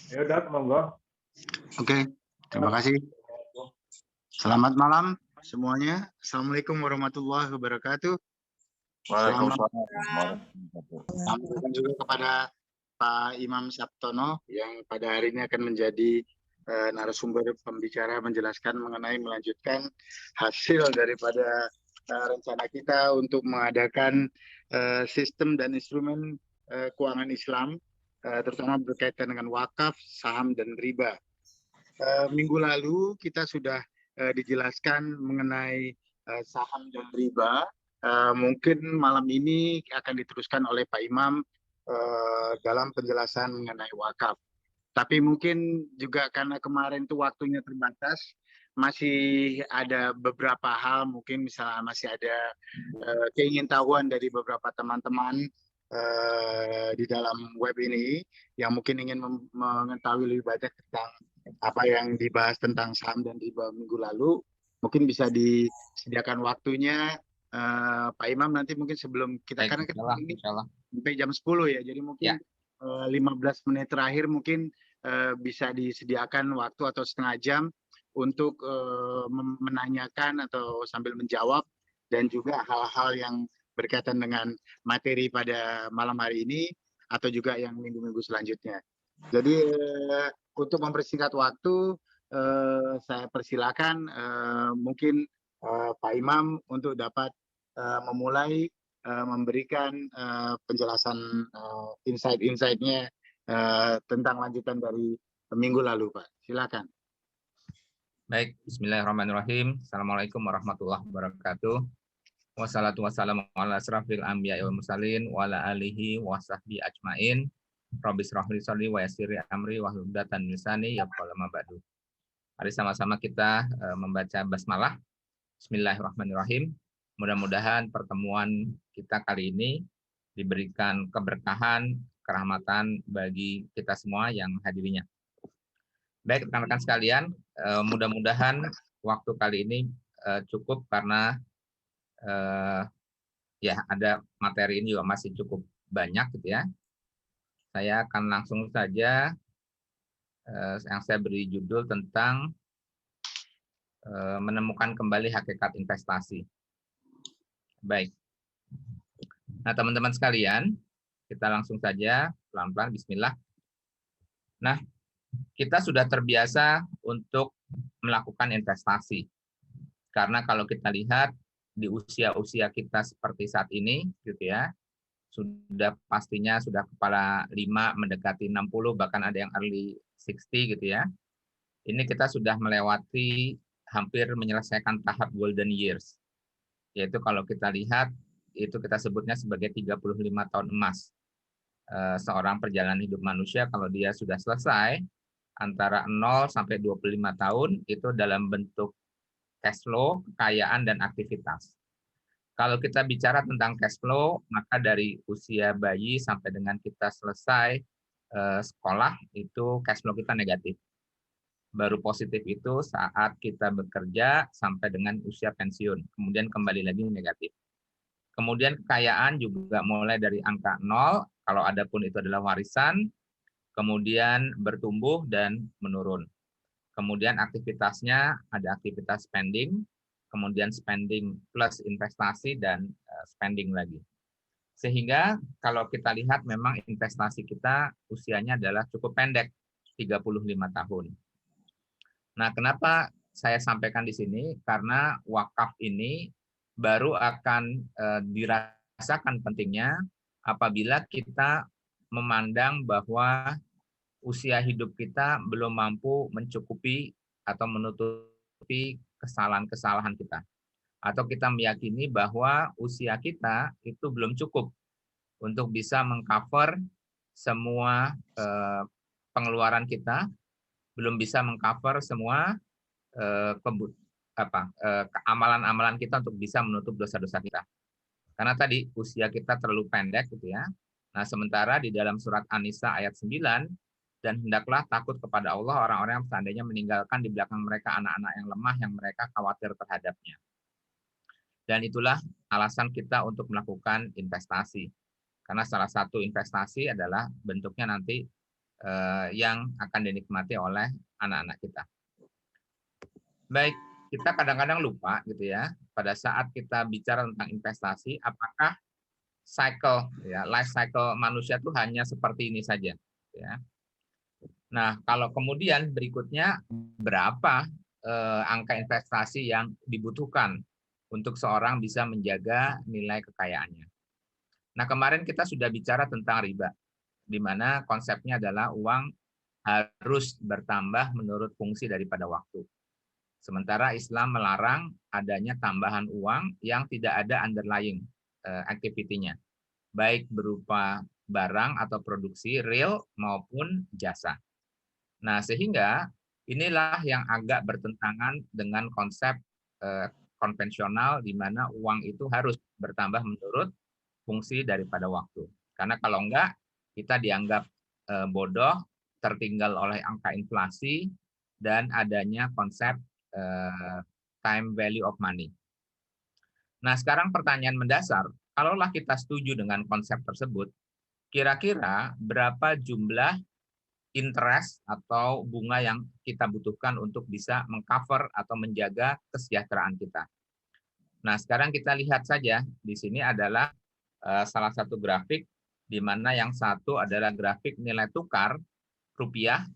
Ya udah, monggo. Oke, terima kasih. Selamat malam semuanya. Assalamualaikum warahmatullahi wabarakatuh. Selamat datang juga kepada Pak Imam Sabtono yang pada hari ini akan menjadi narasumber pembicara menjelaskan mengenai melanjutkan hasil daripada rencana kita untuk mengadakan sistem dan instrumen keuangan Islam, terutama berkaitan dengan wakaf, saham, dan riba. Minggu lalu kita sudah dijelaskan mengenai saham dan riba. Mungkin malam ini akan diteruskan oleh Pak Imam dalam penjelasan mengenai wakaf. Tapi mungkin juga karena kemarin itu waktunya terbatas, masih ada beberapa hal, mungkin misalnya masih ada keingintahuan dari beberapa teman-teman di dalam web ini yang mungkin ingin mengetahui lebih banyak tentang apa yang dibahas tentang saham dan riba minggu lalu. Mungkin bisa disediakan waktunya Pak Imam nanti mungkin sebelum kita, Baik, karena kita ini insyaallah. sampai jam 10 ya, jadi mungkin 15 menit terakhir mungkin bisa disediakan waktu atau setengah jam untuk menanyakan atau sambil menjawab, dan juga hal-hal yang berkaitan dengan materi pada malam hari ini atau juga yang minggu-minggu selanjutnya. Jadi untuk mempersingkat waktu, saya persilakan mungkin Pak Imam untuk dapat memulai memberikan penjelasan insight-insightnya tentang lanjutan dari minggu lalu, Pak. Silakan. Baik, bismillahirrahmanirrahim. Assalamualaikum warahmatullahi wabarakatuh. Wassalatu wassalamu ala asrafil anbiya'i wal mursalin wa ala alihi wa sahbihi ajmain. Rabbi shrah li sadri wa yassir li amri wahlul 'uqdatam min lisani yafqahu ma ba'du. Mari sama-sama kita membaca basmalah. Bismillahirrahmanirrahim. Mudah-mudahan pertemuan kita kali ini diberikan keberkahan, kerahmatan bagi kita semua yang hadirinya. Baik, rekan-rekan sekalian, mudah-mudahan waktu kali ini cukup karena ya ada materi ini juga masih cukup banyak gitu ya. Saya akan langsung saja yang saya beri judul tentang menemukan kembali hakikat investasi. Baik. Nah, teman-teman sekalian, kita langsung saja pelan-pelan bismillah. Nah, kita sudah terbiasa untuk melakukan investasi. Karena kalau kita lihat di usia-usia kita seperti saat ini gitu ya, sudah pastinya sudah kepala 5 mendekati 60, bahkan ada yang early 60 gitu ya. Ini kita sudah melewati hampir menyelesaikan tahap golden years. Yaitu kalau kita lihat itu kita sebutnya sebagai 35 tahun emas. Seorang perjalanan hidup manusia kalau dia sudah selesai antara 0 sampai 25 tahun itu dalam bentuk cash flow, kekayaan, dan aktivitas. Kalau kita bicara tentang cash flow, maka dari usia bayi sampai dengan kita selesai sekolah, itu cash flow kita negatif. Baru positif itu saat kita bekerja sampai dengan usia pensiun, kemudian kembali lagi negatif. Kemudian kekayaan juga mulai dari angka 0, kalau ada pun itu adalah warisan, kemudian bertumbuh dan menurun. Kemudian aktivitasnya ada aktivitas spending, kemudian spending plus investasi, dan spending lagi. Sehingga kalau kita lihat memang investasi kita usianya adalah cukup pendek, 35 tahun. Nah, kenapa saya sampaikan di sini? Karena wakaf ini baru akan dirasakan pentingnya apabila kita memandang bahwa usia hidup kita belum mampu mencukupi atau menutupi kesalahan-kesalahan kita. Atau kita meyakini bahwa usia kita itu belum cukup untuk bisa mengcover semua pengeluaran kita, belum bisa mengcover semua amalan-amalan kita untuk bisa menutup dosa-dosa kita. Karena tadi usia kita terlalu pendek gitu ya. Nah, sementara di dalam surat An-Nisa ayat 9, dan hendaklah takut kepada Allah orang-orang yang seandainya meninggalkan di belakang mereka anak-anak yang lemah yang mereka khawatir terhadapnya. Dan itulah alasan kita untuk melakukan investasi. Karena salah satu investasi adalah bentuknya nanti yang akan dinikmati oleh anak-anak kita. Baik, kita kadang-kadang lupa gitu ya, pada saat kita bicara tentang investasi, apakah life cycle manusia itu hanya seperti ini saja, ya. Nah, kalau kemudian berikutnya berapa angka investasi yang dibutuhkan untuk seorang bisa menjaga nilai kekayaannya. Nah, kemarin kita sudah bicara tentang riba, di mana konsepnya adalah uang harus bertambah menurut fungsi daripada waktu. Sementara Islam melarang adanya tambahan uang yang tidak ada underlying activity-nya, baik berupa barang atau produksi real maupun jasa. Nah, sehingga inilah yang agak bertentangan dengan konsep konvensional di mana uang itu harus bertambah menurut fungsi daripada waktu. Karena kalau enggak, kita dianggap bodoh, tertinggal oleh angka inflasi, dan adanya konsep time value of money. Nah, sekarang pertanyaan mendasar, kalaulah kita setuju dengan konsep tersebut, kira-kira berapa jumlah interest atau bunga yang kita butuhkan untuk bisa mengcover atau menjaga kesejahteraan kita. Nah, sekarang kita lihat saja, di sini adalah salah satu grafik, di mana yang satu adalah grafik nilai tukar rupiah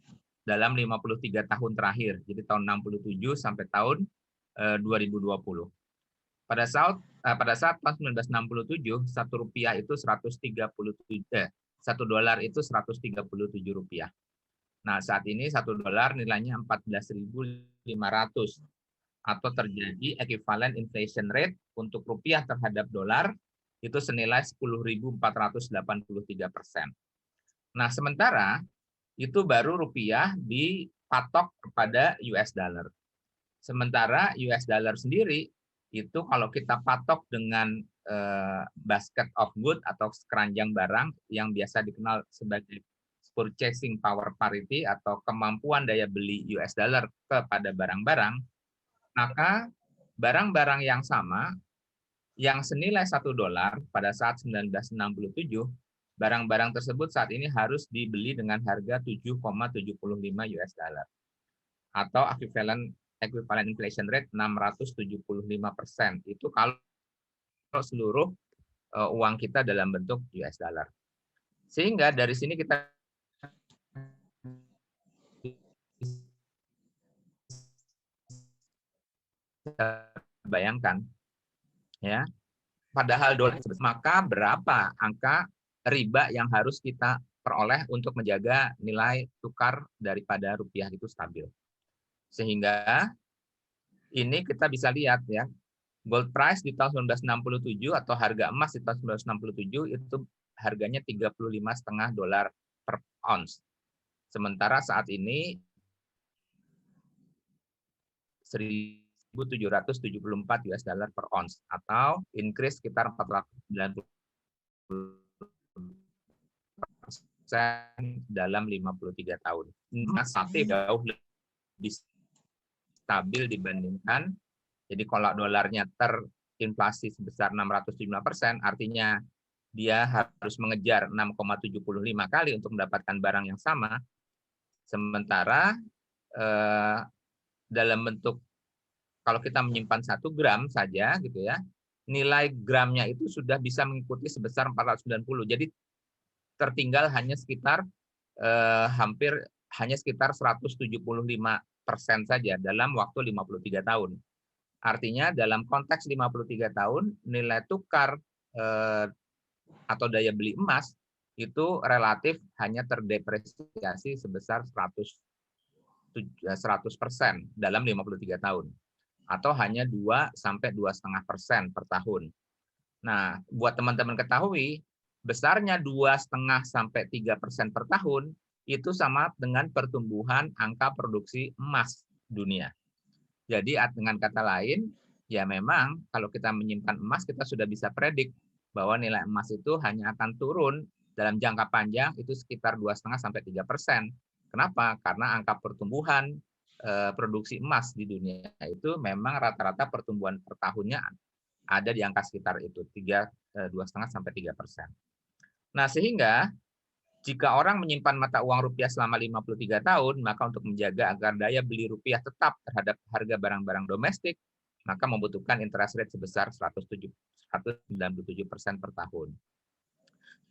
dalam 53 tahun terakhir, jadi tahun 67 sampai tahun 2020. Pada saat tahun 1967, satu rupiah itu 1 dolar itu 137 rupiah. Nah, saat ini 1 dolar nilainya 14.500 atau terjadi equivalent inflation rate untuk rupiah terhadap dolar itu senilai 10.483%. Nah, sementara itu baru rupiah dipatok kepada US dollar. Sementara US dollar sendiri itu kalau kita patok dengan basket of good atau keranjang barang yang biasa dikenal sebagai purchasing power parity atau kemampuan daya beli US dollar kepada barang-barang, maka barang-barang yang sama yang senilai 1 dolar pada saat 1967, barang-barang tersebut saat ini harus dibeli dengan harga 7,75 US dollar atau equivalent inflation rate 675%. Itu kalau seluruh uang kita dalam bentuk US dollar. Sehingga dari sini kita bayangkan, ya, padahal dolar, maka berapa angka riba yang harus kita peroleh untuk menjaga nilai tukar daripada rupiah itu stabil. Sehingga ini kita bisa lihat ya, gold price di tahun 1967 atau harga emas di tahun 1967 itu harganya 35,5 dolar per ounce. Sementara saat ini 1.774 US dollar per ounce atau increase sekitar 490% dalam 53 tahun. Masih jauh lebih stabil dibandingkan, jadi kalau dolarnya terinflasi sebesar 675%, artinya dia harus mengejar 6,75 kali untuk mendapatkan barang yang sama. Sementara dalam bentuk kalau kita menyimpan 1 gram saja gitu ya, nilai gramnya itu sudah bisa mengikuti sebesar 490. Jadi tertinggal hanya sekitar hanya sekitar 175% saja dalam waktu 53 tahun. Artinya dalam konteks 53 tahun nilai tukar atau daya beli emas itu relatif hanya terdepresiasi sebesar 100% dalam 53 tahun. Atau hanya 2 sampai 2,5% per tahun. Nah, buat teman-teman ketahui, besarnya 2,5 sampai 3% per tahun itu sama dengan pertumbuhan angka produksi emas dunia. Jadi dengan kata lain, ya memang kalau kita menyimpan emas kita sudah bisa predik bahwa nilai emas itu hanya akan turun dalam jangka panjang itu sekitar 2,5 sampai 3%. Kenapa? Karena angka pertumbuhan produksi emas di dunia itu memang rata-rata pertumbuhan per tahunnya ada di angka sekitar itu 2,5 sampai 3%. Nah, sehingga Jika orang menyimpan mata uang rupiah selama 53 tahun, maka untuk menjaga agar daya beli rupiah tetap terhadap harga barang-barang domestik, maka membutuhkan interest rate sebesar 197% per tahun.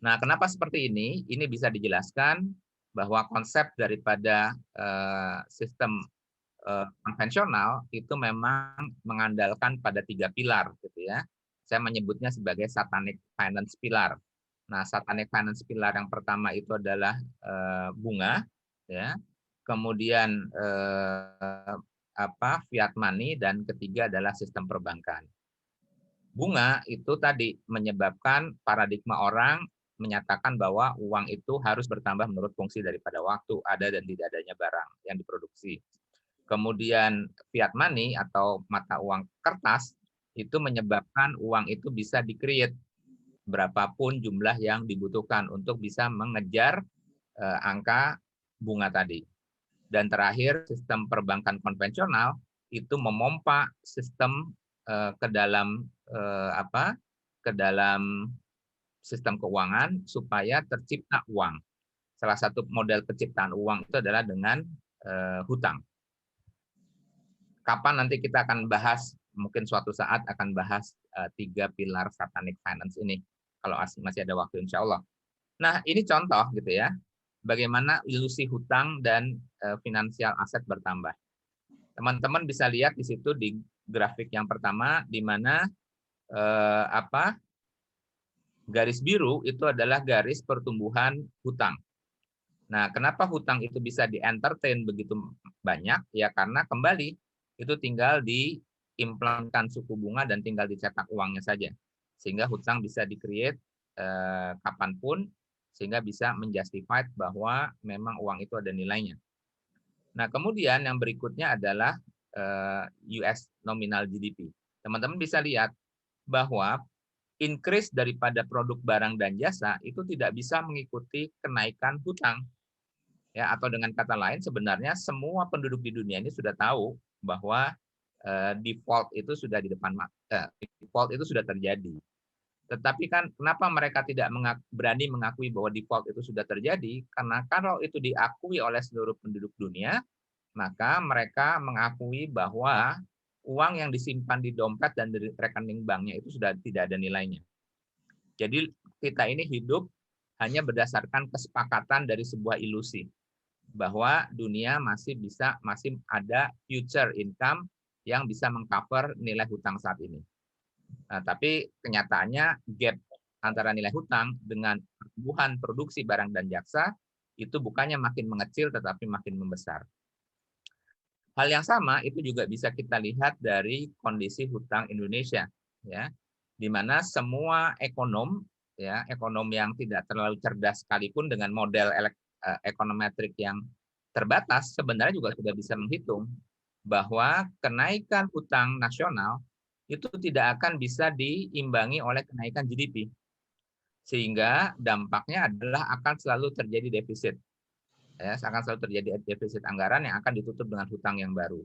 Nah, kenapa seperti ini? Ini bisa dijelaskan bahwa konsep daripada sistem konvensional itu memang mengandalkan pada 3 pilar, gitu ya. Saya menyebutnya sebagai satanic finance pilar. Nah, satanic finance pilar yang pertama itu adalah bunga, ya. Kemudian fiat money, dan ketiga adalah sistem perbankan. Bunga itu tadi menyebabkan paradigma orang menyatakan bahwa uang itu harus bertambah menurut fungsi daripada waktu, ada dan tidak adanya barang yang diproduksi. Kemudian fiat money atau mata uang kertas itu menyebabkan uang itu bisa di-create berapapun jumlah yang dibutuhkan untuk bisa mengejar angka bunga tadi. Dan terakhir, sistem perbankan konvensional itu memompa sistem ke dalam sistem keuangan supaya tercipta uang. Salah satu model penciptaan uang itu adalah dengan hutang. Kapan nanti kita akan bahas, mungkin suatu saat akan bahas 3 pilar satanic finance ini, kalau masih ada waktu insya Allah. Nah, ini contoh gitu ya, bagaimana ilusi hutang dan finansial aset bertambah. Teman-teman bisa lihat di situ di grafik yang pertama, di mana garis biru itu adalah garis pertumbuhan hutang. Nah, kenapa hutang itu bisa di-entertain begitu banyak? Ya karena kembali itu tinggal diimplankan suku bunga dan tinggal dicetak uangnya saja. Sehingga hutang bisa di-create kapanpun, sehingga bisa menjustified bahwa memang uang itu ada nilainya. Nah, kemudian yang berikutnya adalah US nominal GDP. Teman-teman bisa lihat bahwa increase daripada produk barang dan jasa itu tidak bisa mengikuti kenaikan hutang. Ya, atau dengan kata lain, sebenarnya semua penduduk di dunia ini sudah tahu bahwa default itu sudah di depan default itu sudah terjadi. Tetapi kan kenapa mereka tidak berani mengakui bahwa default itu sudah terjadi? Karena kalau itu diakui oleh seluruh penduduk dunia, maka mereka mengakui bahwa uang yang disimpan di dompet dan di rekening banknya itu sudah tidak ada nilainya. Jadi kita ini hidup hanya berdasarkan kesepakatan dari sebuah ilusi bahwa dunia masih ada future income yang bisa mengcover nilai hutang saat ini. Nah, tapi kenyataannya gap antara nilai hutang dengan pertumbuhan produksi barang dan jasa itu bukannya makin mengecil tetapi makin membesar. Hal yang sama itu juga bisa kita lihat dari kondisi hutang Indonesia, ya, di mana semua ekonom, ya, ekonom yang tidak terlalu cerdas sekalipun dengan model ekonometrik yang terbatas sebenarnya juga sudah bisa menghitung bahwa kenaikan hutang nasional itu tidak akan bisa diimbangi oleh kenaikan GDP. Sehingga dampaknya adalah akan selalu terjadi defisit. Ya, akan selalu terjadi defisit anggaran yang akan ditutup dengan hutang yang baru.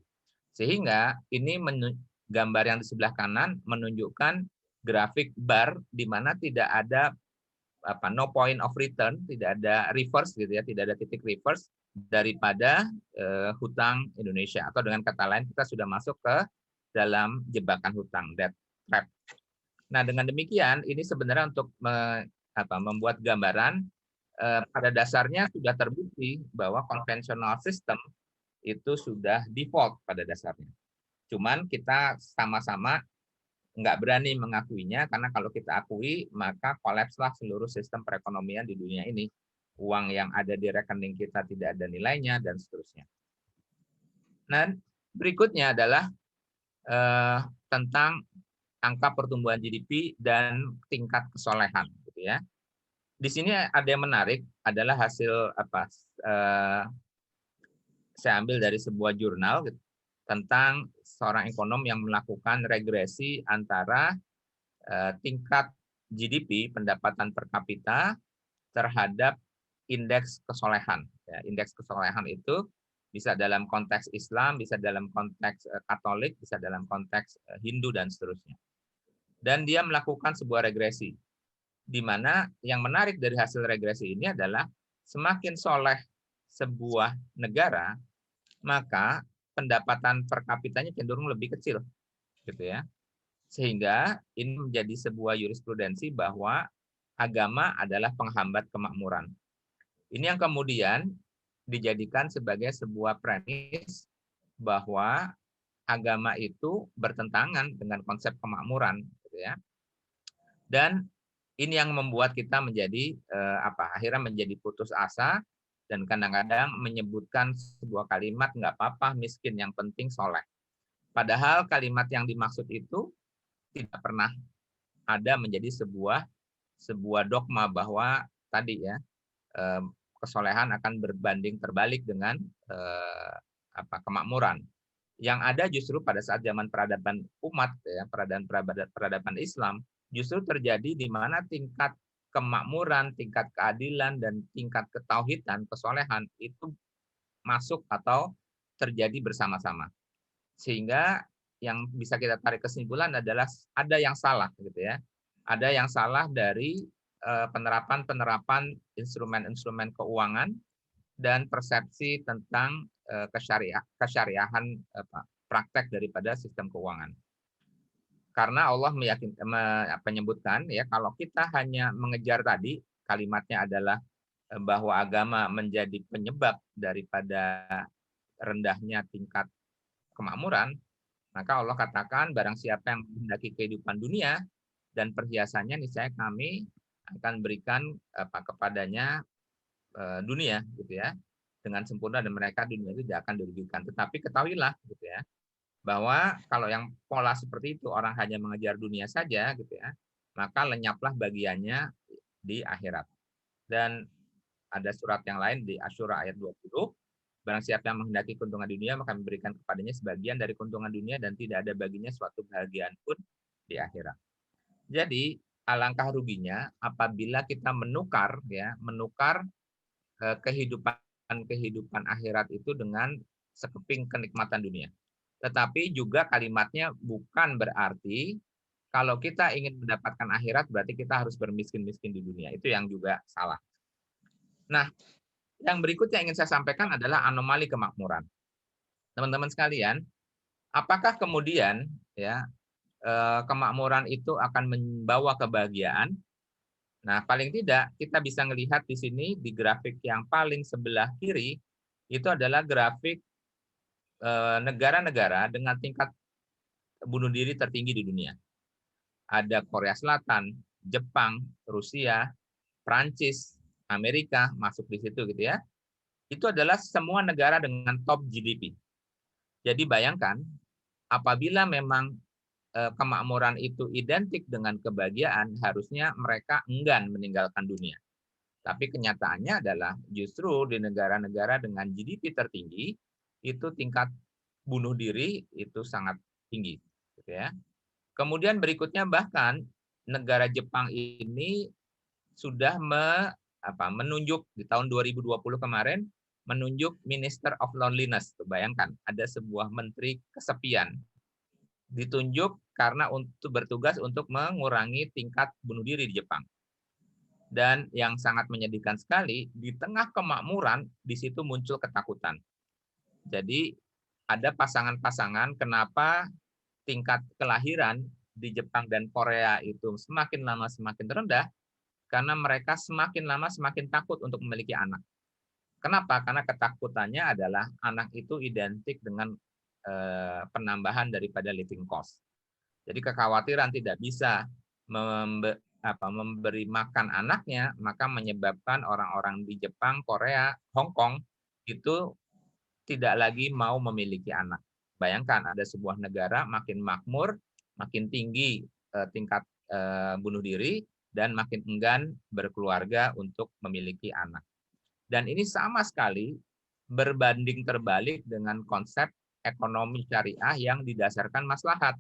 Sehingga ini gambar yang di sebelah kanan menunjukkan grafik bar di mana tidak ada no point of return, tidak ada reverse gitu ya, tidak ada titik reverse daripada hutang Indonesia, atau dengan kata lain kita sudah masuk ke dalam jebakan hutang, debt trap. Nah, dengan demikian ini sebenarnya untuk membuat gambaran pada dasarnya sudah terbukti bahwa konvensional system itu sudah default pada dasarnya. Cuman kita sama-sama nggak berani mengakuinya, karena kalau kita akui maka kolapslah seluruh sistem perekonomian di dunia ini. Uang yang ada di rekening kita tidak ada nilainya dan seterusnya. Nah, berikutnya adalah tentang angka pertumbuhan GDP dan tingkat kesolehan, gitu ya. Di sini ada yang menarik adalah hasil saya ambil dari sebuah jurnal tentang seorang ekonom yang melakukan regresi antara tingkat GDP, pendapatan per kapita, terhadap indeks kesolehan. Ya, indeks kesolehan itu bisa dalam konteks Islam, bisa dalam konteks Katolik, bisa dalam konteks Hindu, dan seterusnya. Dan dia melakukan sebuah regresi, di mana yang menarik dari hasil regresi ini adalah semakin soleh sebuah negara, maka pendapatan per kapitanya cenderung lebih kecil, gitu ya. Sehingga ini menjadi sebuah jurisprudensi bahwa agama adalah penghambat kemakmuran. Ini yang kemudian dijadikan sebagai sebuah premis bahwa agama itu bertentangan dengan konsep kemakmuran, gitu ya. Dan ini yang membuat kita menjadi akhirnya menjadi putus asa dan kadang-kadang menyebutkan sebuah kalimat nggak apa-apa miskin, yang penting soleh. Padahal kalimat yang dimaksud itu tidak pernah ada menjadi sebuah dogma bahwa tadi ya kesolehan akan berbanding terbalik dengan kemakmuran. Yang ada justru pada saat zaman peradaban umat, ya, peradaban Islam, justru terjadi di mana tingkat kemakmuran, tingkat keadilan, dan tingkat ketauhidan, kesolehan itu masuk atau terjadi bersama-sama. Sehingga yang bisa kita tarik kesimpulan adalah ada yang salah, gitu ya. Ada yang salah dari penerapan instrumen-instrumen keuangan dan persepsi tentang kesyariahan praktek daripada sistem keuangan. Karena Allah menyebutkan ya, kalau kita hanya mengejar tadi, kalimatnya adalah bahwa agama menjadi penyebab daripada rendahnya tingkat kemakmuran, maka Allah katakan barang siapa yang menghendaki kehidupan dunia dan perhiasannya, niscaya kami akan berikan kepadanya dunia, gitu ya, dengan sempurna, dan mereka dunia itu tidak akan dirugikan. Tetapi ketahuilah, gitu ya, bahwa kalau yang pola seperti itu orang hanya mengejar dunia saja, gitu ya, maka lenyaplah bagiannya di akhirat. Dan ada surat yang lain di Asyura ayat 20, barang siapa yang menghendaki keuntungan dunia maka memberikan kepadanya sebagian dari keuntungan dunia dan tidak ada baginya suatu bahagian pun di akhirat. Jadi alangkah ruginya apabila kita menukar kehidupan akhirat itu dengan sekeping kenikmatan dunia. Tetapi juga kalimatnya bukan berarti kalau kita ingin mendapatkan akhirat berarti kita harus bermiskin-miskin di dunia. Itu yang juga salah. Nah, yang berikutnya ingin saya sampaikan adalah anomali kemakmuran. Teman-teman sekalian, apakah kemudian ya kemakmuran itu akan membawa kebahagiaan? Nah, paling tidak kita bisa melihat di sini di grafik yang paling sebelah kiri itu adalah grafik negara-negara dengan tingkat bunuh diri tertinggi di dunia. Ada Korea Selatan, Jepang, Rusia, Prancis, Amerika masuk di situ, gitu ya. Itu adalah semua negara dengan top GDP. Jadi bayangkan apabila memang kemakmuran itu identik dengan kebahagiaan, harusnya mereka enggan meninggalkan dunia. Tapi kenyataannya adalah justru di negara-negara dengan GDP tertinggi itu tingkat bunuh diri itu sangat tinggi, gitu ya. Kemudian berikutnya bahkan negara Jepang ini sudah menunjuk di tahun 2020 kemarin menunjuk Minister of Loneliness. Bayangkan ada sebuah menteri kesepian ditunjuk karena untuk bertugas untuk mengurangi tingkat bunuh diri di Jepang. Dan yang sangat menyedihkan sekali, di tengah kemakmuran, di situ muncul ketakutan. Jadi ada pasangan-pasangan kenapa tingkat kelahiran di Jepang dan Korea itu semakin lama semakin rendah, karena mereka semakin lama semakin takut untuk memiliki anak. Kenapa? Karena ketakutannya adalah anak itu identik dengan penambahan daripada living cost. Jadi kekhawatiran tidak bisa memberi makan anaknya, maka menyebabkan orang-orang di Jepang, Korea, Hong Kong itu tidak lagi mau memiliki anak. Bayangkan ada sebuah negara makin makmur, makin tinggi tingkat bunuh diri, dan makin enggan berkeluarga untuk memiliki anak. Dan ini sama sekali berbanding terbalik dengan konsep ekonomi syariah yang didasarkan maslahat,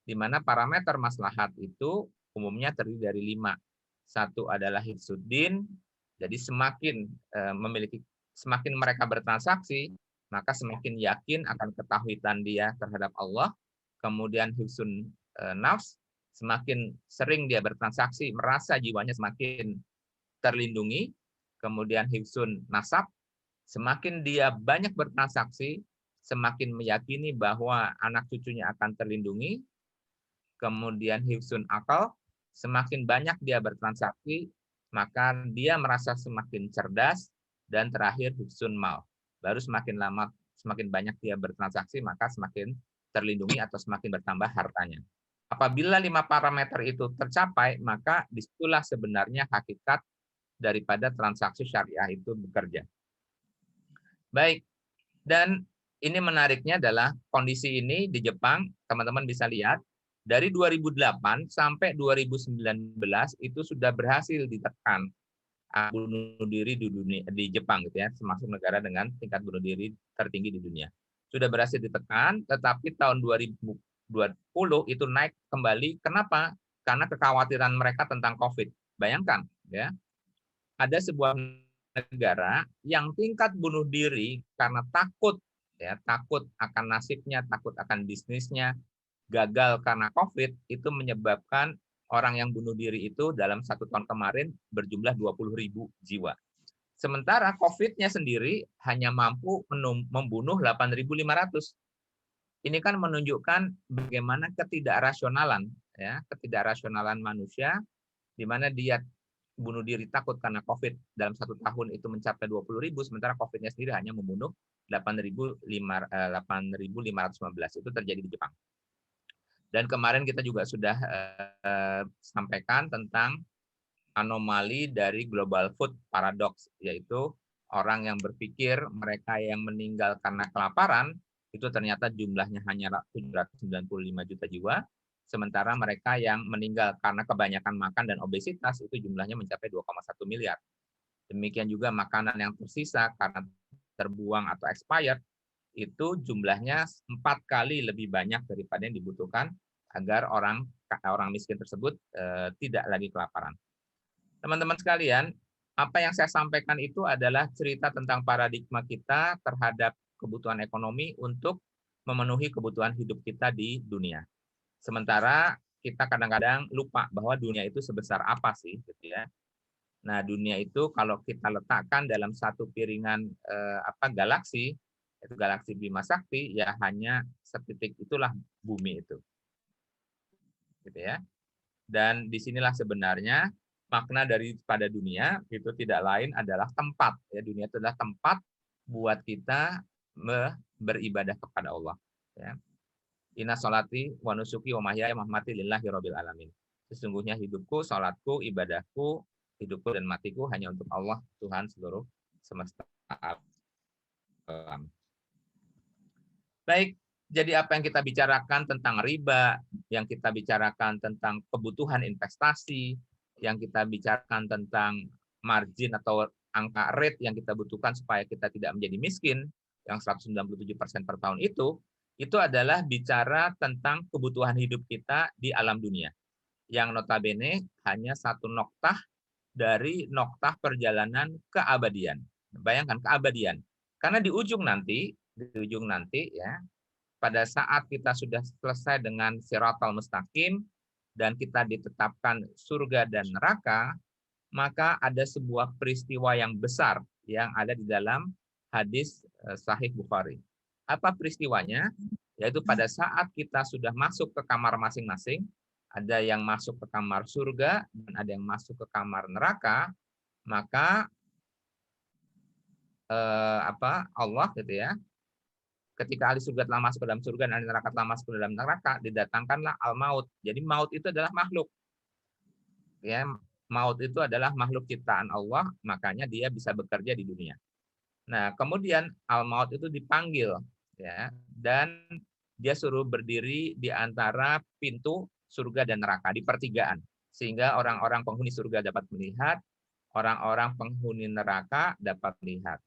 di mana parameter maslahat itu umumnya terdiri dari 5. Satu adalah hifzuddin, jadi semakin mereka bertransaksi, maka semakin yakin akan ketauhidan dia terhadap Allah. Kemudian hifzun nafs, semakin sering dia bertransaksi, merasa jiwanya semakin terlindungi. kemudian hifsun nasab, semakin dia banyak bertransaksi, semakin meyakini bahwa anak cucunya akan terlindungi, kemudian hifsun akal, semakin banyak dia bertransaksi, maka dia merasa semakin cerdas, dan terakhir hifsun mal. Baru semakin lama, semakin banyak dia bertransaksi, maka semakin terlindungi atau semakin bertambah hartanya. Apabila 5 parameter itu tercapai, maka disitulah sebenarnya hakikat daripada transaksi syariah itu bekerja. Baik, dan ini menariknya adalah kondisi ini di Jepang, teman-teman bisa lihat, dari 2008 sampai 2019 itu sudah berhasil ditekan bunuh diri di dunia, di Jepang gitu ya, termasuk negara dengan tingkat bunuh diri tertinggi di dunia. Sudah berhasil ditekan, tetapi tahun 2020 itu naik kembali. Kenapa? Karena kekhawatiran mereka tentang COVID. Bayangkan ya, ada sebuah negara yang tingkat bunuh diri karena takut ya, takut akan nasibnya, takut akan bisnisnya, gagal karena COVID, itu menyebabkan orang yang bunuh diri itu dalam 1 tahun kemarin berjumlah 20.000 jiwa. Sementara COVID-nya sendiri hanya mampu membunuh 8.500. Ini kan menunjukkan bagaimana ketidakrasionalan, ya, ketidakrasionalan manusia, di mana dia bunuh diri takut karena COVID dalam 1 tahun itu mencapai 20.000, sementara COVID-nya sendiri hanya membunuh 8.515. Itu terjadi di Jepang. Dan kemarin kita juga sudah sampaikan tentang anomali dari global food paradox, yaitu orang yang berpikir mereka yang meninggal karena kelaparan, itu ternyata jumlahnya hanya 795 juta jiwa, sementara mereka yang meninggal karena kebanyakan makan dan obesitas, itu jumlahnya mencapai 2,1 miliar. Demikian juga makanan yang tersisa karena terbuang atau expired, itu jumlahnya 4 kali lebih banyak daripada yang dibutuhkan agar orang miskin tersebut tidak lagi kelaparan. Teman-teman sekalian, apa yang saya sampaikan itu adalah cerita tentang paradigma kita terhadap kebutuhan ekonomi untuk memenuhi kebutuhan hidup kita di dunia. Sementara kita kadang-kadang lupa bahwa dunia itu sebesar apa sih, gitu ya. Nah, dunia itu kalau kita letakkan dalam satu piringan galaksi, itu galaksi Bima Sakti, ya hanya setitik itulah bumi itu. Gitu ya. Dan disinilah sebenarnya makna daripada dunia itu tidak lain adalah tempat. Ya, dunia itu adalah tempat buat kita beribadah kepada Allah. Ya. Inna sholati wa nusuki wa mahyaya mahmati lillahi rabbil alamin. Sesungguhnya hidupku, sholatku, ibadahku, hidupku dan matiku hanya untuk Allah, Tuhan seluruh semesta alam. Baik, jadi apa yang kita bicarakan tentang riba, yang kita bicarakan tentang kebutuhan investasi, yang kita bicarakan tentang margin atau angka rate yang kita butuhkan supaya kita tidak menjadi miskin, yang 197% per tahun itu adalah bicara tentang kebutuhan hidup kita di alam dunia. Yang notabene hanya satu noktah dari noktah perjalanan keabadian. Bayangkan keabadian. Karena di ujung nanti ya, pada saat kita sudah selesai dengan siratal mustaqim dan kita ditetapkan surga dan neraka, maka ada sebuah peristiwa yang besar yang ada di dalam hadis Sahih Bukhari. Apa peristiwanya? Yaitu pada saat kita sudah masuk ke kamar masing-masing, ada yang masuk ke kamar surga dan ada yang masuk ke kamar neraka, maka Allah gitu ya, ketika ahli surga telah masuk ke dalam surga dan ahli neraka telah masuk ke dalam neraka, didatangkanlah al-maut. Jadi maut itu adalah makhluk. Ya, maut itu adalah makhluk ciptaan Allah, makanya dia bisa bekerja di dunia. Nah, kemudian al-maut itu dipanggil ya, dan dia suruh berdiri di antara pintu surga dan neraka di pertigaan, sehingga orang-orang penghuni surga dapat melihat, orang-orang penghuni neraka dapat melihat.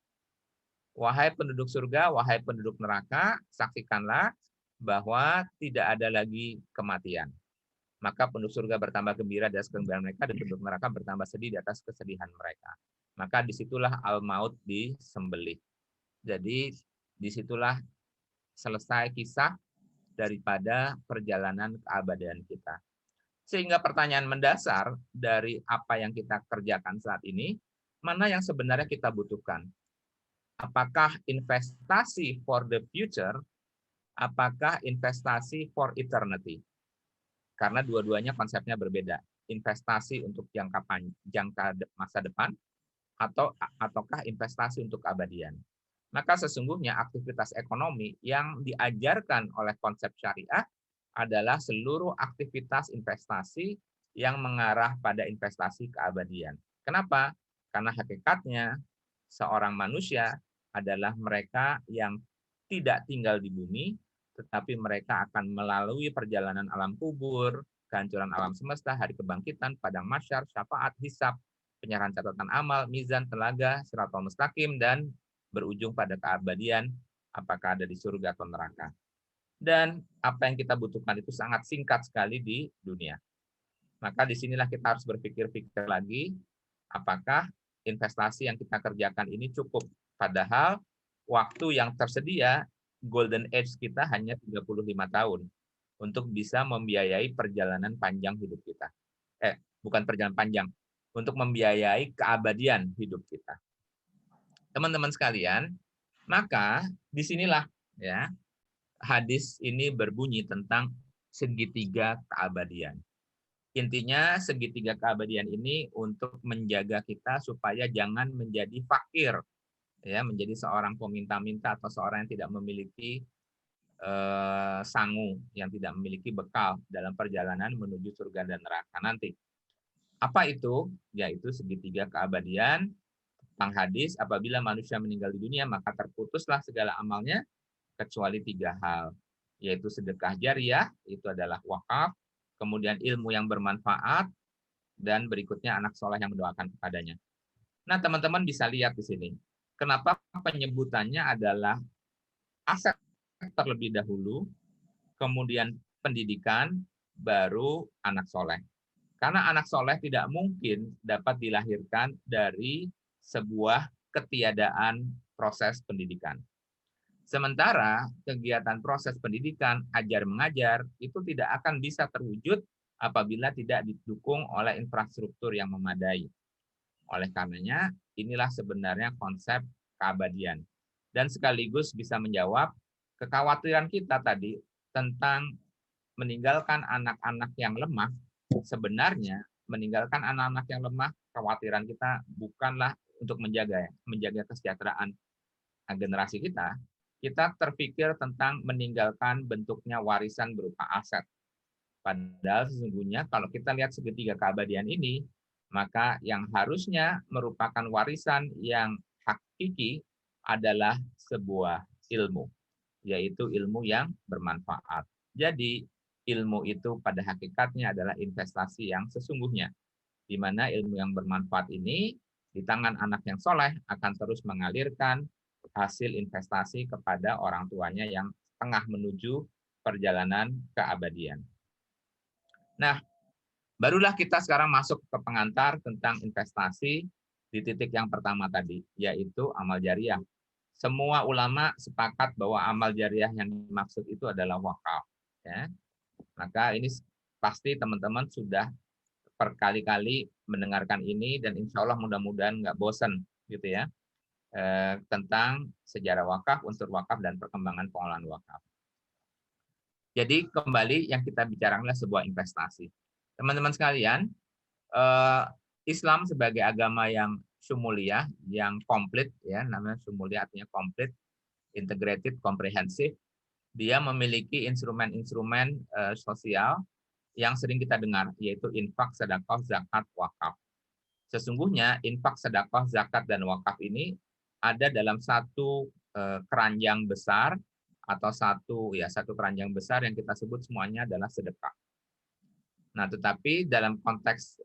Wahai penduduk surga, wahai penduduk neraka, saksikanlah bahwa tidak ada lagi kematian. Maka penduduk surga bertambah gembira di atas kegembiraan mereka, dan penduduk neraka bertambah sedih di atas kesedihan mereka. Maka disitulah al-maut disembelih. Jadi disitulah selesai kisah daripada perjalanan keabadian kita. Sehingga pertanyaan mendasar dari apa yang kita kerjakan saat ini, mana yang sebenarnya kita butuhkan. Apakah investasi for the future, apakah investasi for eternity? Karena dua-duanya konsepnya berbeda. Investasi untuk jangka masa depan, ataukah investasi untuk keabadian. Maka sesungguhnya aktivitas ekonomi yang diajarkan oleh konsep syariah adalah seluruh aktivitas investasi yang mengarah pada investasi keabadian. Kenapa? Karena hakikatnya seorang manusia adalah mereka yang tidak tinggal di bumi, tetapi mereka akan melalui perjalanan alam kubur, kehancuran alam semesta, hari kebangkitan, padang mahsyar, syafaat, hisab, penyerahan catatan amal, mizan, telaga, siratal mustaqim, dan berujung pada keabadian, apakah ada di surga atau neraka. Dan apa yang kita butuhkan itu sangat singkat sekali di dunia. Maka disinilah kita harus berpikir-pikir lagi, apakah investasi yang kita kerjakan ini cukup. Padahal waktu yang tersedia, golden age kita hanya 35 tahun untuk bisa membiayai perjalanan panjang hidup kita. Bukan perjalanan panjang, untuk membiayai keabadian hidup kita. Teman-teman sekalian, maka disinilah ya hadis ini berbunyi tentang segitiga keabadian. Intinya segitiga keabadian ini untuk menjaga kita supaya jangan menjadi fakir, ya, menjadi seorang peminta-minta atau seorang yang tidak memiliki sangu, yang tidak memiliki bekal dalam perjalanan menuju surga dan neraka nanti. Apa itu? Yaitu segitiga keabadian. Tentang hadis, apabila manusia meninggal di dunia, maka terputuslah segala amalnya kecuali 3 hal, yaitu sedekah jariah, itu adalah wakaf, kemudian ilmu yang bermanfaat, dan berikutnya anak soleh yang mendoakan kepadanya. Nah, teman-teman bisa lihat di sini, kenapa penyebutannya adalah aset terlebih dahulu, kemudian pendidikan, baru anak soleh. Karena anak soleh tidak mungkin dapat dilahirkan dari sebuah ketiadaan proses pendidikan. Sementara kegiatan proses pendidikan, ajar mengajar, itu tidak akan bisa terwujud apabila tidak didukung oleh infrastruktur yang memadai. Oleh karenanya, inilah sebenarnya konsep keabadian. Dan sekaligus bisa menjawab kekhawatiran kita tadi tentang meninggalkan anak-anak yang lemah. Sebenarnya meninggalkan anak-anak yang lemah, kekhawatiran kita bukanlah untuk menjaga kesejahteraan generasi kita. Kita terpikir tentang meninggalkan bentuknya warisan berupa aset. Padahal sesungguhnya kalau kita lihat segitiga keabadian ini, maka yang harusnya merupakan warisan yang hakiki adalah sebuah ilmu, yaitu ilmu yang bermanfaat. Jadi ilmu itu pada hakikatnya adalah investasi yang sesungguhnya, di mana ilmu yang bermanfaat ini di tangan anak yang soleh akan terus mengalirkan hasil investasi kepada orang tuanya yang tengah menuju perjalanan keabadian. Nah, barulah kita sekarang masuk ke pengantar tentang investasi di titik yang pertama tadi, yaitu amal jariah. Semua ulama sepakat bahwa amal jariah yang dimaksud itu adalah wakaf. Ya. Maka ini pasti teman-teman sudah berkali-kali mendengarkan ini dan insya Allah mudah-mudahan nggak bosan gitu ya. Tentang sejarah wakaf, unsur wakaf, dan perkembangan pengelolaan wakaf. Jadi kembali yang kita bicarakan adalah sebuah investasi. Teman-teman sekalian, Islam sebagai agama yang syumuliyah, yang komplit, ya namanya syumuliyah artinya komplit, integrated, komprehensif. Dia memiliki instrumen-instrumen sosial yang sering kita dengar, yaitu infak, sedekah, zakat, wakaf. Sesungguhnya infak, sedekah, zakat, dan wakaf ini ada dalam satu keranjang besar atau satu keranjang besar yang kita sebut semuanya adalah sedekah. Nah, tetapi dalam konteks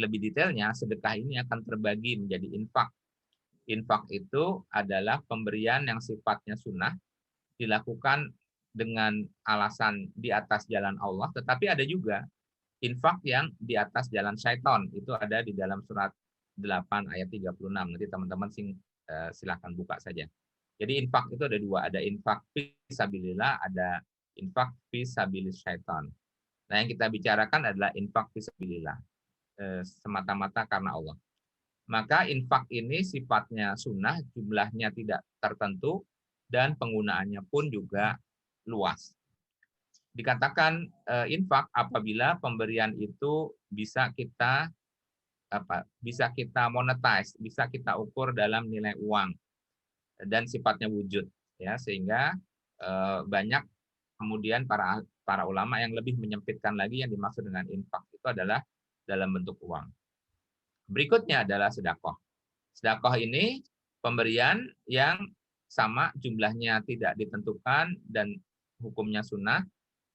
lebih detailnya, sedekah ini akan terbagi menjadi infak. Infak itu adalah pemberian yang sifatnya sunnah, dilakukan dengan alasan di atas jalan Allah, tetapi ada juga infak yang di atas jalan syaitan. Itu ada di dalam surat 8 ayat 36. Nanti teman-teman silahkan buka saja. Jadi infak itu ada 2, ada infak fisabilillah, ada infak fisabilis syaitan. Nah, yang kita bicarakan adalah infak fisabilillah, semata-mata karena Allah. Maka infak ini sifatnya sunnah, jumlahnya tidak tertentu, dan penggunaannya pun juga luas. Dikatakan infak apabila pemberian itu bisa kita monetize, bisa kita ukur dalam nilai uang dan sifatnya wujud, ya, sehingga banyak kemudian para ulama yang lebih menyempitkan lagi yang dimaksud dengan infak itu adalah dalam bentuk uang. Berikutnya adalah sedekah. Sedekah ini pemberian yang sama jumlahnya tidak ditentukan dan hukumnya sunnah,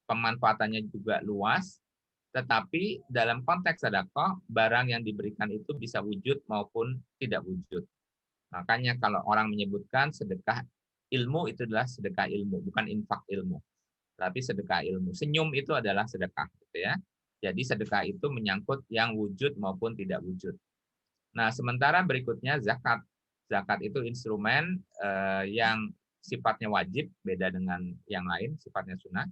pemanfaatannya juga luas, tetapi dalam konteks sedekah barang yang diberikan itu bisa wujud maupun tidak wujud. Makanya kalau orang menyebutkan sedekah ilmu itu adalah sedekah ilmu, bukan infak ilmu, tapi sedekah ilmu. Senyum itu adalah sedekah, gitu ya. Jadi sedekah itu menyangkut yang wujud maupun tidak wujud. Nah, sementara berikutnya zakat. Zakat itu instrumen yang sifatnya wajib, beda dengan yang lain, sifatnya sunnah.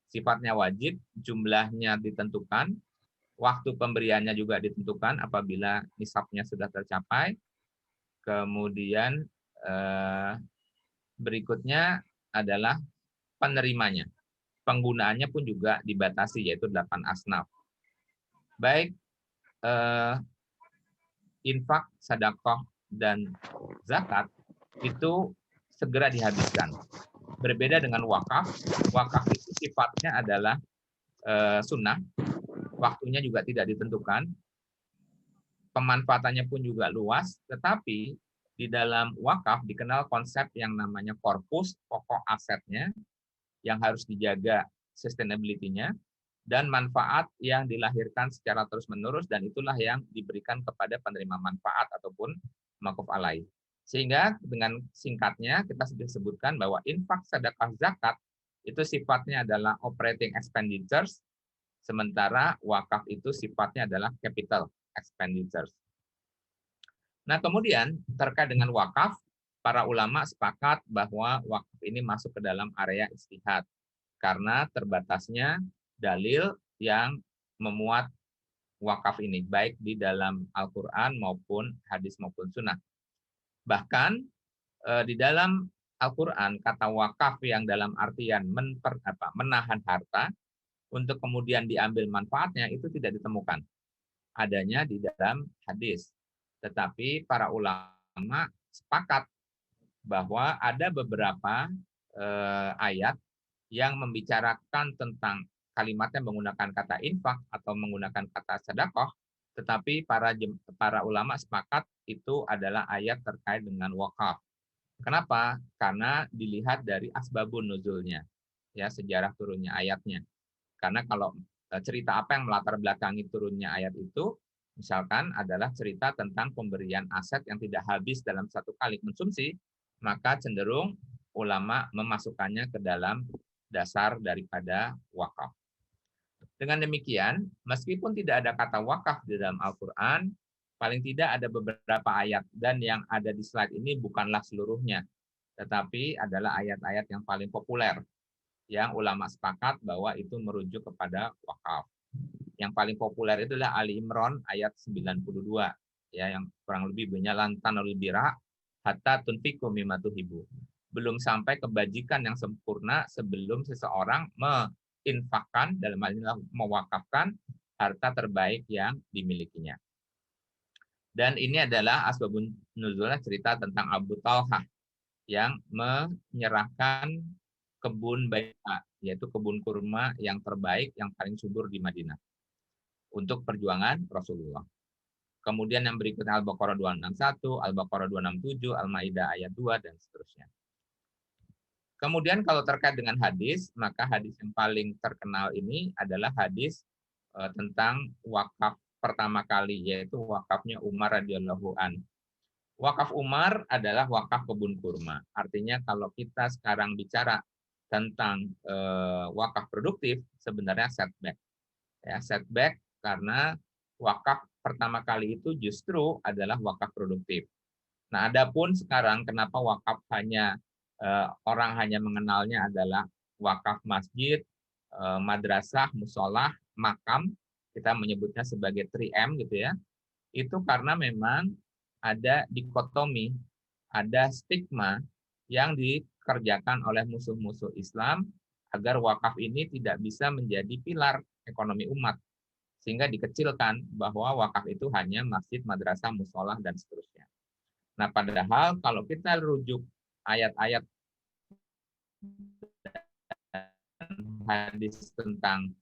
Sifatnya wajib, jumlahnya ditentukan, waktu pemberiannya juga ditentukan apabila nisabnya sudah tercapai. Kemudian berikutnya adalah penerimanya. Penggunaannya pun juga dibatasi, yaitu 8 asnaf. Baik infak, sedekah, dan zakat itu segera dihabiskan. Berbeda dengan wakaf. Wakaf itu sifatnya adalah sunnah, waktunya juga tidak ditentukan, pemanfaatannya pun juga luas, tetapi di dalam wakaf dikenal konsep yang namanya korpus, pokok asetnya, yang harus dijaga sustainability-nya, dan manfaat yang dilahirkan secara terus-menerus, dan itulah yang diberikan kepada penerima manfaat ataupun maquf alaih. Sehingga dengan singkatnya kita sudah sebutkan bahwa infak, sedekah, zakat itu sifatnya adalah operating expenditures, sementara wakaf itu sifatnya adalah capital expenditures. Nah, kemudian terkait dengan wakaf, para ulama sepakat bahwa wakaf ini masuk ke dalam area ijtihad karena terbatasnya dalil yang memuat wakaf ini, baik di dalam Al-Quran maupun hadis maupun sunnah. Bahkan di dalam Al-Quran, kata wakaf yang dalam artian menahan harta untuk kemudian diambil manfaatnya itu tidak ditemukan. Adanya di dalam hadis. Tetapi para ulama sepakat bahwa ada beberapa ayat yang membicarakan tentang kalimatnya menggunakan kata infak atau menggunakan kata sedekah, tetapi para ulama sepakat itu adalah ayat terkait dengan wakaf. Kenapa? Karena dilihat dari asbabun nuzulnya, ya, sejarah turunnya ayatnya. Karena kalau cerita apa yang melatar belakangi turunnya ayat itu, misalkan adalah cerita tentang pemberian aset yang tidak habis dalam satu kali konsumsi, maka cenderung ulama memasukkannya ke dalam dasar daripada wakaf. Dengan demikian, meskipun tidak ada kata wakaf di dalam Al-Quran, paling tidak ada beberapa ayat, dan yang ada di slide ini bukanlah seluruhnya, tetapi adalah ayat-ayat yang paling populer, yang ulama sepakat bahwa itu merujuk kepada wakaf. Yang paling populer itu adalah Ali Imran ayat 92, ya, yang kurang lebih bunyinya lan tanul birra hatta tunfiqu mimma tuhibbu. Belum sampai kebajikan yang sempurna sebelum seseorang menginfakkan, dalam hal ini mewakafkan harta terbaik yang dimilikinya. Dan ini adalah asbabun nuzulnya, cerita tentang Abu Talhah yang menyerahkan kebun Bai'a, yaitu kebun kurma yang terbaik, yang paling subur di Madinah, untuk perjuangan Rasulullah. Kemudian yang berikutnya Al-Baqarah 261, Al-Baqarah 267, Al-Maidah ayat 2, dan seterusnya. Kemudian kalau terkait dengan hadis, maka hadis yang paling terkenal ini adalah hadis tentang wakaf pertama kali, yaitu wakafnya Umar radhiyallahu an. Wakaf Umar adalah wakaf kebun kurma. Artinya kalau kita sekarang bicara tentang wakaf produktif, sebenarnya setback. Ya, setback karena wakaf pertama kali itu justru adalah wakaf produktif. Nah, adapun sekarang kenapa wakaf orang hanya mengenalnya adalah wakaf masjid, madrasah, musolah, makam, kita menyebutnya sebagai 3M gitu ya. Itu karena memang ada dikotomi, ada stigma yang dikerjakan oleh musuh-musuh Islam agar wakaf ini tidak bisa menjadi pilar ekonomi umat, sehingga dikecilkan bahwa wakaf itu hanya masjid, madrasah, musola, dan seterusnya. Nah, padahal kalau kita rujuk ayat-ayat hadis tentang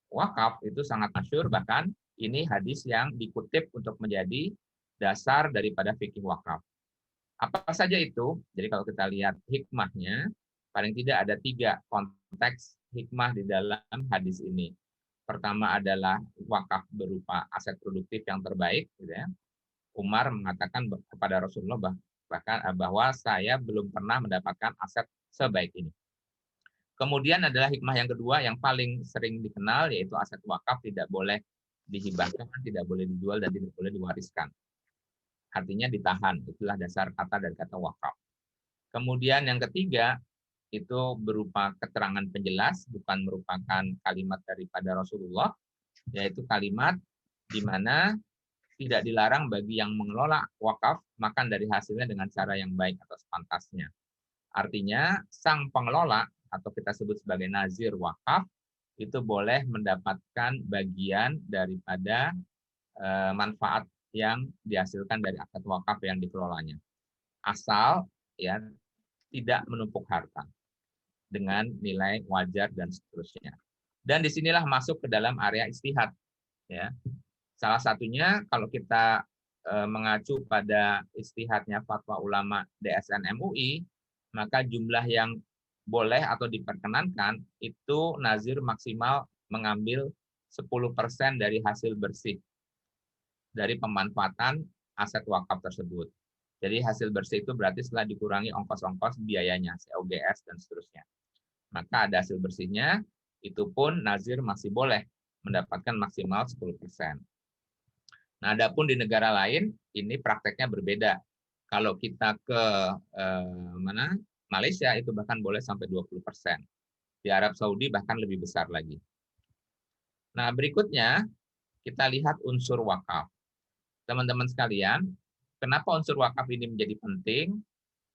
wakaf itu sangat masyhur, bahkan ini hadis yang dikutip untuk menjadi dasar daripada fikih wakaf. Apa saja itu? Jadi kalau kita lihat hikmahnya, paling tidak ada 3 konteks hikmah di dalam hadis ini. Pertama adalah wakaf berupa aset produktif yang terbaik, gitu ya. Umar mengatakan kepada Rasulullah bahwa saya belum pernah mendapatkan aset sebaik ini. Kemudian adalah hikmah yang kedua yang paling sering dikenal, yaitu aset wakaf tidak boleh dihibahkan, tidak boleh dijual, dan tidak boleh diwariskan. Artinya ditahan, itulah dasar kata dari kata wakaf. Kemudian yang ketiga, itu berupa keterangan penjelas, bukan merupakan kalimat daripada Rasulullah, yaitu kalimat di mana tidak dilarang bagi yang mengelola wakaf makan dari hasilnya dengan cara yang baik atau sepantasnya. Artinya, sang pengelola atau kita sebut sebagai nazir wakaf itu boleh mendapatkan bagian daripada manfaat yang dihasilkan dari aset wakaf yang dikelolanya, asal ya tidak menumpuk harta dengan nilai wajar dan seterusnya. Dan disinilah masuk ke dalam area istihad. Ya, salah satunya kalau kita mengacu pada istihadnya fatwa ulama DSN MUI, maka jumlah yang boleh atau diperkenankan itu nazir maksimal mengambil 10% dari hasil bersih dari pemanfaatan aset wakaf tersebut. Jadi hasil bersih itu berarti setelah dikurangi ongkos-ongkos biayanya, COGS dan seterusnya. Maka ada hasil bersihnya, itu pun nazir masih boleh mendapatkan maksimal 10%. Nah, adapun di negara lain ini prakteknya berbeda. Kalau kita ke Malaysia itu bahkan boleh sampai 20%. Di Arab Saudi bahkan lebih besar lagi. Nah, berikutnya kita lihat unsur wakaf. Teman-teman sekalian, kenapa unsur wakaf ini menjadi penting?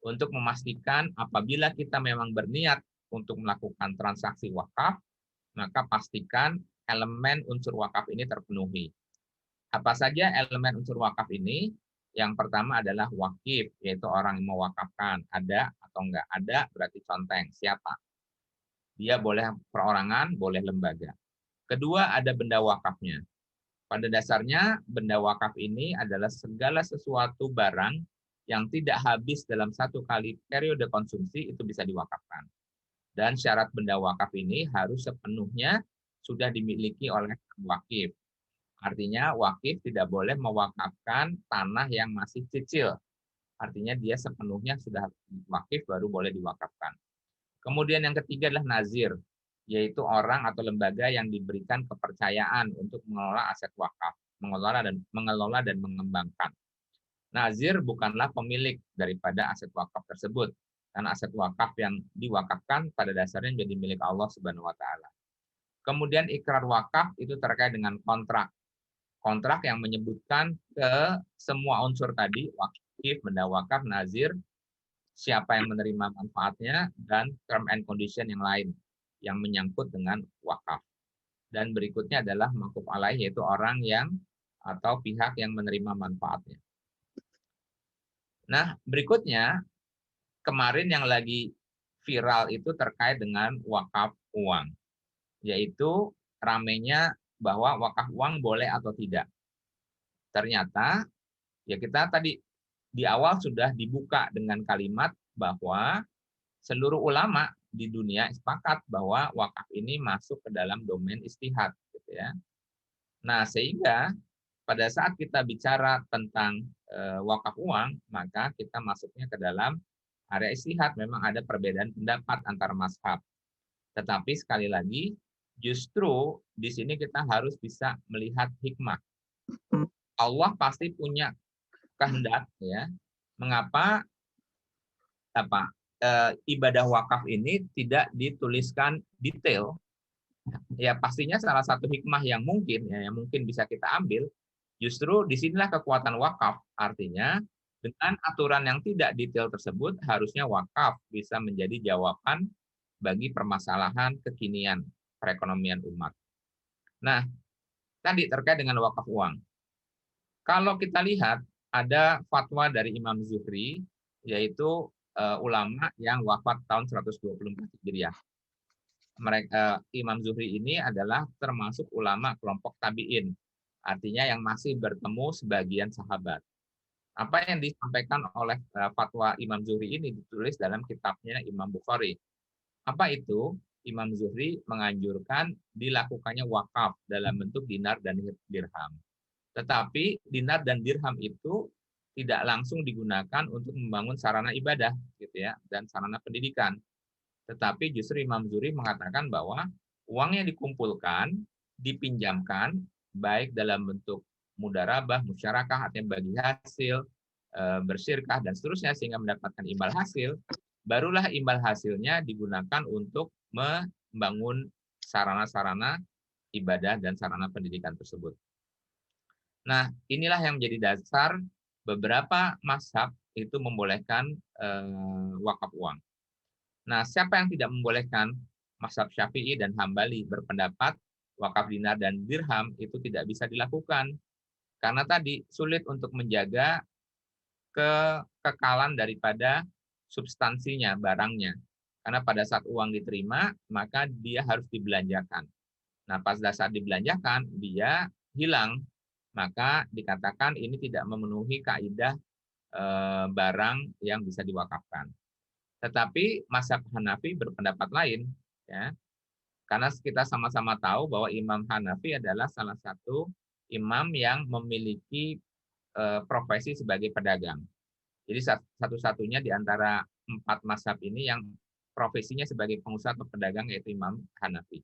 Untuk memastikan apabila kita memang berniat untuk melakukan transaksi wakaf, maka pastikan elemen unsur wakaf ini terpenuhi. Apa saja elemen unsur wakaf ini? Yang pertama adalah wakif, yaitu orang yang mewakafkan. Ada atau enggak? Ada berarti conteng. Siapa? Dia boleh perorangan, boleh lembaga. Kedua, ada benda wakafnya. Pada dasarnya, benda wakaf ini adalah segala sesuatu barang yang tidak habis dalam satu kali periode konsumsi itu bisa diwakafkan. Dan syarat benda wakaf ini harus sepenuhnya sudah dimiliki oleh wakif. Artinya wakif tidak boleh mewakafkan tanah yang masih cicil. Artinya dia sepenuhnya sudah wakif baru boleh diwakafkan. Kemudian yang ketiga adalah nazir, yaitu orang atau lembaga yang diberikan kepercayaan untuk mengelola aset wakaf, mengelola dan mengembangkan. Nazir bukanlah pemilik daripada aset wakaf tersebut, karena aset wakaf yang diwakafkan pada dasarnya menjadi milik Allah Subhanahu wa taala. Kemudian ikrar wakaf itu terkait dengan kontrak. Kontrak yang menyebutkan ke semua unsur tadi, wakif, benda wakaf, nazir, siapa yang menerima manfaatnya, dan term and condition yang lain yang menyangkut dengan wakaf. Dan berikutnya adalah maquf alaih, yaitu orang yang atau pihak yang menerima manfaatnya. Nah, berikutnya, kemarin yang lagi viral itu terkait dengan wakaf uang, yaitu ramenya bahwa wakaf uang boleh atau tidak. Ternyata, ya kita tadi di awal sudah dibuka dengan kalimat bahwa seluruh ulama di dunia sepakat bahwa wakaf ini masuk ke dalam domain istihad, gitu ya. Nah, sehingga pada saat kita bicara tentang wakaf uang, maka kita masuknya ke dalam area istihad. Memang ada perbedaan pendapat antar mazhab. Tetapi sekali lagi, justru di sini kita harus bisa melihat hikmah. Allah pasti punya kehendak, ya. Mengapa ibadah wakaf ini tidak dituliskan detail? Ya pastinya salah satu hikmah yang mungkin bisa kita ambil Justru disinilah kekuatan wakaf, artinya dengan aturan yang tidak detail tersebut, harusnya wakaf bisa menjadi jawaban bagi permasalahan kekinian perekonomian umat. Nah, tadi terkait dengan wakaf uang. Kalau kita lihat, ada fatwa dari Imam Zuhri, yaitu ulama yang wafat tahun 124 Hijriah. Imam Zuhri ini adalah termasuk ulama kelompok tabi'in, artinya yang masih bertemu sebagian sahabat. Apa yang disampaikan oleh fatwa Imam Zuhri ini ditulis dalam kitabnya Imam Bukhari. Apa itu? Imam Zuhri menganjurkan dilakukannya wakaf dalam bentuk dinar dan dirham. Tetapi dinar dan dirham itu tidak langsung digunakan untuk membangun sarana ibadah, gitu ya, dan sarana pendidikan. Tetapi justru Imam Zuhri mengatakan bahwa uang yang dikumpulkan, dipinjamkan, baik dalam bentuk mudarabah, musyarakah, atau bagi hasil, bersirkah, dan seterusnya, sehingga mendapatkan imbal hasil, barulah imbal hasilnya digunakan untuk membangun sarana-sarana ibadah dan sarana pendidikan tersebut. Nah, inilah yang menjadi dasar beberapa mazhab itu membolehkan wakaf uang. Nah, siapa yang tidak membolehkan? Mazhab Syafi'i dan Hambali berpendapat wakaf dinar dan dirham itu tidak bisa dilakukan. Karena tadi sulit untuk menjaga kekekalan daripada substansinya, barangnya. Karena pada saat uang diterima, maka dia harus dibelanjakan. Nah, pas saat dibelanjakan, dia hilang. Maka dikatakan ini tidak memenuhi kaidah barang yang bisa diwakafkan. Tetapi mazhab Hanafi berpendapat lain, ya. Karena kita sama-sama tahu bahwa Imam Hanafi adalah salah satu imam yang memiliki profesi sebagai pedagang. Jadi satu-satunya di antara 4 mazhab ini yang profesinya sebagai pengusaha atau pedagang, yaitu Imam Hanafi.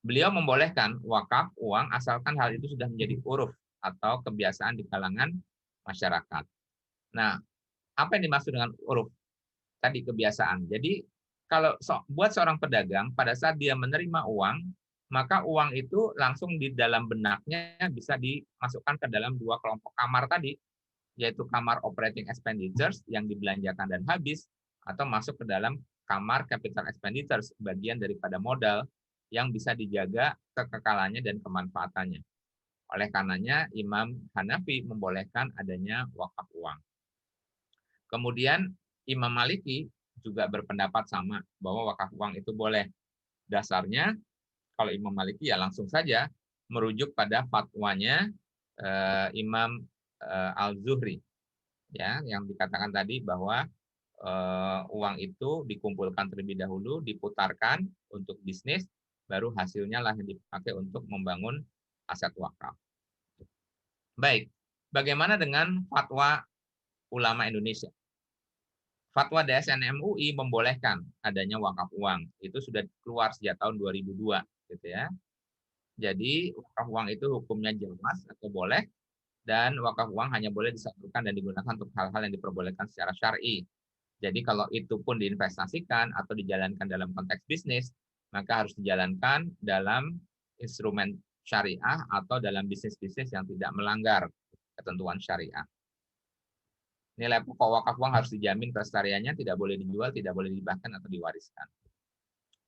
Beliau membolehkan wakaf uang asalkan hal itu sudah menjadi uruf atau kebiasaan di kalangan masyarakat. Nah, apa yang dimaksud dengan uruf? Tadi kebiasaan. Jadi kalau buat seorang pedagang, pada saat dia menerima uang, maka uang itu langsung di dalam benaknya bisa dimasukkan ke dalam 2 kelompok kamar tadi, yaitu kamar operating expenditures yang dibelanjakan dan habis, atau masuk ke dalam kamar capital expenditures, bagian daripada modal yang bisa dijaga kekekalannya dan kemanfaatannya. Oleh karenanya Imam Hanafi membolehkan adanya wakaf uang. Kemudian Imam Maliki juga berpendapat sama bahwa wakaf uang itu boleh. Dasarnya kalau Imam Maliki ya langsung saja merujuk pada fatwanya Imam Al-Zuhri, ya, yang dikatakan tadi bahwa uang itu dikumpulkan terlebih dahulu, diputarkan untuk bisnis, baru hasilnya lah yang dipakai untuk membangun aset wakaf. Baik, bagaimana dengan fatwa ulama Indonesia? Fatwa DSN MUI membolehkan adanya wakaf uang. Itu sudah keluar sejak tahun 2002, gitu ya. Jadi wakaf uang itu hukumnya jelas atau boleh, dan wakaf uang hanya boleh disalurkan dan digunakan untuk hal-hal yang diperbolehkan secara syar'i. Jadi kalau itu pun diinvestasikan atau dijalankan dalam konteks bisnis, maka harus dijalankan dalam instrumen syariah atau dalam bisnis-bisnis yang tidak melanggar ketentuan syariah. Nilai pokok wakaf uang harus dijamin kelestariannya, tidak boleh dijual, tidak boleh dihibahkan atau diwariskan.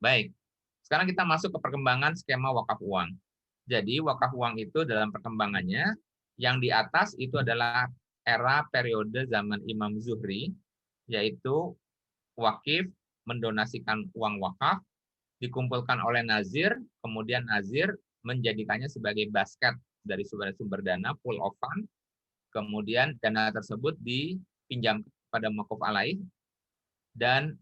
Baik, sekarang kita masuk ke perkembangan skema wakaf uang. Jadi wakaf uang itu dalam perkembangannya, yang di atas itu adalah era periode zaman Imam Zuhri, yaitu wakif mendonasikan uang wakaf, dikumpulkan oleh nazir, kemudian nazir menjadikannya sebagai basket dari sumber-sumber dana, pool of fund, kemudian dana tersebut dipinjam kepada mauquf alaih, dan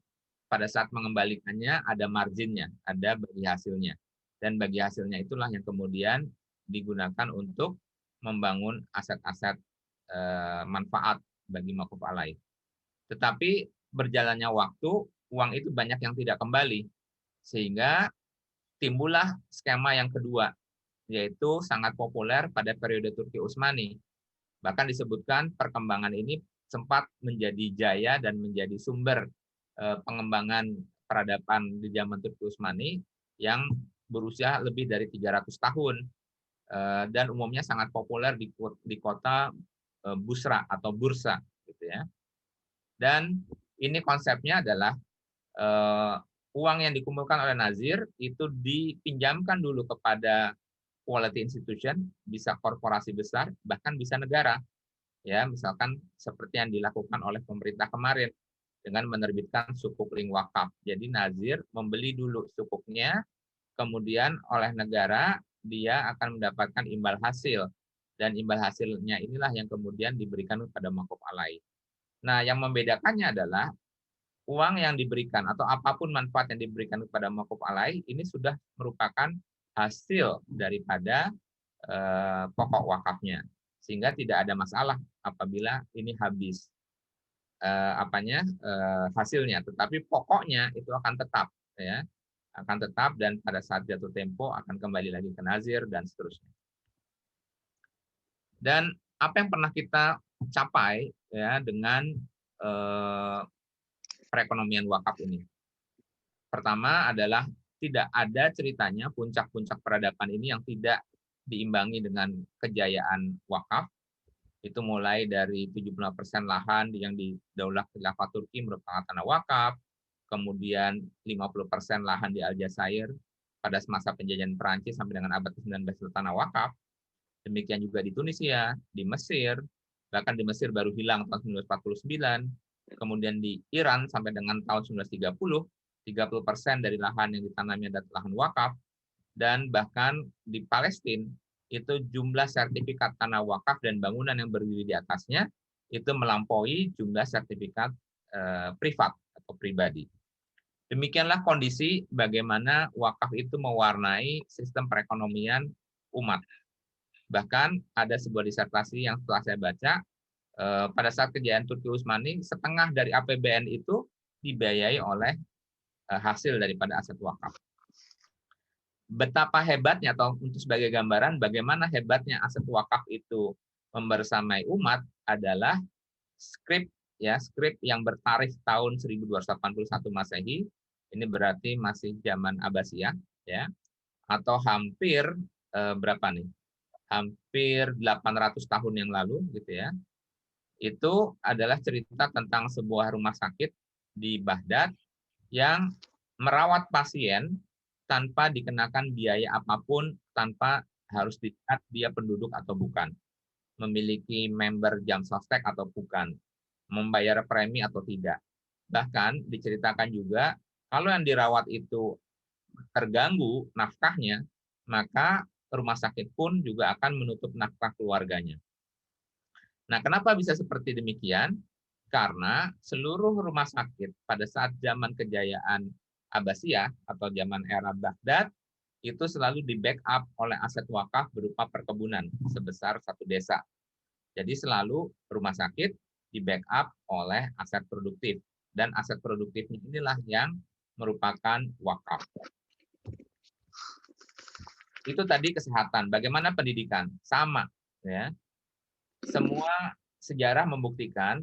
pada saat mengembalikannya ada marginnya, ada bagi hasilnya. Dan bagi hasilnya itulah yang kemudian digunakan untuk membangun aset-aset manfaat bagi mauquf alaih. Tetapi berjalannya waktu, uang itu banyak yang tidak kembali. Sehingga timbullah skema yang kedua, yaitu sangat populer pada periode Turki Utsmani. Bahkan disebutkan perkembangan ini sempat menjadi jaya dan menjadi sumber pengembangan peradaban di zaman Turki Utsmani yang berusia lebih dari 300 tahun. dan umumnya sangat populer di kota Busra atau Bursa, gitu ya. Dan ini konsepnya adalah uang yang dikumpulkan oleh nazir itu dipinjamkan dulu kepada quality institution, bisa korporasi besar, bahkan bisa negara. Ya, misalkan seperti yang dilakukan oleh pemerintah kemarin dengan menerbitkan sukuk ring wakaf. Jadi nazir membeli dulu sukuknya, kemudian oleh negara dia akan mendapatkan imbal hasil, dan imbal hasilnya inilah yang kemudian diberikan kepada wakaf alai. Nah, yang membedakannya adalah uang yang diberikan atau apapun manfaat yang diberikan kepada wakaf alai ini sudah merupakan hasil daripada pokok wakafnya, sehingga tidak ada masalah apabila ini habis hasilnya, tetapi pokoknya itu akan tetap, ya, akan tetap, dan pada saat jatuh tempo akan kembali lagi ke nazir dan seterusnya. Dan apa yang pernah kita capai ya dengan perekonomian wakaf ini? Pertama adalah tidak ada ceritanya puncak-puncak peradaban ini yang tidak diimbangi dengan kejayaan wakaf. Itu mulai dari 75% lahan yang di Daulah Khilafah Turki merupakan tanah wakaf, kemudian 50% lahan di Aljazair pada masa penjajahan Perancis sampai dengan abad ke-19 itu tanah wakaf. Demikian juga di Tunisia, di Mesir, bahkan di Mesir baru hilang tahun 1949, kemudian di Iran sampai dengan tahun 1930, 30% dari lahan yang ditanami adalah lahan wakaf, dan bahkan di Palestina itu jumlah sertifikat tanah wakaf dan bangunan yang berdiri di atasnya itu melampaui jumlah sertifikat privat atau pribadi. Demikianlah kondisi bagaimana wakaf itu mewarnai sistem perekonomian umat. Bahkan ada sebuah disertasi yang setelah saya baca, pada saat kejayaan Turki Utsmani, setengah dari APBN itu dibiayai oleh hasil daripada aset wakaf. Betapa hebatnya, atau untuk sebagai gambaran bagaimana hebatnya aset wakaf itu membersamai umat adalah skrip yang bertarikh tahun 1281 Masehi, ini berarti masih zaman Abbasiyah, ya, atau hampir berapa nih? Hampir 800 tahun yang lalu, gitu ya. Itu adalah cerita tentang sebuah rumah sakit di Baghdad yang merawat pasien tanpa dikenakan biaya apapun, tanpa harus dilihat dia penduduk atau bukan, memiliki member jam sostek atau bukan, membayar premi atau tidak. Bahkan diceritakan juga kalau yang dirawat itu terganggu nafkahnya, maka rumah sakit pun juga akan menutup nafkah keluarganya. Nah, kenapa bisa seperti demikian? Karena seluruh rumah sakit pada saat zaman kejayaan Abbasiyah atau zaman era Baghdad itu selalu di backup oleh aset wakaf berupa perkebunan sebesar satu desa. Jadi selalu rumah sakit di backup oleh aset produktif, dan aset produktif inilah yang merupakan wakaf. Itu tadi kesehatan. Bagaimana pendidikan? Sama, ya. Semua sejarah membuktikan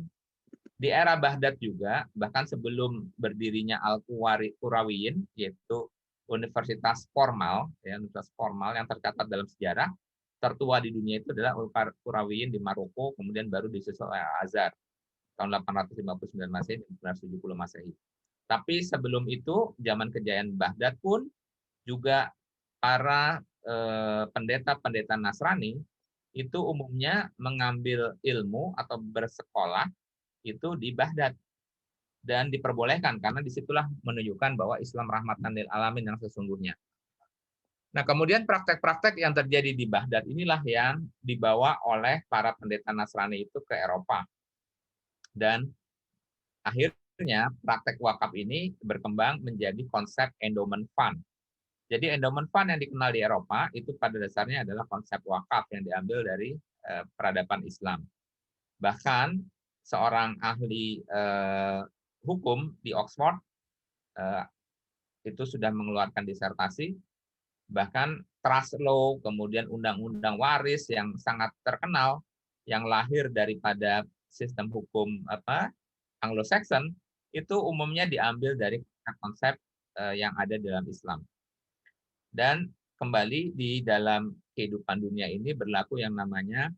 di era Baghdad juga, bahkan sebelum berdirinya Al-Qurawiyin, yaitu universitas formal, ya, universitas formal yang tercatat dalam sejarah, tertua di dunia itu adalah Al-Qurawiyin di Maroko, kemudian baru disusul oleh Al-Azhar tahun 859 Masehi dan 970 Masehi. Tapi sebelum itu, zaman kejayaan Baghdad pun juga para pendeta-pendeta Nasrani itu umumnya mengambil ilmu atau bersekolah itu di Baghdad, dan diperbolehkan karena disitulah menunjukkan bahwa Islam rahmatan lil alamin yang sesungguhnya. Nah, kemudian praktek-praktek yang terjadi di Baghdad inilah yang dibawa oleh para pendeta Nasrani itu ke Eropa, dan akhirnya praktek wakaf ini berkembang menjadi konsep endowment fund. Jadi endowment fund yang dikenal di Eropa itu pada dasarnya adalah konsep wakaf yang diambil dari peradaban Islam. Bahkan seorang ahli hukum di Oxford itu sudah mengeluarkan disertasi, bahkan trust law, kemudian undang-undang waris yang sangat terkenal yang lahir daripada sistem hukum Anglo-Saxon itu umumnya diambil dari konsep yang ada dalam Islam. Dan kembali di dalam kehidupan dunia ini berlaku yang namanya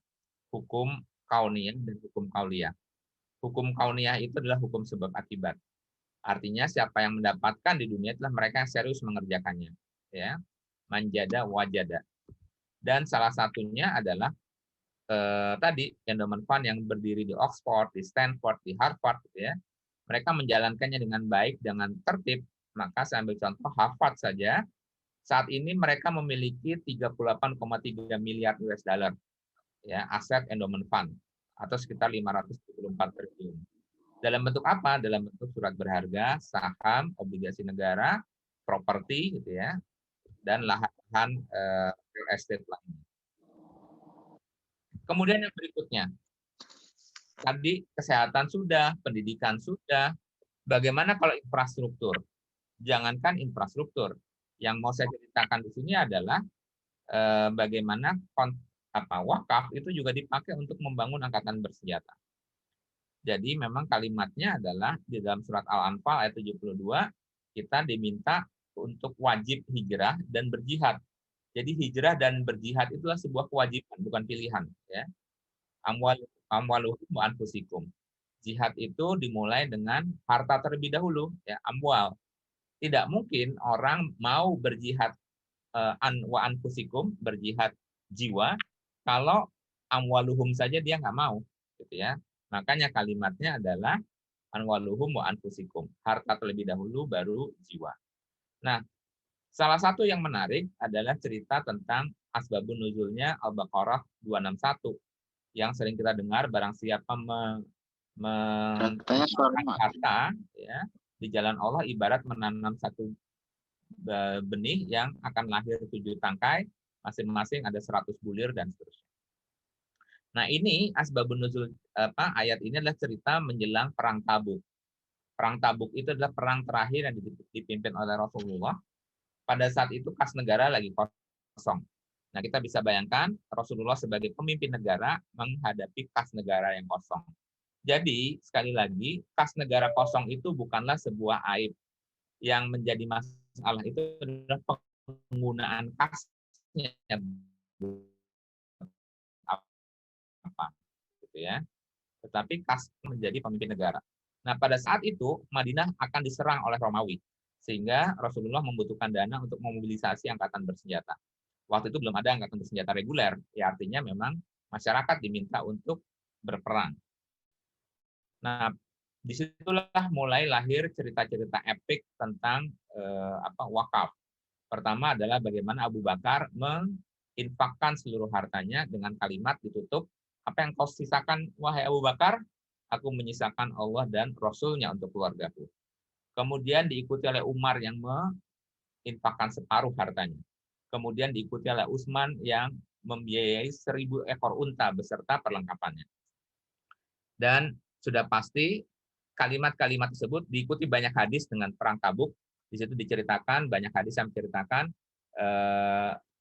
hukum kauniyah dan hukum kauliyah. Hukum kauniyah itu adalah hukum sebab akibat. Artinya siapa yang mendapatkan di dunia adalah mereka yang serius mengerjakannya. Ya, manjada wajada. Dan salah satunya adalah tadi endowment fund yang berdiri di Oxford, di Stanford, di Harvard, gitu ya. Mereka menjalankannya dengan baik, dengan tertib. Maka saya ambil contoh Harvard saja. Saat ini mereka memiliki 38,3 miliar US dollar ya, aset endowment fund atau sekitar 574 triliun. Dalam bentuk apa? Dalam bentuk surat berharga, saham, obligasi negara, properti gitu ya, dan lahan real estate lainnya. Kemudian yang berikutnya, tadi kesehatan sudah, pendidikan sudah, bagaimana kalau infrastruktur? Jangankan infrastruktur, yang mau saya ceritakan di sini adalah bagaimana wakaf itu juga dipakai untuk membangun angkatan bersenjata. Jadi memang kalimatnya adalah di dalam surat Al-Anfal ayat 72, kita diminta untuk wajib hijrah dan berjihad. Jadi hijrah dan berjihad itulah sebuah kewajiban, bukan pilihan. Ya. Amwaluhum wa anfusikum. Jihad itu dimulai dengan harta terlebih dahulu, ya, amwal. Tidak mungkin orang mau berjihad wa anfusikum, berjihad jiwa, kalau amwaluhum saja dia nggak mau, gitu ya. Makanya kalimatnya adalah amwaluhum wa anfusikum, harta terlebih dahulu baru jiwa. Nah, salah satu yang menarik adalah cerita tentang asbabun nuzulnya Al-Baqarah 261 yang sering kita dengar, barang siapa Katanya suara harta ya di jalan Allah ibarat menanam satu benih yang akan lahir 7 tangkai, masing-masing ada 100 bulir dan seterusnya. Nah, ini asbabun nuzul ayat ini adalah cerita menjelang perang Tabuk. Perang Tabuk itu adalah perang terakhir yang dipimpin oleh Rasulullah. Pada saat itu kas negara lagi kosong. Nah, kita bisa bayangkan Rasulullah sebagai pemimpin negara menghadapi kas negara yang kosong. Jadi, sekali lagi, kas negara kosong itu bukanlah sebuah aib. Yang menjadi masalah itu adalah penggunaan kasnya apa, gitu ya. Tetapi kas menjadi pemimpin negara. Nah, pada saat itu Madinah akan diserang oleh Romawi, sehingga Rasulullah membutuhkan dana untuk memobilisasi angkatan bersenjata. Waktu itu belum ada angkatan bersenjata reguler, ya artinya memang masyarakat diminta untuk berperang. Nah, disitulah mulai lahir cerita-cerita epik tentang wakaf. Pertama adalah bagaimana Abu Bakar menginfakkan seluruh hartanya dengan kalimat ditutup, apa yang kau sisakan, wahai Abu Bakar, aku menyisakan Allah dan Rasul-Nya untuk keluargaku. Kemudian diikuti oleh Umar yang menginfakkan separuh hartanya. Kemudian diikuti oleh Utsman yang membiayai 1000 ekor unta beserta perlengkapannya. Dan sudah pasti kalimat-kalimat tersebut diikuti banyak hadis dengan perang Tabuk. Di situ diceritakan, banyak hadis yang menceritakan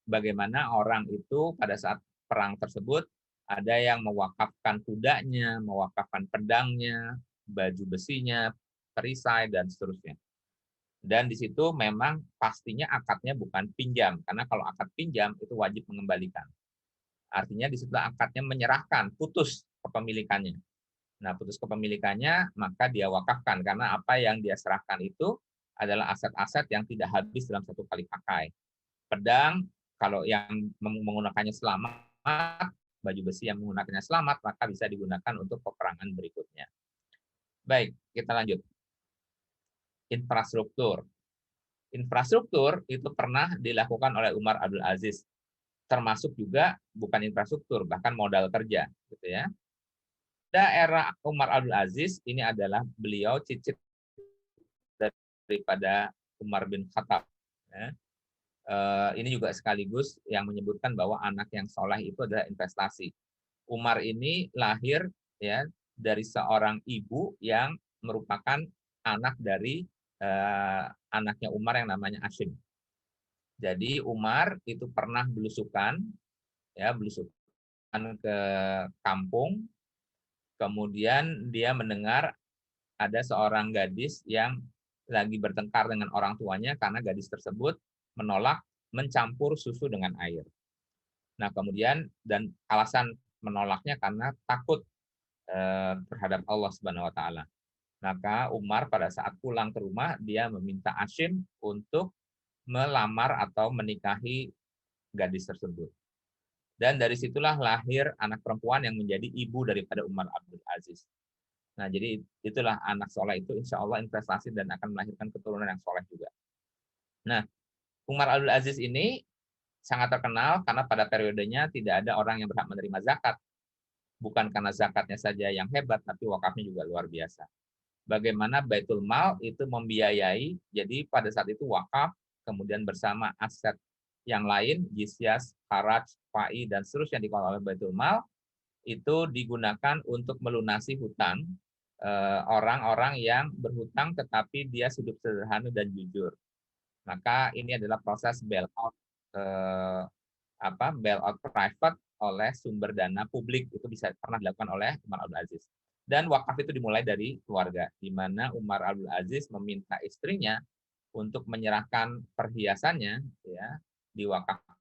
bagaimana orang itu pada saat perang tersebut ada yang mewakafkan kudanya, mewakafkan pedangnya, baju besinya, perisai, dan seterusnya. Dan di situ memang pastinya akadnya bukan pinjam, karena kalau akad pinjam itu wajib mengembalikan. Artinya di situ akadnya menyerahkan, putus kepemilikannya. Nah, putus kepemilikannya, maka dia wakafkan, karena apa yang dia serahkan itu adalah aset-aset yang tidak habis dalam satu kali pakai. Pedang, kalau yang menggunakannya selamat, baju besi yang menggunakannya selamat, maka bisa digunakan untuk peperangan berikutnya. Baik, kita lanjut. Infrastruktur. Infrastruktur itu pernah dilakukan oleh Umar Abdul Aziz, termasuk juga bukan infrastruktur, bahkan modal kerja, gitu ya. Era Umar Abdul Aziz ini adalah beliau cicit daripada Umar bin Khattab. Ya. Ini juga sekaligus yang menyebutkan bahwa anak yang soleh itu adalah investasi. Umar ini lahir ya dari seorang ibu yang merupakan anak dari anaknya Umar yang namanya Hashim. Jadi Umar itu pernah belusukan ke kampung, kemudian dia mendengar ada seorang gadis yang lagi bertengkar dengan orang tuanya karena gadis tersebut menolak mencampur susu dengan air. Nah, kemudian dan alasan menolaknya karena takut terhadap Allah Subhanahu wa taala. Maka Umar pada saat pulang ke rumah dia meminta Hashim untuk melamar atau menikahi gadis tersebut. Dan dari situlah lahir anak perempuan yang menjadi ibu daripada Umar Abdul Aziz. Nah, jadi itulah anak soleh itu insya Allah investasi dan akan melahirkan keturunan yang soleh juga. Nah, Umar Abdul Aziz ini sangat terkenal karena pada periodenya tidak ada orang yang berhak menerima zakat. Bukan karena zakatnya saja yang hebat, tapi wakafnya juga luar biasa. Bagaimana Baitul Mal itu membiayai, jadi pada saat itu wakaf, kemudian bersama aset yang lain, jizyah, haraj, fai, dan seterusnya dikelola oleh Baitul Mal, itu digunakan untuk melunasi hutang orang-orang yang berhutang tetapi dia hidup sederhana dan jujur. Maka ini adalah proses bailout bailout private oleh sumber dana publik, itu bisa pernah dilakukan oleh Umar Abdul Aziz. Dan wakaf itu dimulai dari keluarga, di mana Umar Abdul Aziz meminta istrinya untuk menyerahkan perhiasannya, ya, diwakafkan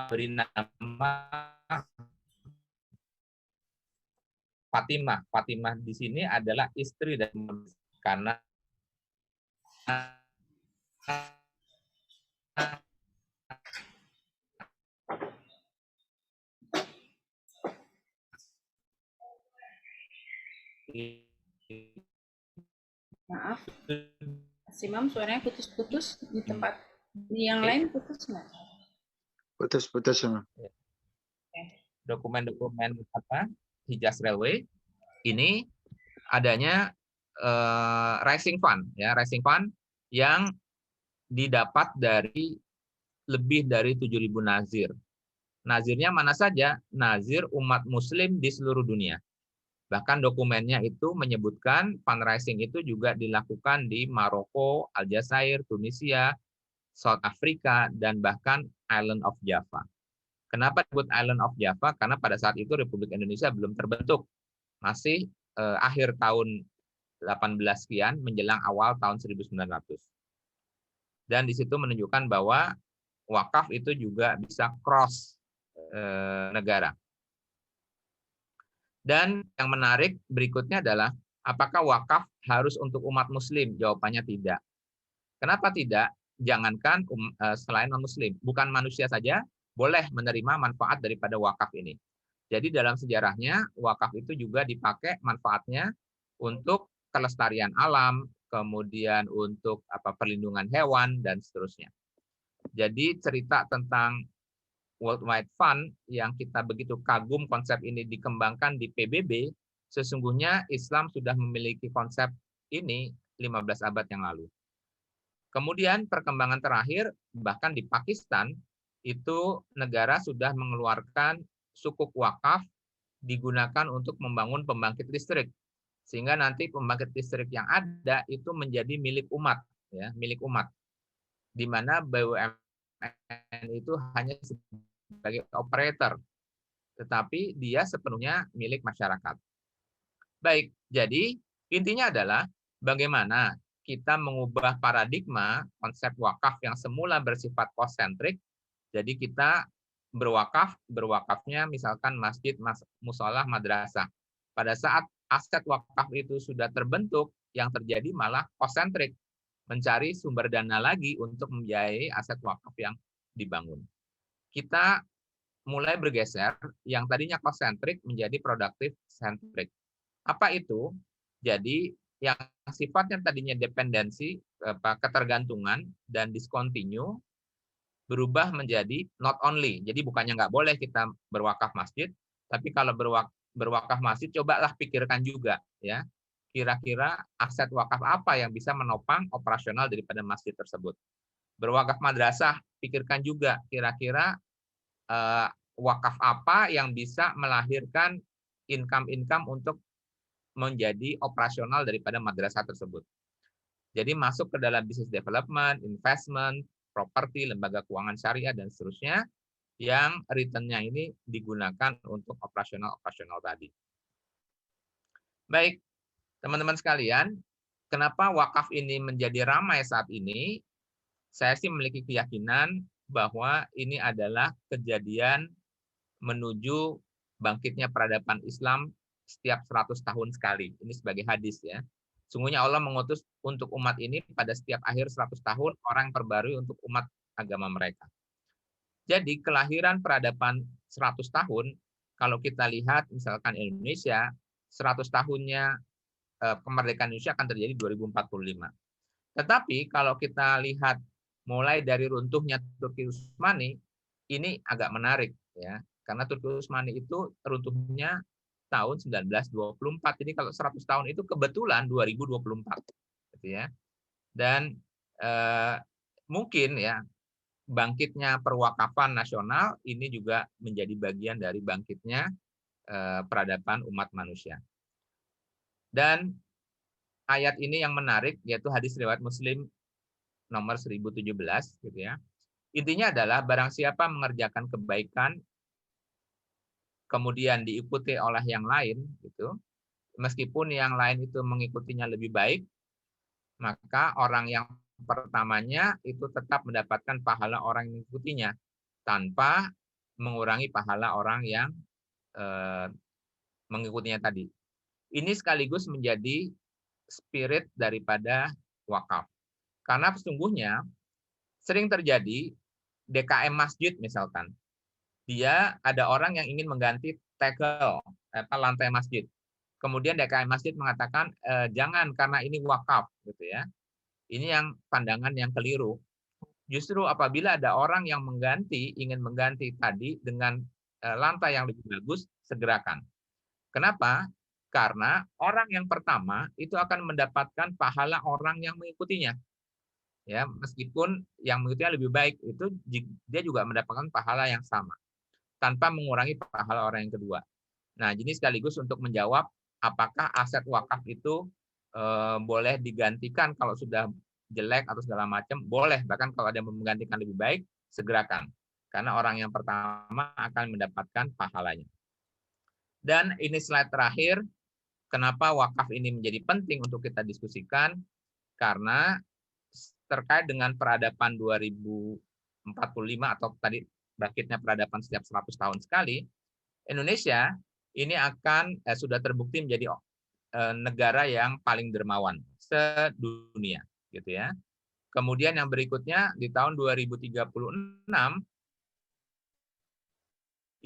beri nama Fatimah. Fatimah di sini adalah istri dari karena Maaf, Simam suaranya putus-putus di tempat yang lain putus nggak? Putus-putus semua. Dokumen-dokumen Hijaz Railway ini adanya Rising Fund, ya, Rising Fund yang didapat dari lebih dari 7.000 nazir. Nazirnya mana saja? Nazir umat muslim di seluruh dunia. Bahkan dokumennya itu menyebutkan fundraising itu juga dilakukan di Maroko, Aljazair, Tunisia, South Africa, dan bahkan Island of Java. Kenapa disebut Island of Java? Karena pada saat itu Republik Indonesia belum terbentuk. Masih akhir tahun 18 sekian menjelang awal tahun 1900. Dan di situ menunjukkan bahwa wakaf itu juga bisa cross negara. Dan yang menarik berikutnya adalah apakah wakaf harus untuk umat muslim? Jawabannya tidak. Kenapa tidak? Jangankan selain non-muslim, bukan manusia saja boleh menerima manfaat daripada wakaf ini. Jadi dalam sejarahnya wakaf itu juga dipakai manfaatnya untuk kelestarian alam, kemudian untuk perlindungan hewan dan seterusnya. Jadi cerita tentang Worldwide Fund yang kita begitu kagum konsep ini dikembangkan di PBB, sesungguhnya Islam sudah memiliki konsep ini 15 abad yang lalu. Kemudian perkembangan terakhir, bahkan di Pakistan, itu negara sudah mengeluarkan sukuk wakaf digunakan untuk membangun pembangkit listrik. Sehingga nanti pembangkit listrik yang ada itu menjadi milik umat, ya, milik umat. Di mana BUMN itu hanya sebagai operator, tetapi dia sepenuhnya milik masyarakat. Baik, jadi intinya adalah bagaimana kita mengubah paradigma konsep wakaf yang semula bersifat cost-centric, jadi kita berwakafnya misalkan masjid, musola, madrasah. Pada saat aset wakaf itu sudah terbentuk, yang terjadi malah cost-centric, mencari sumber dana lagi untuk membiayai aset wakaf yang dibangun. Kita mulai bergeser yang tadinya cost-centric menjadi productive-centric. Apa itu? Jadi yang sifatnya tadinya dependensi, ketergantungan, dan discontinue, berubah menjadi not only. Jadi bukannya nggak boleh kita berwakaf masjid, tapi kalau berwakaf masjid, cobalah pikirkan juga, ya, kira-kira aset wakaf apa yang bisa menopang operasional daripada masjid tersebut. Berwakaf madrasah, pikirkan juga kira-kira wakaf apa yang bisa melahirkan income-income untuk menjadi operasional daripada madrasah tersebut. Jadi masuk ke dalam business development, investment, properti, lembaga keuangan syariah, dan seterusnya, yang return-nya ini digunakan untuk operasional tadi. Baik, teman-teman sekalian, kenapa wakaf ini menjadi ramai saat ini? Saya sih memiliki keyakinan bahwa ini adalah kejadian menuju bangkitnya peradaban Islam setiap 100 tahun sekali. Ini sebagai hadis ya. Sungguhnya Allah mengutus untuk umat ini pada setiap akhir 100 tahun orang perbarui untuk umat agama mereka. Jadi kelahiran peradaban 100 tahun, kalau kita lihat misalkan Indonesia, 100 tahunnya kemerdekaan Indonesia akan terjadi 2045. Tetapi kalau kita lihat mulai dari runtuhnya Turki Utsmani, ini agak menarik ya. Karena Turki Utsmani itu runtuhnya tahun 1924. Jadi kalau 100 tahun itu kebetulan 2024 gitu ya. Dan mungkin ya bangkitnya perwakafan nasional ini juga menjadi bagian dari bangkitnya peradaban umat manusia. Dan ayat ini yang menarik yaitu hadis riwayat Muslim nomor 1017 gitu ya. Intinya adalah barang siapa mengerjakan kebaikan kemudian diikuti oleh yang lain gitu, meskipun yang lain itu mengikutinya lebih baik, maka orang yang pertamanya itu tetap mendapatkan pahala orang yang mengikutinya tanpa mengurangi pahala orang yang mengikutinya tadi. Ini sekaligus menjadi spirit daripada wakaf. Karena sesungguhnya sering terjadi DKM masjid misalkan. Dia ada orang yang ingin mengganti tegel lantai masjid. Kemudian DKM masjid mengatakan jangan karena ini wakaf gitu ya. Ini yang pandangan yang keliru. Justru apabila ada orang yang ingin mengganti tadi dengan lantai yang lebih bagus, segerakan. Kenapa? Karena orang yang pertama itu akan mendapatkan pahala orang yang mengikutinya. Ya, meskipun yang mengikutinya lebih baik, itu dia juga mendapatkan pahala yang sama tanpa mengurangi pahala orang yang kedua. Nah, jadi sekaligus untuk menjawab apakah aset wakaf itu boleh digantikan kalau sudah jelek atau segala macam, boleh. Bahkan kalau ada yang menggantikan lebih baik, segerakan. Karena orang yang pertama akan mendapatkan pahalanya. Dan ini slide terakhir, kenapa wakaf ini menjadi penting untuk kita diskusikan, karena terkait dengan peradaban 2045 atau tadi bangkitnya peradaban setiap 100 tahun sekali, Indonesia ini akan sudah terbukti menjadi negara yang paling dermawan sedunia gitu ya. Kemudian yang berikutnya di tahun 2036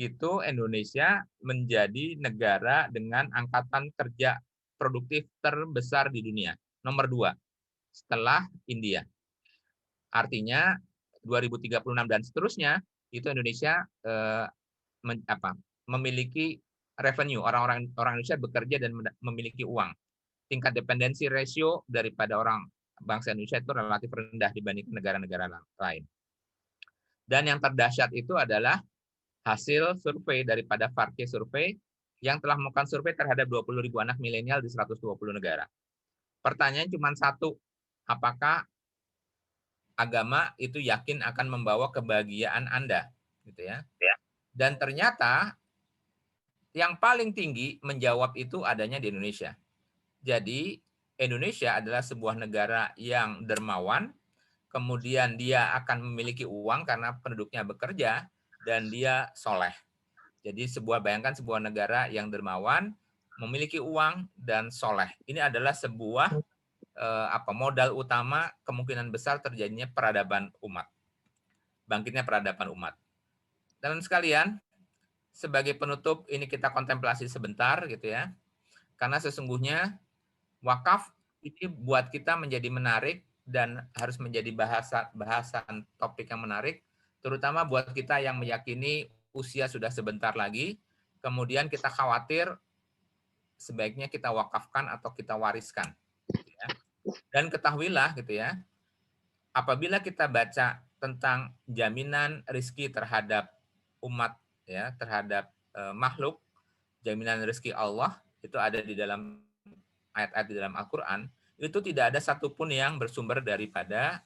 itu Indonesia menjadi negara dengan angkatan kerja produktif terbesar di dunia, nomor 2 setelah India. Artinya 2036 dan seterusnya itu Indonesia memiliki revenue, orang Indonesia bekerja dan memiliki uang. Tingkat dependensi ratio daripada orang bangsa Indonesia itu relatif rendah dibanding negara-negara lain. Dan yang terdahsyat itu adalah hasil survei daripada Farke Survei yang telah melakukan survei terhadap 20.000 anak milenial di 120 negara. Pertanyaan cuma satu, apakah agama itu yakin akan membawa kebahagiaan Anda, gitu ya? Dan ternyata yang paling tinggi menjawab itu adanya di Indonesia. Jadi Indonesia adalah sebuah negara yang dermawan, kemudian dia akan memiliki uang karena penduduknya bekerja, dan dia soleh. Jadi bayangkan sebuah negara yang dermawan, memiliki uang, dan soleh. Ini adalah sebuah modal utama kemungkinan besar terjadinya peradaban umat. Bangkitnya peradaban umat. Dan sekalian, sebagai penutup ini kita kontemplasi sebentar gitu ya. Karena sesungguhnya wakaf ini buat kita menjadi menarik dan harus menjadi bahasan topik yang menarik, terutama buat kita yang meyakini usia sudah sebentar lagi, kemudian kita khawatir sebaiknya kita wakafkan atau kita wariskan. Gitu ya. Dan ketahuilah gitu ya, apabila kita baca tentang jaminan rezeki terhadap umat ya, terhadap makhluk, jaminan rezeki Allah itu ada di dalam ayat-ayat di dalam Al-Qur'an, itu tidak ada satupun yang bersumber daripada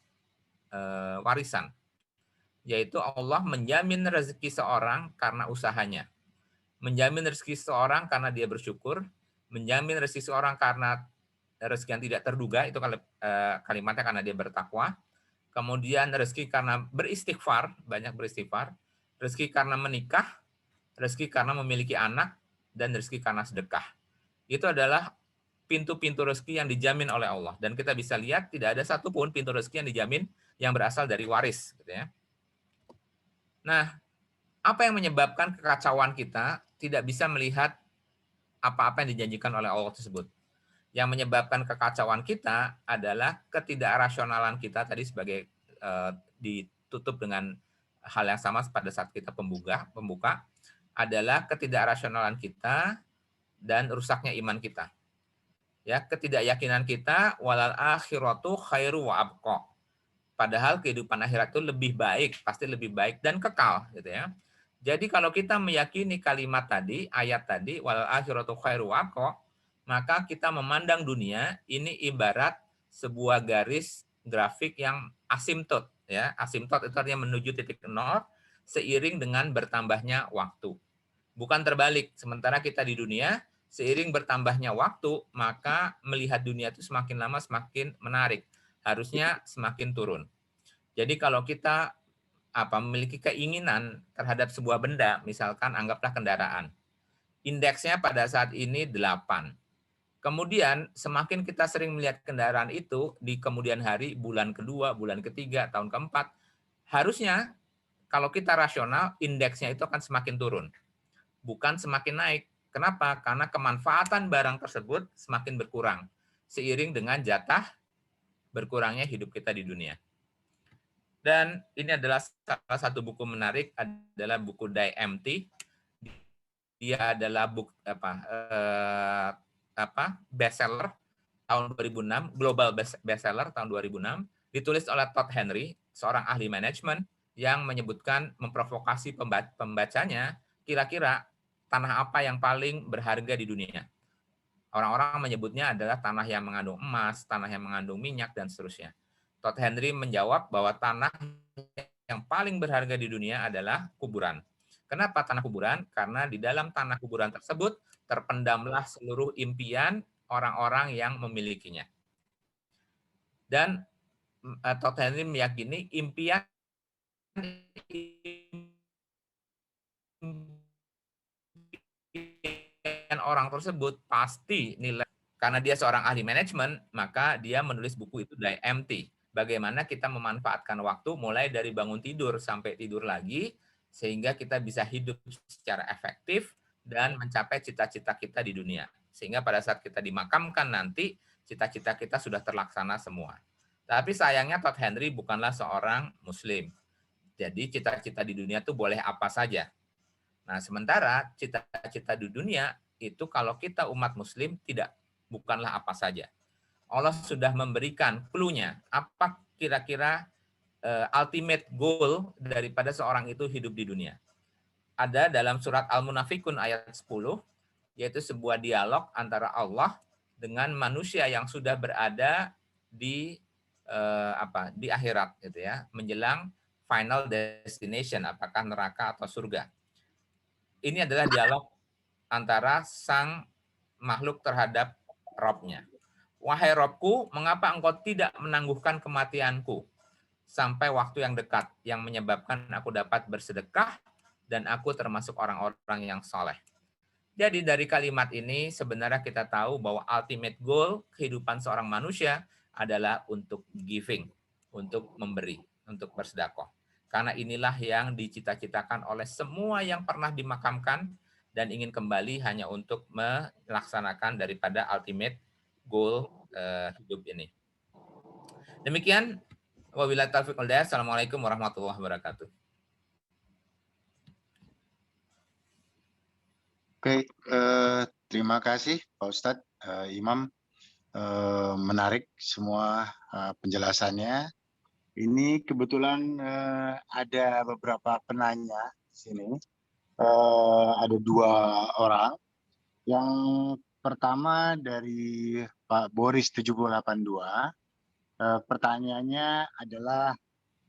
warisan, yaitu Allah menjamin rezeki seorang karena usahanya, menjamin rezeki seorang karena dia bersyukur, menjamin rezeki seorang karena rezeki yang tidak terduga, itu kalimatnya karena dia bertakwa, kemudian rezeki karena beristighfar, banyak beristighfar, rezeki karena menikah, rezeki karena memiliki anak, dan rezeki karena sedekah. Itu adalah pintu-pintu rezeki yang dijamin oleh Allah. Dan kita bisa lihat tidak ada satupun pintu rezeki yang dijamin yang berasal dari waris. Gitu ya. Nah, apa yang menyebabkan kekacauan kita tidak bisa melihat apa-apa yang dijanjikan oleh Allah tersebut? Yang menyebabkan kekacauan kita adalah ketidakrasionalan kita tadi sebagai ditutup dengan hal yang sama pada saat kita pembuka adalah ketidakrasionalan kita dan rusaknya iman kita. Ya, ketidakyakinan kita walal akhiratu khairu wa abqa. Padahal kehidupan akhirat itu lebih baik, pasti lebih baik dan kekal gitu ya. Jadi kalau kita meyakini kalimat tadi, ayat tadi walal akhiratu khairu wa abqa, maka kita memandang dunia ini ibarat sebuah garis grafik yang asimtot ya. Asimtot itu artinya menuju titik nol seiring dengan bertambahnya waktu. Bukan terbalik. Sementara kita di dunia seiring bertambahnya waktu, maka melihat dunia itu semakin lama semakin menarik. Harusnya semakin turun. Jadi kalau kita memiliki keinginan terhadap sebuah benda, misalkan anggaplah kendaraan. Indeksnya pada saat ini 8. Kemudian semakin kita sering melihat kendaraan itu di kemudian hari, bulan kedua, bulan ketiga, tahun keempat, harusnya kalau kita rasional, indeksnya itu akan semakin turun. Bukan semakin naik. Kenapa? Karena kemanfaatan barang tersebut semakin berkurang seiring dengan jatah berkurangnya hidup kita di dunia. Dan ini adalah salah satu buku menarik, adalah buku Die Empty. Dia adalah buku bestseller tahun 2006, global bestseller tahun 2006, ditulis oleh Todd Henry, seorang ahli manajemen yang menyebutkan, memprovokasi pembacanya, kira-kira tanah apa yang paling berharga di dunia. Orang-orang menyebutnya adalah tanah yang mengandung emas, tanah yang mengandung minyak, dan seterusnya. Todd Henry menjawab bahwa tanah yang paling berharga di dunia adalah kuburan. Kenapa tanah kuburan? Karena di dalam tanah kuburan tersebut terpendamlah seluruh impian orang-orang yang memilikinya. Dan Todd Henry meyakini impian orang tersebut pasti nilai, karena dia seorang ahli manajemen, maka dia menulis buku itu Die Empty. Bagaimana kita memanfaatkan waktu mulai dari bangun tidur sampai tidur lagi, sehingga kita bisa hidup secara efektif dan mencapai cita-cita kita di dunia. Sehingga pada saat kita dimakamkan nanti, cita-cita kita sudah terlaksana semua. Tapi sayangnya Todd Henry bukanlah seorang muslim. Jadi cita-cita di dunia itu boleh apa saja. Nah, sementara cita-cita di dunia itu kalau kita umat muslim bukanlah apa saja. Allah sudah memberikan clue-nya, apa kira-kira ultimate goal daripada seorang itu hidup di dunia. Ada dalam surat Al-Munafikun ayat 10, yaitu sebuah dialog antara Allah dengan manusia yang sudah berada di di akhirat gitu ya, menjelang final destination, apakah neraka atau surga. Ini adalah dialog antara sang makhluk terhadap Robnya. Wahai Robku, mengapa engkau tidak menangguhkan kematianku sampai waktu yang dekat, yang menyebabkan aku dapat bersedekah dan aku termasuk orang-orang yang soleh. Jadi dari kalimat ini sebenarnya kita tahu bahwa ultimate goal kehidupan seorang manusia adalah untuk giving, untuk memberi, untuk bersedekah. Karena inilah yang dicita-citakan oleh semua yang pernah dimakamkan dan ingin kembali hanya untuk melaksanakan daripada ultimate goal hidup ini. Demikian, wabillahi taufiq wal hidayah. Assalamualaikum warahmatullahi wabarakatuh. Oke, terima kasih Pak Ustadz, Imam. Menarik semua penjelasannya. Ini kebetulan ada beberapa penanya di sini. Ada 2 orang. Yang pertama dari Pak Boris 782. Pertanyaannya adalah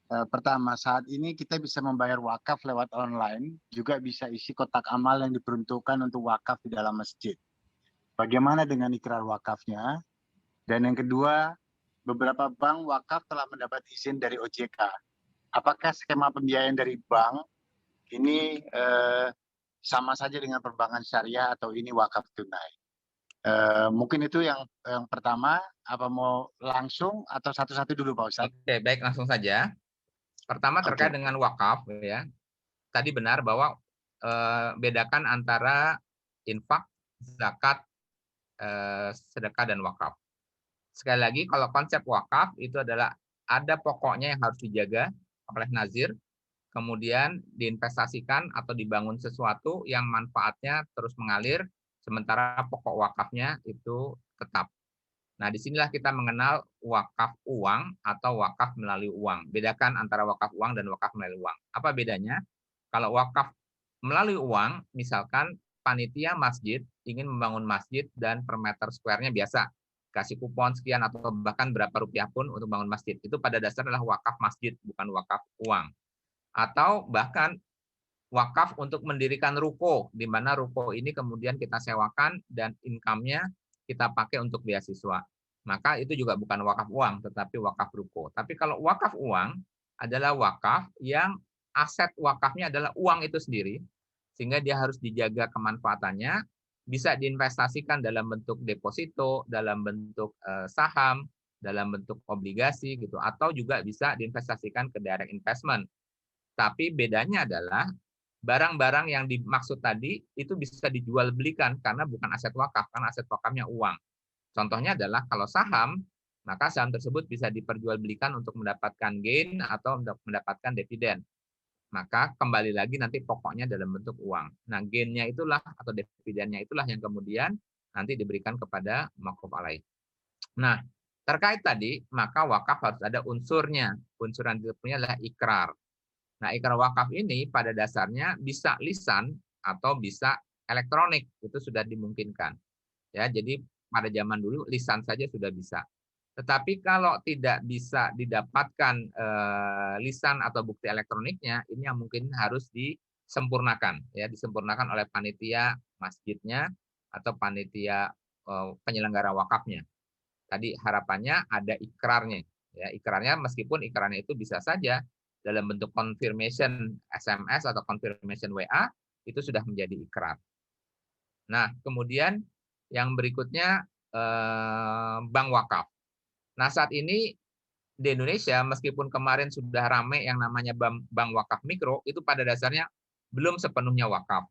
Pertama, saat ini kita bisa membayar wakaf lewat online, juga bisa isi kotak amal yang diperuntukkan untuk wakaf di dalam masjid. Bagaimana dengan ikrar wakafnya? Dan yang kedua, beberapa bank wakaf telah mendapat izin dari OJK. Apakah skema pembiayaan dari bank ini sama saja dengan perbankan syariah atau ini wakaf tunai? Mungkin itu yang pertama. Apa mau langsung atau satu-satu dulu, Pak Ustadz? Oke, baik, langsung saja. Pertama terkait Oke. dengan wakaf, ya. Tadi benar bahwa bedakan antara infak, zakat, sedekah dan wakaf. Sekali lagi, kalau konsep wakaf itu adalah ada pokoknya yang harus dijaga oleh nazir, kemudian diinvestasikan atau dibangun sesuatu yang manfaatnya terus mengalir, sementara pokok wakafnya itu tetap. Nah, disinilah kita mengenal wakaf uang atau wakaf melalui uang. Bedakan antara wakaf uang dan wakaf melalui uang. Apa bedanya? Kalau wakaf melalui uang, misalkan panitia masjid ingin membangun masjid dan per meter square-nya biasa, kasih kupon sekian atau bahkan berapa rupiah pun untuk bangun masjid. Itu pada dasarnya adalah wakaf masjid, bukan wakaf uang. Atau bahkan wakaf untuk mendirikan ruko, di mana ruko ini kemudian kita sewakan dan income-nya kita pakai untuk beasiswa. Maka itu juga bukan wakaf uang, tetapi wakaf ruko. Tapi kalau wakaf uang adalah wakaf yang aset wakafnya adalah uang itu sendiri, sehingga dia harus dijaga kemanfaatannya, bisa diinvestasikan dalam bentuk deposito, dalam bentuk saham, dalam bentuk obligasi gitu, atau juga bisa diinvestasikan ke direct investment. Tapi bedanya adalah barang-barang yang dimaksud tadi itu bisa dijual belikan karena bukan aset wakaf, karena aset wakafnya uang. Contohnya adalah kalau saham, maka saham tersebut bisa diperjualbelikan untuk mendapatkan gain atau untuk mendapatkan dividen. Maka kembali lagi nanti pokoknya dalam bentuk uang. Nah, gainnya itulah atau dividennya itulah yang kemudian nanti diberikan kepada maquf alaih. Nah, terkait tadi, maka wakaf harus ada unsurnya. Unsur yang punya adalah ikrar. Nah, ikrar wakaf ini pada dasarnya bisa lisan atau bisa elektronik, itu sudah dimungkinkan. Ya, jadi pada zaman dulu lisan saja sudah bisa. Tetapi kalau tidak bisa didapatkan lisan atau bukti elektroniknya, ini yang mungkin harus disempurnakan, ya, disempurnakan oleh panitia masjidnya atau panitia penyelenggara wakafnya. Tadi harapannya ada ikrarnya, ya, ikrarnya meskipun ikrarnya itu bisa saja dalam bentuk confirmation SMS atau confirmation WA, itu sudah menjadi ikrar. Nah, kemudian yang berikutnya bank wakaf. Nah, saat ini di Indonesia meskipun kemarin sudah ramai yang namanya bank wakaf mikro, itu pada dasarnya belum sepenuhnya wakaf.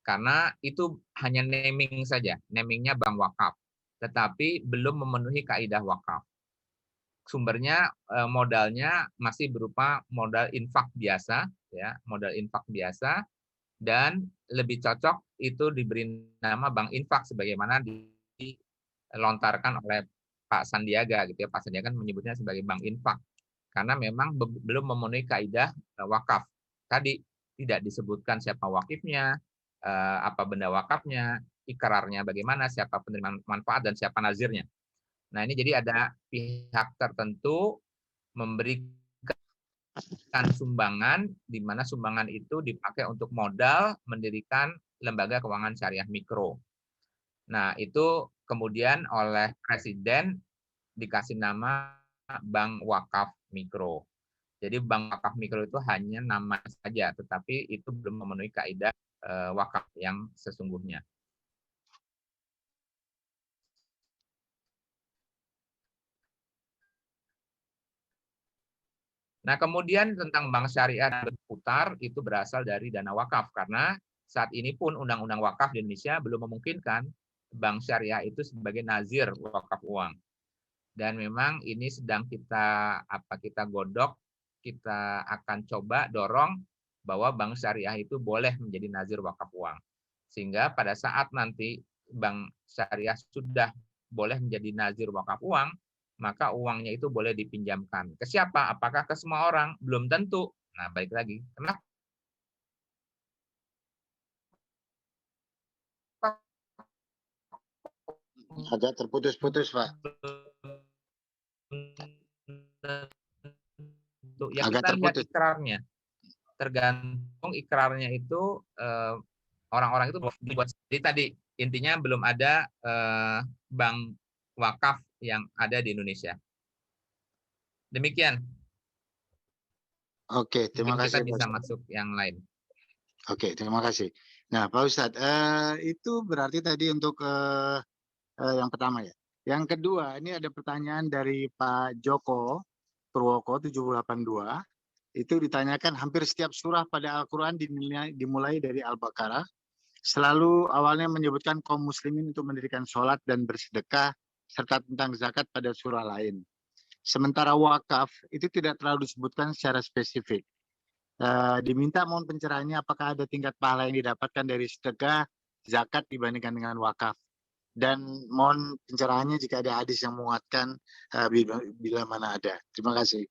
Karena itu hanya naming saja, namingnya bank wakaf, tetapi belum memenuhi kaidah wakaf. Sumbernya modalnya masih berupa modal infak biasa, ya, modal infak biasa, dan lebih cocok itu diberi nama bank infak sebagaimana dilontarkan oleh Pak Sandiaga gitu ya. Pak Sandiaga kan menyebutnya sebagai bank infak karena memang belum memenuhi kaidah wakaf. Tadi tidak disebutkan siapa wakifnya, apa benda wakafnya, ikrarnya bagaimana, siapa penerima manfaat dan siapa nazirnya. Nah, ini jadi ada pihak tertentu memberikan sumbangan, di mana sumbangan itu dipakai untuk modal mendirikan lembaga keuangan syariah mikro. Nah, itu kemudian oleh Presiden dikasih nama Bank Wakaf Mikro. Jadi Bank Wakaf Mikro itu hanya nama saja, tetapi itu belum memenuhi kaidah wakaf yang sesungguhnya. Nah, kemudian tentang bank syariah berputar itu berasal dari dana wakaf karena saat ini pun undang-undang wakaf di Indonesia belum memungkinkan bank syariah itu sebagai nazir wakaf uang. Dan memang ini sedang kita godok, kita akan coba dorong bahwa bank syariah itu boleh menjadi nazir wakaf uang. Sehingga pada saat nanti bank syariah sudah boleh menjadi nazir wakaf uang, maka uangnya itu boleh dipinjamkan. Ke siapa? Apakah ke semua orang? Belum tentu. Nah, balik lagi. Kenapa? Agak terputus-putus, Pak. Ya Agak kita lihat terputus. ikrarnya. Tergantung ikrarnya itu orang-orang itu dibuat. Jadi tadi intinya belum ada bank wakaf yang ada di Indonesia. Demikian. Oke, terima Mungkin kita kasih Pak bisa Ustadz. masuk yang lain. Oke, terima kasih. Nah, Pak Ustadz, itu berarti tadi untuk yang pertama ya. Yang kedua, ini ada pertanyaan dari Pak Joko Purwoko 782. Itu ditanyakan hampir setiap surah pada Al-Quran dimulai dari Al-Baqarah. Selalu awalnya menyebutkan kaum muslimin untuk mendirikan sholat dan bersedekah, serta tentang zakat pada surah lain. Sementara wakaf itu tidak terlalu disebutkan secara spesifik. Diminta mohon pencerahannya apakah ada tingkat pahala yang didapatkan dari sedekah, zakat dibandingkan dengan wakaf. Dan mohon pencerahannya jika ada hadis yang menguatkan bila mana ada. Terima kasih.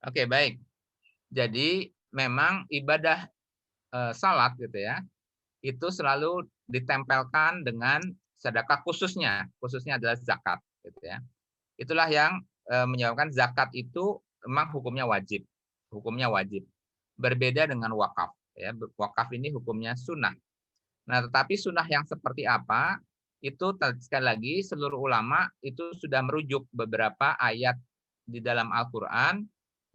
Oke, baik. Jadi memang ibadah salat gitu ya, itu selalu ditempelkan dengan sedekah khususnya adalah zakat gitu ya. Itulah yang menyebabkan zakat itu memang hukumnya wajib. Berbeda dengan wakaf ya. Wakaf ini hukumnya sunnah. Nah, tetapi sunnah yang seperti apa? Itu sekali lagi seluruh ulama itu sudah merujuk beberapa ayat di dalam Al-Qur'an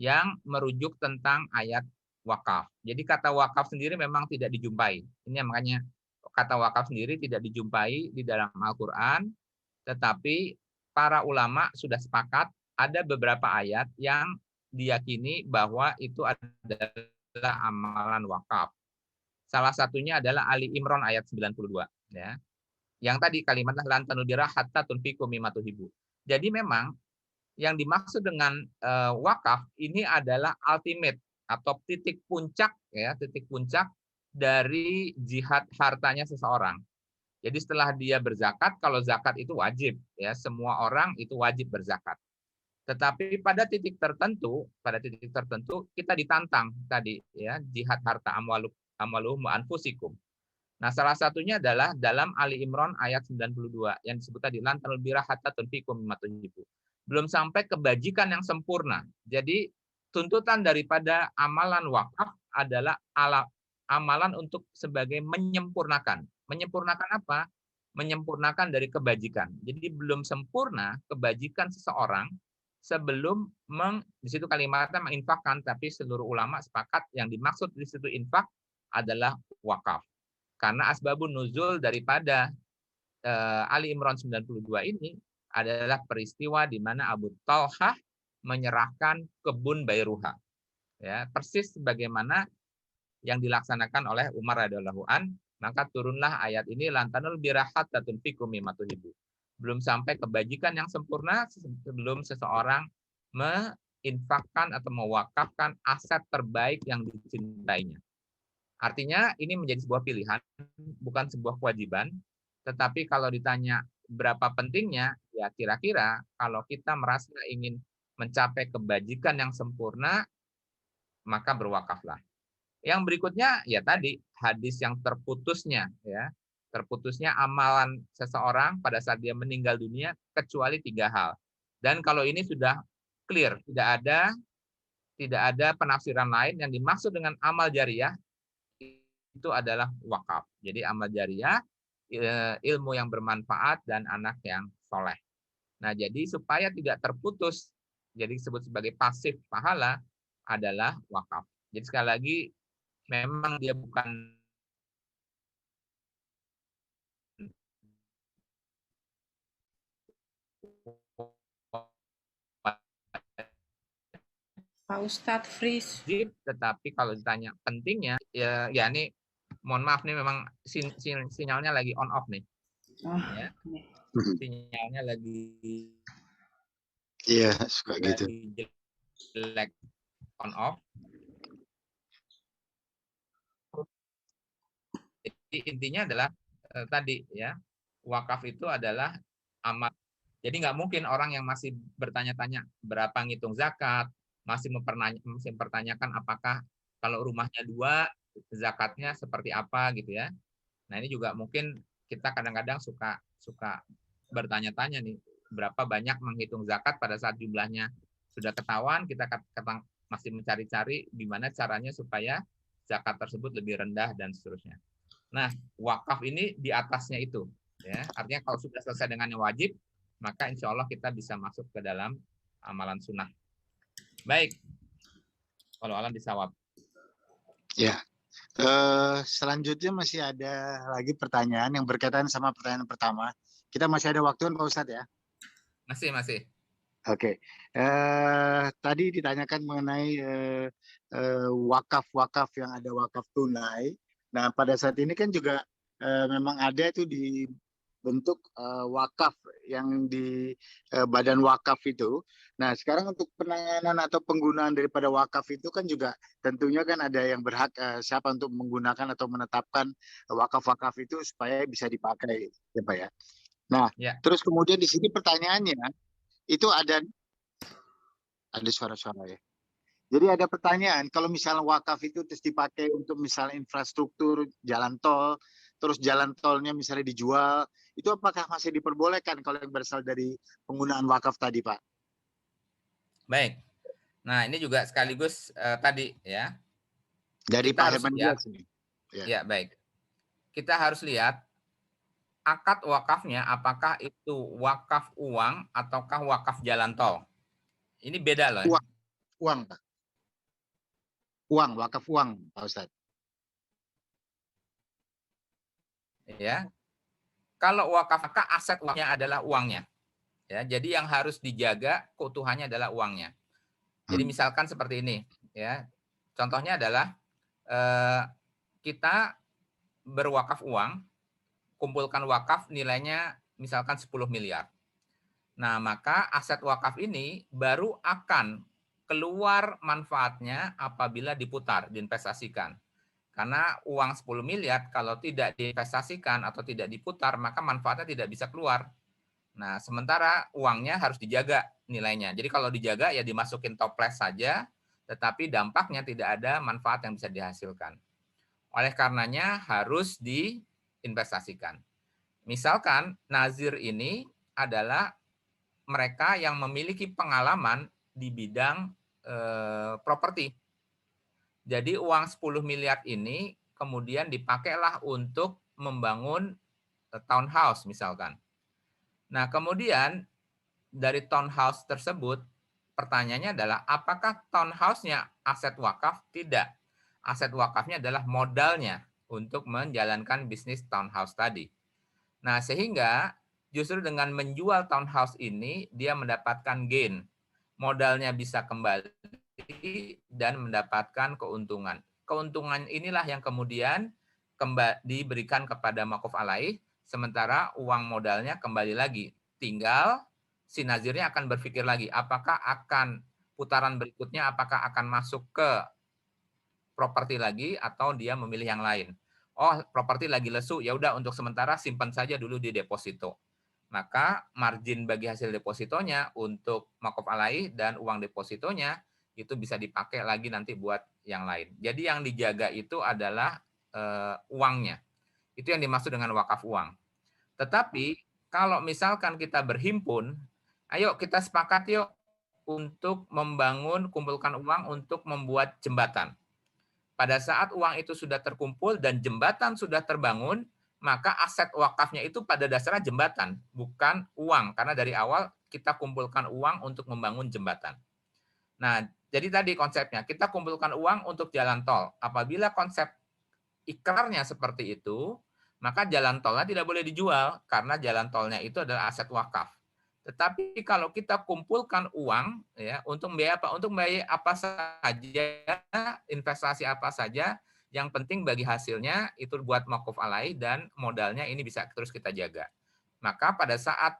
yang merujuk tentang ayat wakaf. Jadi kata wakaf sendiri memang tidak dijumpai. Ini makanya kata wakaf sendiri tidak dijumpai di dalam Al-Qur'an, tetapi para ulama sudah sepakat ada beberapa ayat yang diyakini bahwa itu adalah amalan wakaf. Salah satunya adalah Ali Imran ayat 92 ya. Yang tadi kalimatnya lan tanudira hatta tunfiqu mimma tuhibbu. Jadi memang yang dimaksud dengan wakaf ini adalah ultimate atau titik puncak ya, titik puncak dari jihad hartanya seseorang. Jadi setelah dia berzakat, kalau zakat itu wajib ya, semua orang itu wajib berzakat. Tetapi pada titik tertentu kita ditantang tadi ya, jihad harta amwaluhum wa anfusikum. Nah, salah satunya adalah dalam Ali Imran ayat 92 yang disebut tadi lan tanul birra hatta tunfiqu mimma tuhibbu. Belum sampai kebajikan yang sempurna. Jadi tuntutan daripada amalan wakaf adalah amalan untuk sebagai menyempurnakan. Menyempurnakan apa? Menyempurnakan dari kebajikan. Jadi belum sempurna kebajikan seseorang sebelum di situ kalimatnya menginfakkan, tapi seluruh ulama sepakat yang dimaksud di situ infak adalah wakaf. Karena asbabun nuzul daripada Ali Imran 92 ini adalah peristiwa di mana Abu Talhah menyerahkan kebun Bairuha. Ya, persis sebagaimana yang dilaksanakan oleh Umar radhiyallahu an, maka turunlah ayat ini lantanul birra hatta tunfiqu mimma tuhibbu. Belum sampai kebajikan yang sempurna sebelum seseorang menginfakkan atau mewakafkan aset terbaik yang dicintainya. Artinya ini menjadi sebuah pilihan, bukan sebuah kewajiban. Tetapi kalau ditanya berapa pentingnya, ya kira-kira kalau kita merasa ingin mencapai kebajikan yang sempurna, maka berwakaflah. Yang berikutnya, ya tadi, hadis yang terputusnya. Ya, terputusnya amalan seseorang pada saat dia meninggal dunia, kecuali 3 hal. Dan kalau ini sudah clear, tidak ada penafsiran lain yang dimaksud dengan amal jariah, itu adalah wakaf. Jadi amal jariah, ilmu yang bermanfaat, dan anak yang soleh. Nah, jadi supaya tidak terputus, jadi disebut sebagai pasif pahala, adalah wakaf. Jadi sekali lagi, memang dia bukan Pak Ustadz freeze. wajib, tetapi kalau ditanya pentingnya, ya ini mohon maaf nih, memang sinyalnya lagi on off nih. Oh, Ya. Sinyalnya lagi suka gitu. jelek on off. Jadi intinya adalah tadi ya, wakaf itu adalah amal. Jadi nggak mungkin orang yang masih bertanya-tanya berapa ngitung zakat, masih mempertanyakan apakah kalau rumahnya 2 zakatnya seperti apa gitu ya. Nah, ini juga mungkin kita kadang-kadang suka bertanya-tanya nih, berapa banyak menghitung zakat pada saat jumlahnya sudah ketahuan, kita masih mencari-cari gimana caranya supaya zakat tersebut lebih rendah dan seterusnya. Nah, wakaf ini di atasnya itu, ya. Artinya kalau sudah selesai dengan yang wajib, maka insya Allah kita bisa masuk ke dalam amalan sunnah. Baik, kalau alam disawab. Ya. Selanjutnya masih ada lagi pertanyaan yang berkaitan sama pertanyaan pertama. Kita masih ada waktu Pak Ustadz ya? Masih. Oke. Tadi ditanyakan mengenai wakaf-wakaf yang ada wakaf tunai. Nah, pada saat ini kan juga memang ada itu di bentuk wakaf yang di badan wakaf itu. Nah, sekarang untuk penanganan atau penggunaan daripada wakaf itu kan juga tentunya kan ada yang berhak siapa untuk menggunakan atau menetapkan wakaf-wakaf itu supaya bisa dipakai, ya Pak ya. Nah, terus kemudian di sini pertanyaannya itu ada suara-suara ya. Jadi ada pertanyaan, kalau misalnya wakaf itu terus dipakai untuk misalnya infrastruktur jalan tol, terus jalan tolnya misalnya dijual, itu apakah masih diperbolehkan kalau yang berasal dari penggunaan wakaf tadi, Pak? Baik. Nah, ini juga sekaligus tadi ya. Dari kita Pak harus Herman lihat. sini. Ya, baik. Kita harus lihat akad wakafnya apakah itu wakaf uang ataukah wakaf jalan tol. Ini beda loh. Uang, Pak. Uang, wakaf uang, Pak Ustadz. Ya. Kalau wakaf, maka aset uangnya adalah uangnya. Ya, jadi yang harus dijaga keutuhannya adalah uangnya. Jadi misalkan seperti ini, ya. Contohnya adalah kita berwakaf uang, kumpulkan wakaf nilainya misalkan 10 miliar. Nah, maka aset wakaf ini baru akan keluar manfaatnya apabila diputar, diinvestasikan. Karena uang 10 miliar kalau tidak diinvestasikan atau tidak diputar, maka manfaatnya tidak bisa keluar. Nah, sementara uangnya harus dijaga nilainya. Jadi kalau dijaga ya dimasukin toples saja, tetapi dampaknya tidak ada manfaat yang bisa dihasilkan. Oleh karenanya harus diinvestasikan. Misalkan nazir ini adalah mereka yang memiliki pengalaman di bidang properti. Jadi uang 10 miliar ini kemudian dipakailah untuk membangun townhouse misalkan. Nah, kemudian dari townhouse tersebut, pertanyaannya adalah apakah townhouse-nya aset wakaf? Tidak. Aset wakafnya adalah modalnya untuk menjalankan bisnis townhouse tadi. Nah, sehingga justru dengan menjual townhouse ini, dia mendapatkan gain. Modalnya bisa kembali dan mendapatkan keuntungan. Keuntungan inilah yang kemudian diberikan kepada makuf alaih, sementara uang modalnya kembali lagi. Tinggal si nazirnya akan berpikir lagi, apakah akan putaran berikutnya, apakah akan masuk ke properti lagi atau dia memilih yang lain. Oh, properti lagi lesu, ya udah untuk sementara simpan saja dulu di deposito. Maka margin bagi hasil depositonya untuk makuf alaih dan uang depositonya itu bisa dipakai lagi nanti buat yang lain. Jadi yang dijaga itu adalah uangnya. Itu yang dimaksud dengan wakaf uang. Tetapi kalau misalkan kita berhimpun, ayo kita sepakat yuk untuk membangun, kumpulkan uang untuk membuat jembatan. Pada saat uang itu sudah terkumpul dan jembatan sudah terbangun, maka aset wakafnya itu pada dasarnya jembatan, bukan uang. Karena dari awal kita kumpulkan uang untuk membangun jembatan. Nah, jadi tadi konsepnya, kita kumpulkan uang untuk jalan tol. Apabila konsep ikrarnya seperti itu, maka jalan tolnya tidak boleh dijual, karena jalan tolnya itu adalah aset wakaf. Tetapi kalau kita kumpulkan uang ya untuk membiayai apa? Untuk membiayai apa saja, investasi apa saja, yang penting bagi hasilnya itu buat makuf alaih dan modalnya ini bisa terus kita jaga. Maka pada saat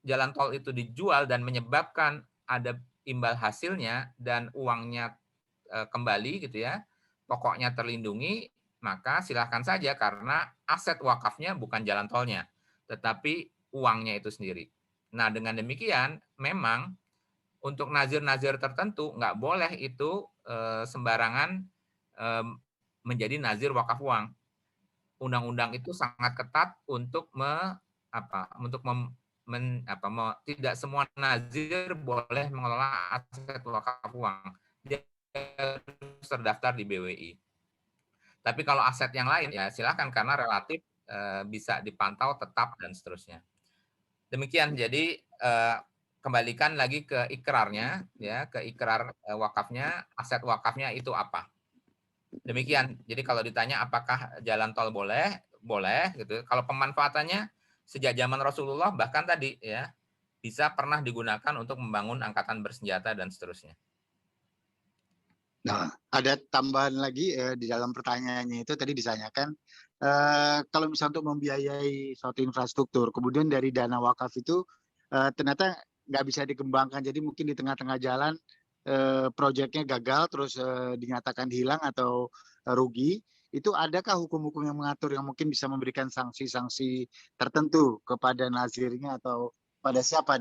jalan tol itu dijual dan menyebabkan ada imbal hasilnya dan uangnya kembali gitu ya, pokoknya terlindungi, maka silakan saja karena aset wakafnya bukan jalan tolnya, tetapi uangnya itu sendiri. Nah, dengan demikian, memang untuk nazir-nazir tertentu nggak boleh itu sembarangan menjadi nazir wakaf uang. Undang-undang itu sangat ketat untuk tidak semua nazir boleh mengelola aset wakaf uang. harus terdaftar di BWI. Tapi kalau aset yang lain ya silakan karena relatif bisa dipantau tetap dan seterusnya. Demikian, jadi kembalikan lagi ke ikrarnya, ya, ke ikrar wakafnya, aset wakafnya itu apa. Demikian. Jadi kalau ditanya apakah jalan tol boleh, boleh gitu. Kalau pemanfaatannya sejak zaman Rasulullah bahkan tadi ya bisa pernah digunakan untuk membangun angkatan bersenjata dan seterusnya. Nah, ada tambahan lagi di dalam pertanyaannya itu tadi ditanyakan kalau misalnya untuk membiayai suatu infrastruktur, kemudian dari dana wakaf itu ternyata nggak bisa dikembangkan, jadi mungkin di tengah-tengah jalan proyeknya gagal, terus dinyatakan hilang atau rugi, itu adakah hukum-hukum yang mengatur yang mungkin bisa memberikan sanksi-sanksi tertentu kepada nazirnya atau pada siapa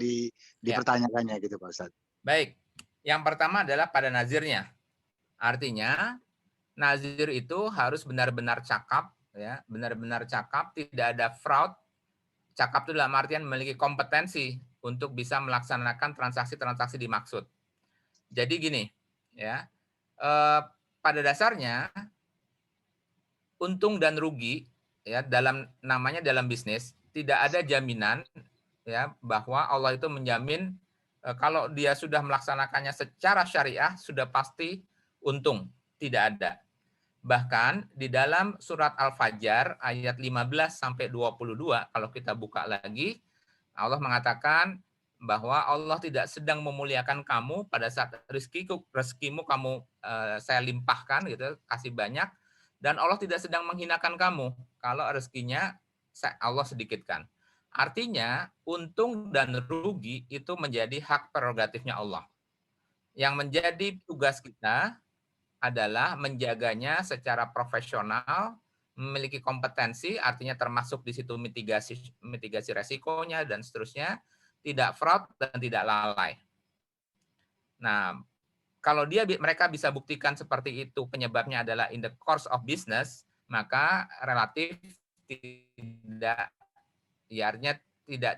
dipertanyakannya gitu Pak Ustadz? Baik, yang pertama adalah pada nazirnya. Artinya nazir itu harus benar-benar cakap, ya, benar-benar cakap, tidak ada fraud. Cakap itu dalam artian memiliki kompetensi untuk bisa melaksanakan transaksi-transaksi dimaksud. Jadi gini, ya, pada dasarnya untung dan rugi, ya, namanya dalam bisnis tidak ada jaminan, ya, bahwa Allah itu menjamin kalau dia sudah melaksanakannya secara syariah sudah pasti untung, tidak ada. Bahkan di dalam surat Al-Fajr ayat 15 sampai 22 kalau kita buka lagi, Allah mengatakan bahwa Allah tidak sedang memuliakan kamu pada saat rezekimu kamu saya limpahkan gitu, kasih banyak, dan Allah tidak sedang menghinakan kamu kalau rezekinya Allah sedikitkan. Artinya untung dan rugi itu menjadi hak prerogatifnya Allah. Yang menjadi tugas kita adalah menjaganya secara profesional, memiliki kompetensi, artinya termasuk di situ mitigasi resikonya dan seterusnya, tidak fraud dan tidak lalai. Nah, kalau mereka bisa buktikan seperti itu penyebabnya adalah in the course of business, maka relatif tidak, ya artinya tidak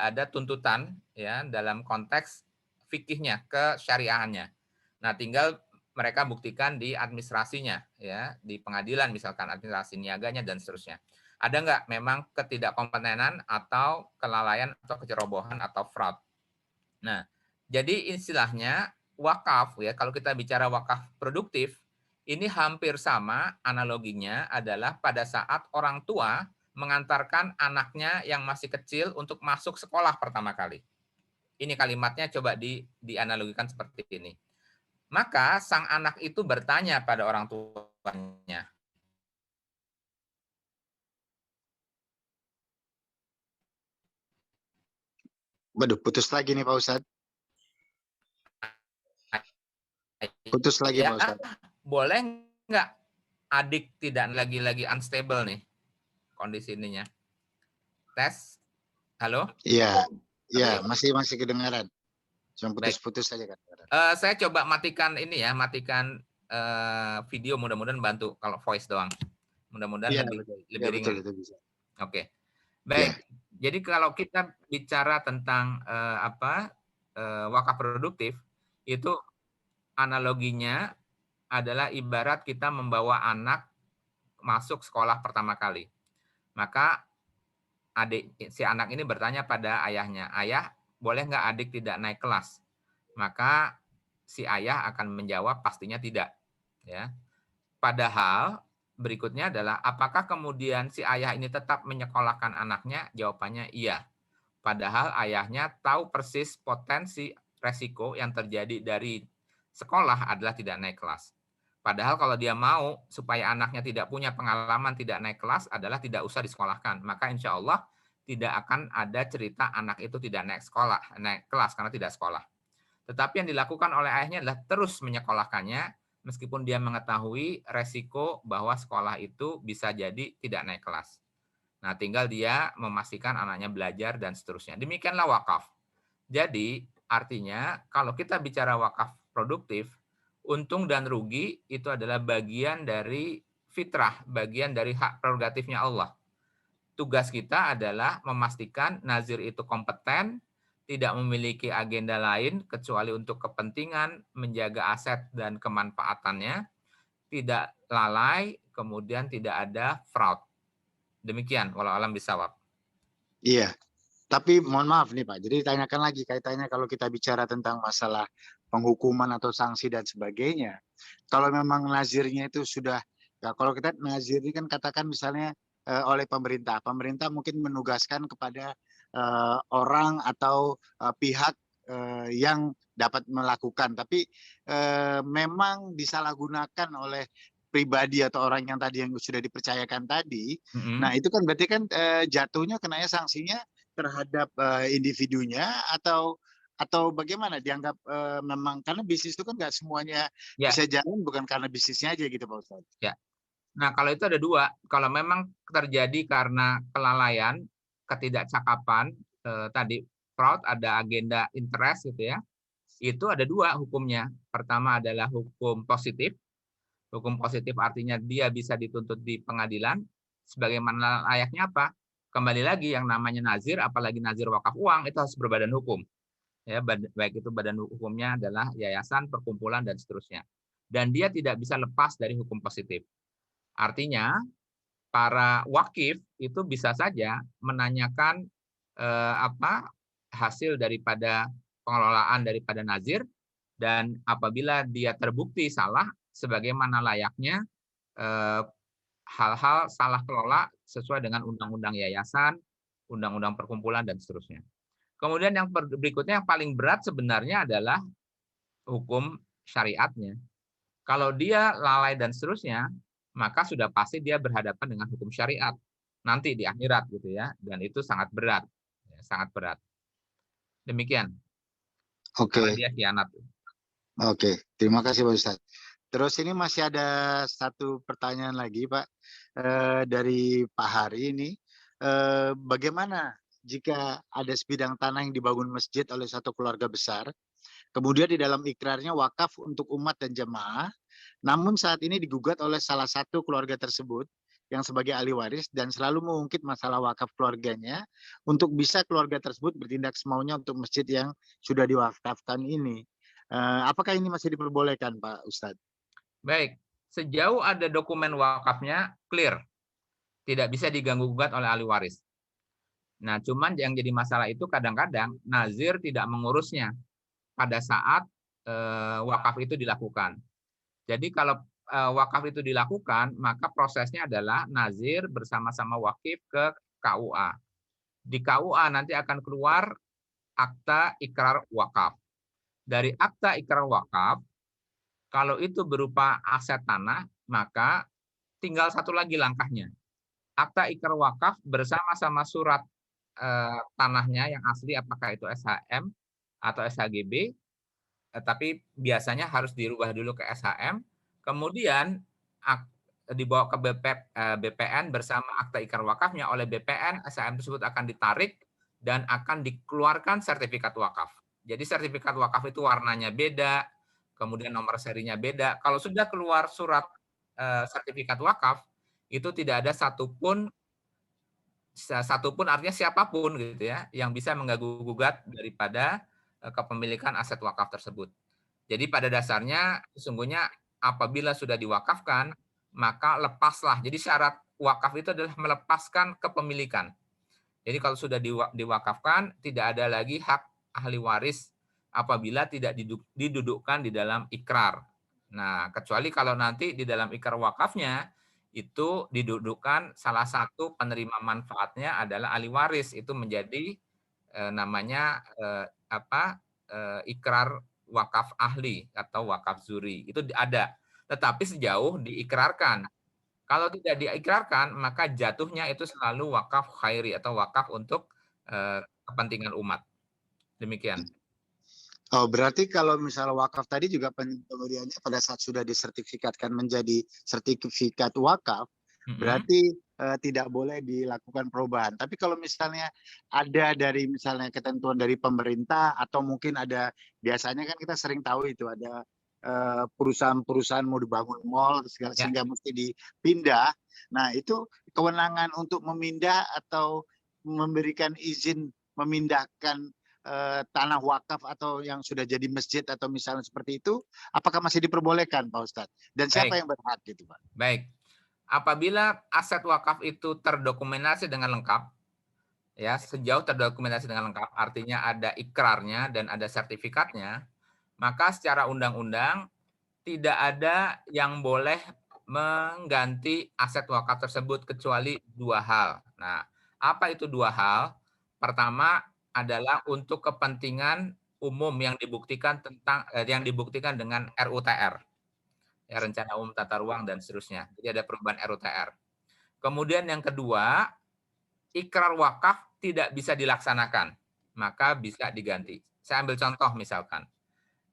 ada tuntutan ya dalam konteks fikihnya, kesyariahannya. Nah, tinggal mereka buktikan di administrasinya, ya, di pengadilan misalkan administrasi niaganya dan seterusnya. Ada nggak memang ketidakkompetenan atau kelalaian atau kecerobohan atau fraud? Nah, jadi istilahnya wakaf ya, kalau kita bicara wakaf produktif, ini hampir sama analoginya adalah pada saat orang tua mengantarkan anaknya yang masih kecil untuk masuk sekolah pertama kali. Ini kalimatnya coba dianalogikan seperti ini. Maka sang anak itu bertanya pada orang tuanya. Waduh, putus lagi nih Pak Ustadz. Putus lagi ya, Pak Ustadz. Boleh nggak adik tidak lagi unstable nih kondisi ininya? Tes, halo? Iya, iya masih kedengaran. Cuma putus-putus saja kan. Saya coba matikan ini ya, matikan video, mudah-mudahan bantu kalau voice doang. Mudah-mudahan lebih ringan. Oke. Baik. Jadi kalau kita bicara tentang wakaf produktif, itu analoginya adalah ibarat kita membawa anak masuk sekolah pertama kali. Maka si anak ini bertanya pada ayahnya, "Ayah, boleh nggak adik tidak naik kelas?" Maka si ayah akan menjawab pastinya tidak, ya. Padahal berikutnya adalah apakah kemudian si ayah ini tetap menyekolahkan anaknya? Jawabannya iya. Padahal ayahnya tahu persis potensi resiko yang terjadi dari sekolah adalah tidak naik kelas. Padahal kalau dia mau supaya anaknya tidak punya pengalaman tidak naik kelas adalah tidak usah disekolahkan. Maka insya Allah tidak akan ada cerita anak itu tidak naik kelas karena tidak sekolah. Tetapi yang dilakukan oleh ayahnya adalah terus menyekolahkannya meskipun dia mengetahui resiko bahwa sekolah itu bisa jadi tidak naik kelas. Nah, tinggal dia memastikan anaknya belajar dan seterusnya. Demikianlah wakaf. Jadi, artinya kalau kita bicara wakaf produktif, untung dan rugi itu adalah bagian dari fitrah, bagian dari hak prerogatifnya Allah. Tugas kita adalah memastikan nazir itu kompeten, tidak memiliki agenda lain kecuali untuk kepentingan menjaga aset dan kemanfaatannya, tidak lalai, kemudian tidak ada fraud. Demikian, walau alam bisawab. Iya. Tapi mohon maaf nih Pak, jadi ditanyakan lagi kaitannya kalau kita bicara tentang masalah penghukuman atau sanksi dan sebagainya. Kalau memang nazirnya itu sudah, ya kalau kita nazir ini kan katakan misalnya oleh pemerintah mungkin menugaskan kepada orang atau pihak yang dapat melakukan, tapi memang disalahgunakan oleh pribadi atau orang yang tadi yang sudah dipercayakan tadi. Nah itu kan berarti kan jatuhnya kenanya sanksinya terhadap individunya atau bagaimana dianggap memang karena bisnis itu kan nggak semuanya Ya, bisa jalan bukan karena bisnisnya aja gitu Pak Ustadz. ya. Nah, kalau itu ada dua. Kalau memang terjadi karena kelalaian, ketidakcakapan, tadi fraud, ada agenda interest gitu ya, itu ada dua hukumnya. Pertama adalah hukum positif. Hukum positif artinya dia bisa dituntut di pengadilan. Sebagaimana layaknya apa? Kembali lagi yang namanya nazir, apalagi nazir wakaf uang, itu harus berbadan hukum. Ya, baik itu badan hukumnya adalah yayasan, perkumpulan, dan seterusnya. Dan dia tidak bisa lepas dari hukum positif. Artinya, para wakif itu bisa saja menanyakan hasil daripada pengelolaan daripada nazir, dan apabila dia terbukti salah, sebagaimana layaknya hal-hal salah kelola sesuai dengan undang-undang yayasan, undang-undang perkumpulan, dan seterusnya. Kemudian yang berikutnya yang paling berat sebenarnya adalah hukum syariatnya. Kalau dia lalai dan seterusnya, maka sudah pasti dia berhadapan dengan hukum syariat nanti di akhirat gitu ya, dan itu sangat berat, sangat berat. Demikian. Karena Oke. dia khianat. Oke, terima kasih Pak Ustadz. Terus ini masih ada satu pertanyaan lagi Pak dari Pak Hari ini. Bagaimana jika ada sebidang tanah yang dibangun masjid oleh satu keluarga besar, kemudian di dalam ikrarnya wakaf untuk umat dan jemaah, namun saat ini digugat oleh salah satu keluarga tersebut yang sebagai ahli waris dan selalu mengungkit masalah wakaf keluarganya untuk bisa keluarga tersebut bertindak semaunya untuk masjid yang sudah diwakafkan ini. Apakah ini masih diperbolehkan, Pak Ustadz? Baik, sejauh ada dokumen wakafnya clear, tidak bisa diganggu-gugat oleh ahli waris. Nah, cuman yang jadi masalah itu kadang-kadang nazir tidak mengurusnya pada saat wakaf itu dilakukan. Jadi kalau wakaf itu dilakukan, maka prosesnya adalah nazir bersama-sama wakif ke KUA. Di KUA nanti akan keluar akta ikrar wakaf. Dari akta ikrar wakaf, kalau itu berupa aset tanah, maka tinggal satu lagi langkahnya. Akta ikrar wakaf bersama-sama surat tanahnya yang asli, apakah itu SHM atau SHGB, tapi biasanya harus dirubah dulu ke SHM, kemudian dibawa ke BPN bersama akta ikrar wakafnya. Oleh BPN, SHM tersebut akan ditarik dan akan dikeluarkan sertifikat wakaf. Jadi sertifikat wakaf itu warnanya beda, kemudian nomor serinya beda. Kalau sudah keluar surat sertifikat wakaf, itu tidak ada satupun artinya siapapun gitu ya yang bisa mengganggu-gugat daripada kepemilikan aset wakaf tersebut. Jadi pada dasarnya sesungguhnya apabila sudah diwakafkan, maka lepaslah. Jadi syarat wakaf itu adalah melepaskan kepemilikan. Jadi kalau sudah diwakafkan, tidak ada lagi hak ahli waris apabila tidak didudukkan di dalam ikrar. Nah, kecuali kalau nanti di dalam ikrar wakafnya itu didudukkan salah satu penerima manfaatnya adalah ahli waris, itu menjadi namanya ikrar wakaf ahli atau wakaf zuri. Itu ada. Tetapi sejauh diikrarkan. Kalau tidak diikrarkan, maka jatuhnya itu selalu wakaf khairi atau wakaf untuk kepentingan umat. Demikian. Oh, berarti kalau misalnya wakaf tadi juga pembeliannya pada saat sudah disertifikatkan menjadi sertifikat wakaf, berarti tidak boleh dilakukan perubahan. Tapi kalau misalnya ada dari misalnya ketentuan dari pemerintah atau mungkin ada, biasanya kan kita sering tahu itu ada perusahaan-perusahaan mau dibangun mall sehingga mesti dipindah. Nah, itu kewenangan untuk memindah atau memberikan izin memindahkan tanah wakaf atau yang sudah jadi masjid atau misalnya seperti itu, apakah masih diperbolehkan Pak Ustadz? Dan siapa Baik. yang berhak gitu Pak? Baik. Apabila aset wakaf itu terdokumentasi dengan lengkap, ya sejauh terdokumentasi dengan lengkap, artinya ada ikrarnya dan ada sertifikatnya, maka secara undang-undang tidak ada yang boleh mengganti aset wakaf tersebut kecuali dua hal. Nah, apa itu dua hal? Pertama adalah untuk kepentingan umum yang dibuktikan dengan RUTR, ya rencana umum tata ruang dan seterusnya. Jadi ada perubahan RUTR. Kemudian yang kedua, ikrar wakaf tidak bisa dilaksanakan, maka bisa diganti. Saya ambil contoh misalkan,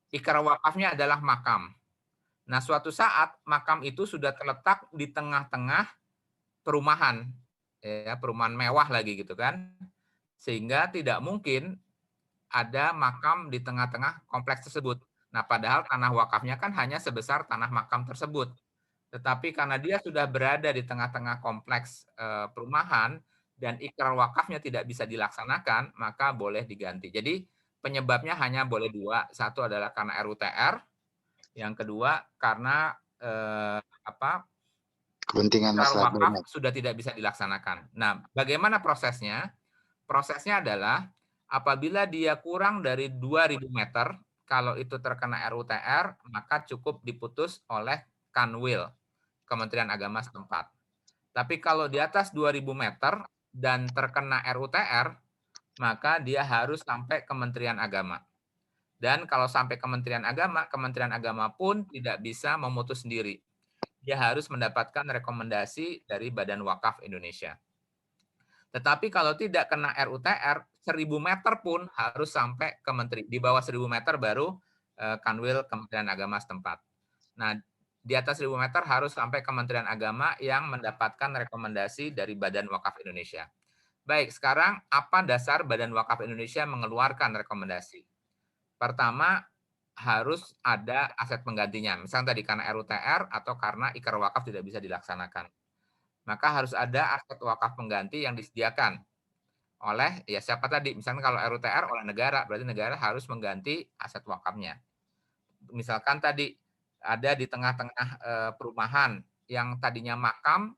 ikrar wakafnya adalah makam. Nah, suatu saat makam itu sudah terletak di tengah-tengah perumahan, ya, perumahan mewah lagi gitu kan, sehingga tidak mungkin ada makam di tengah-tengah kompleks tersebut. Nah, padahal tanah wakafnya kan hanya sebesar tanah makam tersebut. Tetapi karena dia sudah berada di tengah-tengah kompleks perumahan dan ikrar wakafnya tidak bisa dilaksanakan, maka boleh diganti. Jadi penyebabnya hanya boleh dua, satu adalah karena RUTR, yang kedua karena Kepentingan ikrar masalah wakaf banyak. sudah tidak bisa dilaksanakan. Nah, bagaimana prosesnya? Prosesnya adalah apabila dia kurang dari 2.000 meter, kalau itu terkena RUTR, maka cukup diputus oleh Kanwil, Kementerian Agama setempat. Tapi kalau di atas 2.000 meter dan terkena RUTR, maka dia harus sampai Kementerian Agama. Dan kalau sampai Kementerian Agama pun tidak bisa memutus sendiri. Dia harus mendapatkan rekomendasi dari Badan Wakaf Indonesia. Tetapi kalau tidak kena RUTR, 1.000 meter pun harus sampai ke menteri. Di bawah 1.000 meter baru Kanwil Kementerian Agama setempat. Nah, di atas 1.000 meter harus sampai Kementerian Agama yang mendapatkan rekomendasi dari Badan Wakaf Indonesia. Baik, sekarang apa dasar Badan Wakaf Indonesia mengeluarkan rekomendasi? Pertama, harus ada aset penggantinya. Misalnya tadi karena RUTR atau karena ikrar wakaf tidak bisa dilaksanakan. Maka harus ada aset wakaf pengganti yang disediakan oleh ya siapa tadi? Misalnya kalau RUTR oleh negara, berarti negara harus mengganti aset wakafnya. Misalkan tadi ada di tengah-tengah perumahan yang tadinya makam,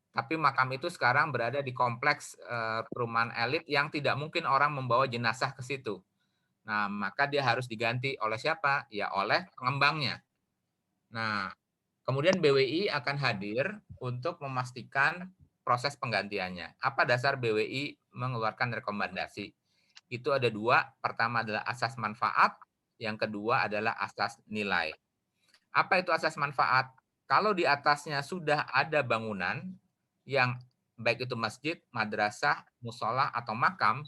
tapi makam itu sekarang berada di kompleks perumahan elit yang tidak mungkin orang membawa jenazah ke situ. Nah, maka dia harus diganti oleh siapa? Ya oleh pengembangnya. Nah, kemudian BWI akan hadir untuk memastikan proses penggantiannya. Apa dasar BWI mengeluarkan rekomendasi? Itu ada dua. Pertama adalah asas manfaat, yang kedua adalah asas nilai. Apa itu asas manfaat? Kalau di atasnya sudah ada bangunan yang baik itu masjid, madrasah, musola, atau makam,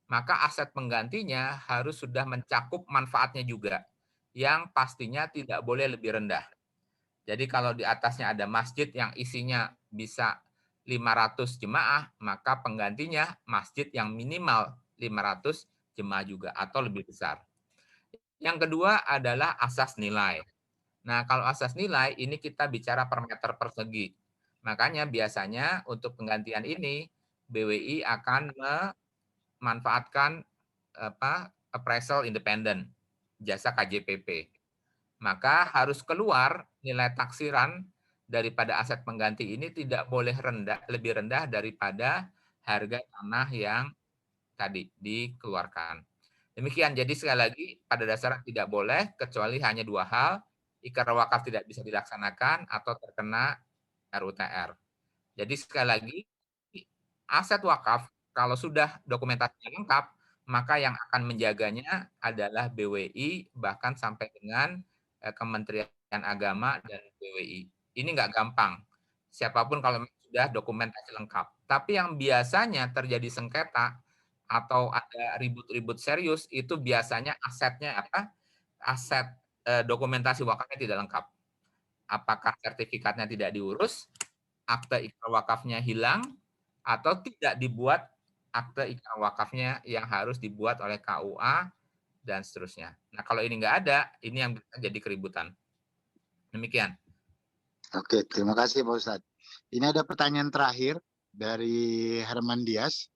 maka aset penggantinya harus sudah mencakup manfaatnya juga, yang pastinya tidak boleh lebih rendah. Jadi kalau di atasnya ada masjid yang isinya bisa 500 jemaah, maka penggantinya masjid yang minimal 500 jemaah juga atau lebih besar. Yang kedua adalah asas nilai. Nah, kalau asas nilai ini kita bicara per meter persegi. Makanya biasanya untuk penggantian ini BWI akan memanfaatkan appraisal independen, jasa KJPP. Maka harus keluar nilai taksiran daripada aset pengganti ini tidak boleh lebih rendah daripada harga tanah yang tadi dikeluarkan. Demikian, jadi sekali lagi pada dasarnya tidak boleh kecuali hanya dua hal, ikrar wakaf tidak bisa dilaksanakan atau terkena RUTR. Jadi sekali lagi, aset wakaf kalau sudah dokumentasinya lengkap, maka yang akan menjaganya adalah BWI, bahkan sampai dengan Kementerian Agama dan BWI. Ini nggak gampang. Siapapun kalau sudah dokumentasi lengkap. Tapi yang biasanya terjadi sengketa atau ada ribut-ribut serius, itu biasanya asetnya apa? Aset dokumentasi wakafnya tidak lengkap. Apakah sertifikatnya tidak diurus, akte ikrar wakafnya hilang, atau tidak dibuat akte ikrar wakafnya yang harus dibuat oleh KUA, dan seterusnya. Nah, kalau ini nggak ada, ini yang bisa jadi keributan. Demikian. Oke, terima kasih Pak Ustadz. Ini ada pertanyaan terakhir dari Herman Dias.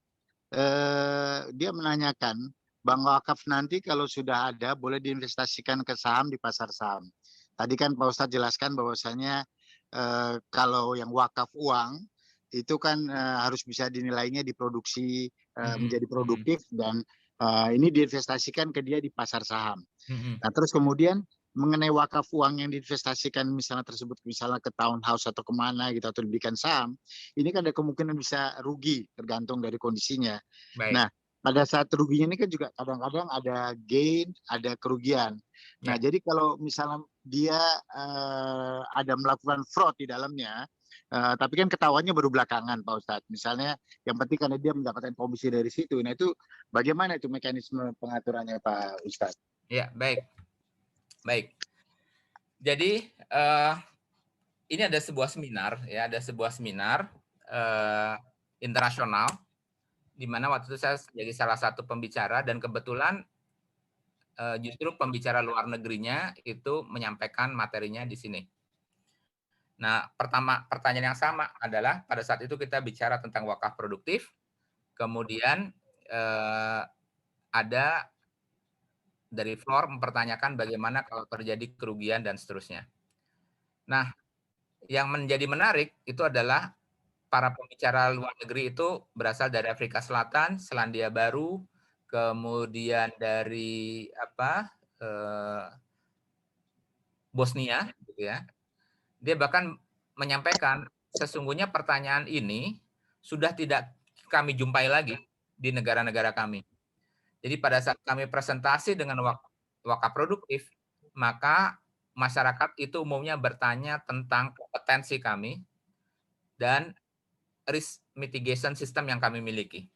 Dia menanyakan, bank wakaf nanti kalau sudah ada boleh diinvestasikan ke saham di pasar saham. Tadi kan Pak Ustadz jelaskan bahwasanya kalau yang wakaf uang itu kan harus bisa dinilainya diproduksi menjadi produktif dan ini diinvestasikan ke dia di pasar saham. Nah, terus kemudian mengenai wakaf uang yang diinvestasikan misalnya tersebut misalnya ke townhouse atau kemana gitu atau diberikan saham, ini kan ada kemungkinan bisa rugi tergantung dari kondisinya. Baik. Nah, pada saat ruginya ini kan juga kadang-kadang ada gain, ada kerugian. Nah, Ya. jadi kalau misalnya dia ada melakukan fraud di dalamnya, tapi kan ketahuannya baru belakangan, Pak Ustadz. Misalnya yang penting karena dia mendapatkan komisi dari situ. Nah, itu bagaimana itu mekanisme pengaturannya, Pak Ustadz? Ya, baik. Baik. Jadi ini ada sebuah seminar, ya, ada sebuah seminar internasional di mana waktu itu saya jadi salah satu pembicara dan kebetulan justru pembicara luar negerinya itu menyampaikan materinya di sini. Nah, pertanyaan yang sama adalah pada saat itu kita bicara tentang wakaf produktif, kemudian ada dari floor mempertanyakan bagaimana kalau terjadi kerugian dan seterusnya. Nah, yang menjadi menarik itu adalah para pembicara luar negeri itu berasal dari Afrika Selatan, Selandia Baru, kemudian dari Bosnia, gitu ya. Dia bahkan menyampaikan sesungguhnya pertanyaan ini sudah tidak kami jumpai lagi di negara-negara kami. Jadi pada saat kami presentasi dengan wakaf produktif, maka masyarakat itu umumnya bertanya tentang kompetensi kami dan risk mitigation system yang kami miliki.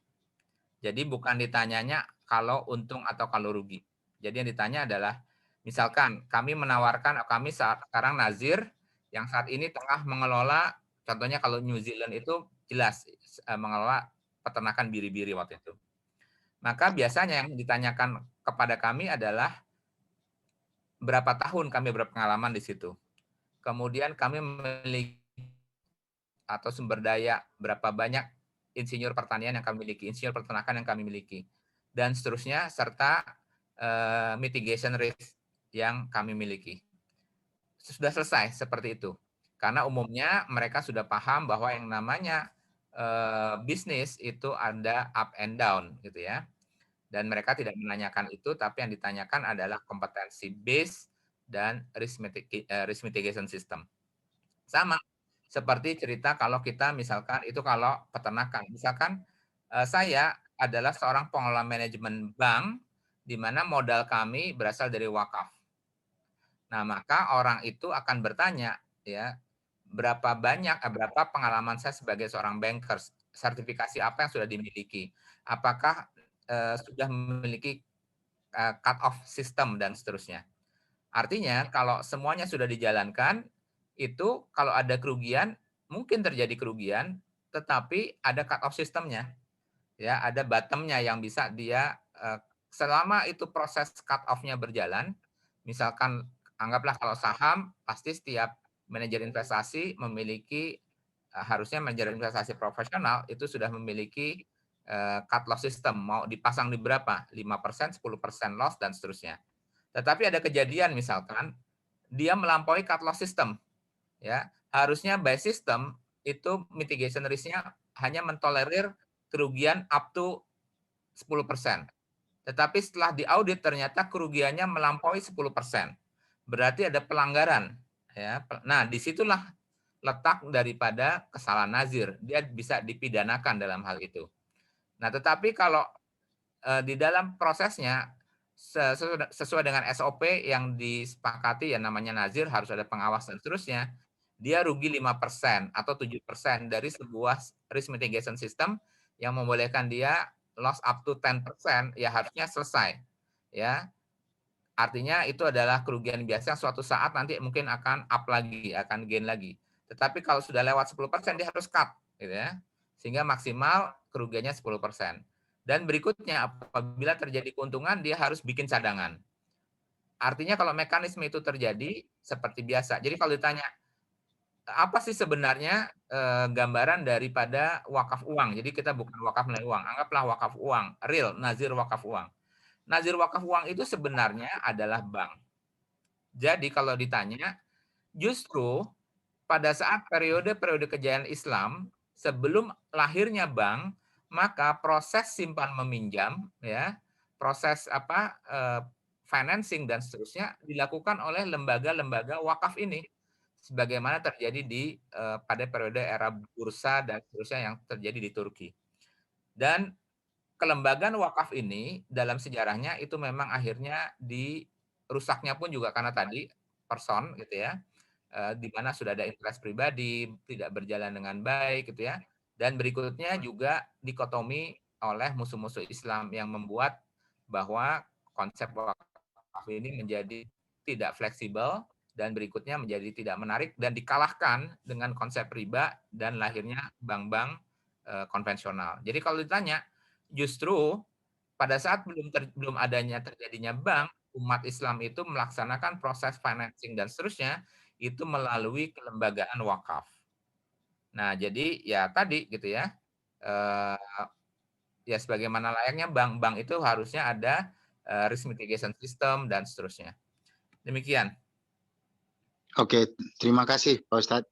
Jadi bukan ditanyanya kalau untung atau kalau rugi. Jadi yang ditanya adalah, misalkan kami menawarkan, kami sekarang Nazir, yang saat ini tengah mengelola, contohnya kalau New Zealand itu jelas mengelola peternakan biri-biri waktu itu. Maka biasanya yang ditanyakan kepada kami adalah berapa tahun kami berpengalaman di situ. Kemudian kami memiliki atau sumber daya, berapa banyak insinyur pertanian yang kami miliki, insinyur peternakan yang kami miliki, dan seterusnya, serta mitigation risk yang kami miliki. Sudah selesai seperti itu. Karena umumnya mereka sudah paham bahwa yang namanya bisnis itu ada up and down, gitu ya. Dan mereka tidak menanyakan itu, tapi yang ditanyakan adalah kompetensi base dan risk mitigation system. Sama seperti cerita kalau kita misalkan itu kalau peternakan. Misalkan saya adalah seorang pengelola manajemen bank di mana modal kami berasal dari wakaf. Nah, maka orang itu akan bertanya ya, berapa pengalaman saya sebagai seorang banker, sertifikasi apa yang sudah dimiliki, apakah sudah memiliki cut off system dan seterusnya. Artinya kalau semuanya sudah dijalankan, itu kalau ada kerugian, mungkin terjadi kerugian, tetapi ada cut off sistemnya. Ya, ada bottom-nya yang bisa dia selama itu proses cut off-nya berjalan, misalkan anggaplah kalau saham, pasti setiap manajer investasi memiliki harusnya manajer investasi profesional itu sudah memiliki cut loss system, mau dipasang di berapa? 5%, 10% loss dan seterusnya. Tetapi ada kejadian misalkan dia melampaui cut loss system, ya harusnya by system itu mitigation risk-nya hanya mentolerir kerugian up to 10%. Tetapi setelah diaudit ternyata kerugiannya melampaui 10%. Berarti ada pelanggaran, ya. Nah, disitulah letak daripada kesalahan nazir. Dia bisa dipidanakan dalam hal itu. Nah, tetapi kalau di dalam prosesnya sesuai dengan SOP yang disepakati, ya namanya nazir, harus ada pengawas dan seterusnya, dia rugi 5% atau 7% dari sebuah risk mitigation system yang membolehkan dia loss up to 10%, ya harusnya selesai. Ya, artinya itu adalah kerugian biasa yang suatu saat nanti mungkin akan up lagi, akan gain lagi. Tetapi kalau sudah lewat 10%, dia harus cut, gitu ya. Sehingga maksimal kerugiannya 10%. Dan berikutnya, apabila terjadi keuntungan, dia harus bikin cadangan. Artinya kalau mekanisme itu terjadi, seperti biasa. Jadi kalau ditanya, apa sih sebenarnya gambaran daripada wakaf uang? Jadi kita bukan wakaf nilai uang, anggaplah wakaf uang, real, nazir wakaf uang. nazir wakaf uang itu sebenarnya adalah bank. Jadi kalau ditanya, justru pada saat periode-periode kejayaan Islam, sebelum lahirnya bank, maka proses simpan meminjam, ya, proses financing dan seterusnya dilakukan oleh lembaga-lembaga wakaf ini, sebagaimana terjadi pada periode era bursa dan seterusnya yang terjadi di Turki. Dan kelembagaan wakaf ini dalam sejarahnya itu memang akhirnya dirusaknya pun juga karena tadi person gitu ya, di mana sudah ada interest pribadi, tidak berjalan dengan baik gitu ya. Dan berikutnya juga dikotomi oleh musuh-musuh Islam yang membuat bahwa konsep wakaf ini menjadi tidak fleksibel dan berikutnya menjadi tidak menarik dan dikalahkan dengan konsep riba dan lahirnya bank-bank konvensional. Jadi kalau ditanya, justru pada saat belum adanya terjadinya bank, umat Islam itu melaksanakan proses financing dan seterusnya itu melalui kelembagaan wakaf. Nah, jadi ya tadi gitu ya, ya sebagaimana layaknya bank-bank itu harusnya ada risk mitigation system dan seterusnya. Demikian. Oke, terima kasih Pak Ustadz.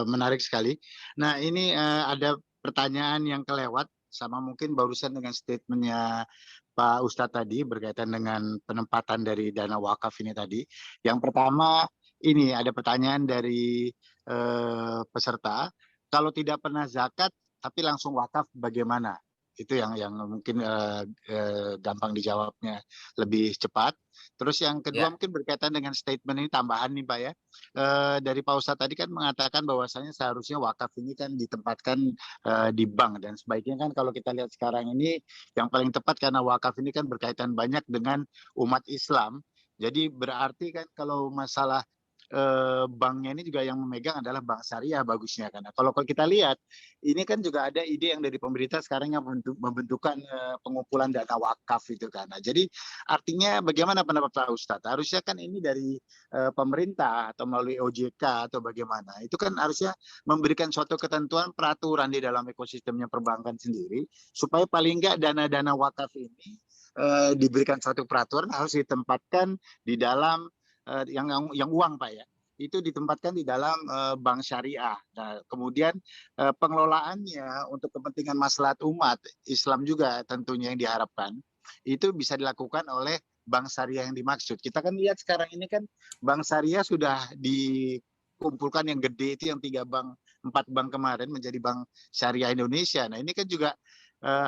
Menarik sekali. Nah, ini ada pertanyaan yang kelewat sama mungkin barusan dengan statementnya Pak Ustadz tadi berkaitan dengan penempatan dari dana wakaf ini tadi. Yang pertama, ini ada pertanyaan dari peserta. Kalau tidak pernah zakat tapi langsung wakaf bagaimana? Itu yang mungkin gampang dijawabnya lebih cepat. Terus yang kedua mungkin berkaitan dengan statement ini tambahan nih Pak ya. Dari Pak Ustadz tadi kan mengatakan bahwasanya seharusnya wakaf ini kan ditempatkan di bank dan sebaiknya kan kalau kita lihat sekarang ini yang paling tepat karena wakaf ini kan berkaitan banyak dengan umat Islam. Jadi berarti kan kalau masalah banknya ini juga yang memegang adalah bank syariah bagusnya karena kalau kita lihat ini kan juga ada ide yang dari pemerintah sekarang yang membentukkan pengumpulan dana wakaf itu kan. Nah, jadi artinya bagaimana pendapat Pak Ustadz? Harusnya kan ini dari pemerintah atau melalui OJK atau bagaimana? Itu kan harusnya memberikan suatu ketentuan peraturan di dalam ekosistemnya perbankan sendiri supaya paling enggak dana-dana wakaf ini diberikan suatu peraturan harus ditempatkan di dalam yang uang Pak ya itu ditempatkan di dalam bank syariah. Nah, kemudian pengelolaannya untuk kepentingan maslahat umat Islam juga tentunya yang diharapkan itu bisa dilakukan oleh bank syariah yang dimaksud. Kita kan lihat sekarang ini kan bank syariah sudah dikumpulkan yang gede itu yang 4 bank kemarin menjadi bank syariah Indonesia. Nah, ini kan juga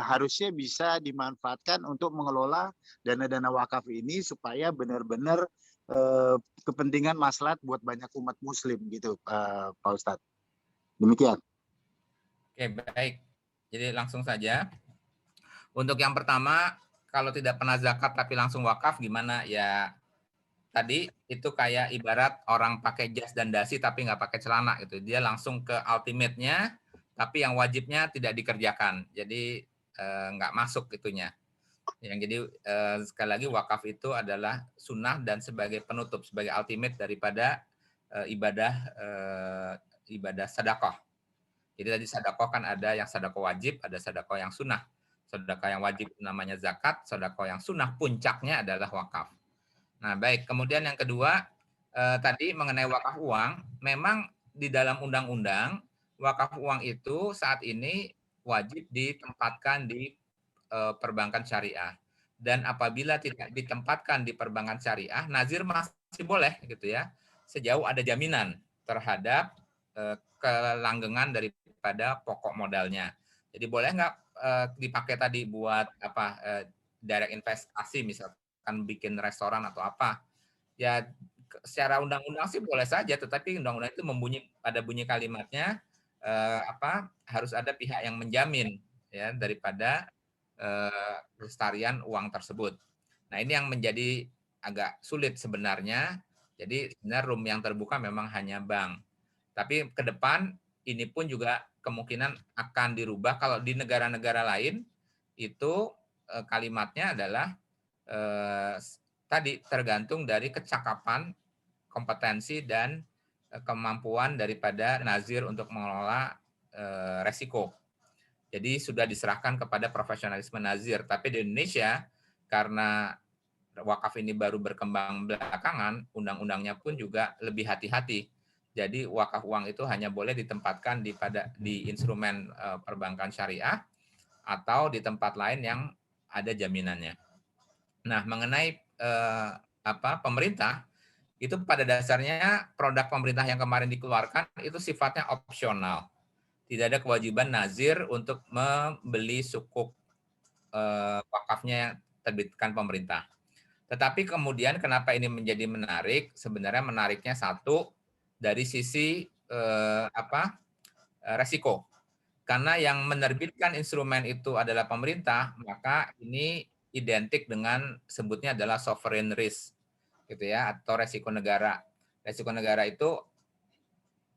harusnya bisa dimanfaatkan untuk mengelola dana-dana wakaf ini supaya benar-benar kepentingan maslahat buat banyak umat muslim gitu Pak Ustadz. Demikian. Oke, baik. Jadi langsung saja. Untuk yang pertama, kalau tidak pernah zakat tapi langsung wakaf gimana? Ya tadi itu kayak ibarat orang pakai jas dan dasi tapi nggak pakai celana gitu. Dia langsung ke ultimate-nya, tapi yang wajibnya tidak dikerjakan. Jadi nggak masuk itunya. Yang jadi sekali lagi wakaf itu adalah sunnah dan sebagai penutup, sebagai ultimate daripada ibadah sedekah. Jadi tadi sedekah kan ada yang sedekah wajib, ada sedekah yang sunnah. Sedekah yang wajib namanya zakat, sedekah yang sunnah puncaknya adalah wakaf. Nah, baik. Kemudian yang kedua, tadi mengenai wakaf uang, memang di dalam undang-undang, wakaf uang itu saat ini wajib ditempatkan di perbankan syariah. Dan apabila tidak ditempatkan di perbankan syariah, nazir masih boleh gitu ya, sejauh ada jaminan terhadap kelanggengan daripada pokok modalnya. Jadi boleh nggak dipakai tadi buat direct investasi misalkan bikin restoran atau apa? Ya secara undang-undang sih boleh saja, tetapi undang-undang itu ada bunyi kalimatnya harus ada pihak yang menjamin ya daripada pelestarian uang tersebut. Nah, ini yang menjadi agak sulit sebenarnya. Jadi sebenarnya room yang terbuka memang hanya bank. Tapi ke depan ini pun juga kemungkinan akan dirubah. Kalau di negara-negara lain itu kalimatnya adalah tadi tergantung dari kecakapan, kompetensi dan kemampuan daripada nazir untuk mengelola resiko. Jadi sudah diserahkan kepada profesionalisme nazir. Tapi di Indonesia karena wakaf ini baru berkembang belakangan, undang-undangnya pun juga lebih hati-hati. Jadi wakaf uang itu hanya boleh ditempatkan di instrumen perbankan syariah atau di tempat lain yang ada jaminannya. Nah, mengenai pemerintah, itu pada dasarnya produk pemerintah yang kemarin dikeluarkan itu sifatnya opsional. Tidak ada kewajiban nazir untuk membeli sukuk wakafnya yang terbitkan pemerintah. Tetapi kemudian kenapa ini menjadi menarik? Sebenarnya menariknya satu dari sisi resiko. Karena yang menerbitkan instrumen itu adalah pemerintah, maka ini identik dengan sebutnya adalah sovereign risk, gitu ya, atau resiko negara. Resiko negara itu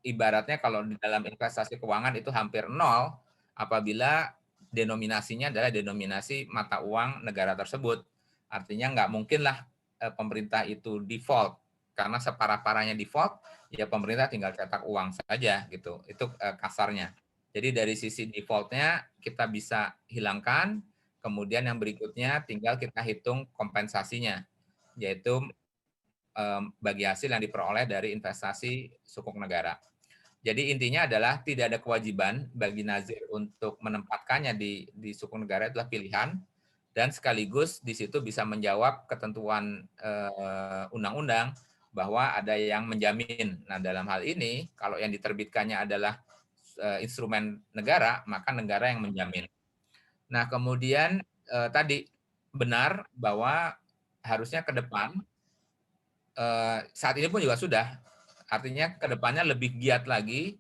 ibaratnya kalau di dalam investasi keuangan itu hampir nol apabila denominasinya adalah denominasi mata uang negara tersebut. Artinya nggak mungkinlah pemerintah itu default, karena separah-parahnya default, ya pemerintah tinggal cetak uang saja gitu. Itu kasarnya. Jadi dari sisi defaultnya kita bisa hilangkan, kemudian yang berikutnya tinggal kita hitung kompensasinya, yaitu bagi hasil yang diperoleh dari investasi sukuk negara. Jadi intinya adalah tidak ada kewajiban bagi nazir untuk menempatkannya di sukuk negara, itulah pilihan, dan sekaligus di situ bisa menjawab ketentuan undang-undang bahwa ada yang menjamin. Nah, dalam hal ini kalau yang diterbitkannya adalah instrumen negara, maka negara yang menjamin. Nah, kemudian tadi benar bahwa harusnya ke depan saat ini pun juga sudah, artinya ke depannya lebih giat lagi,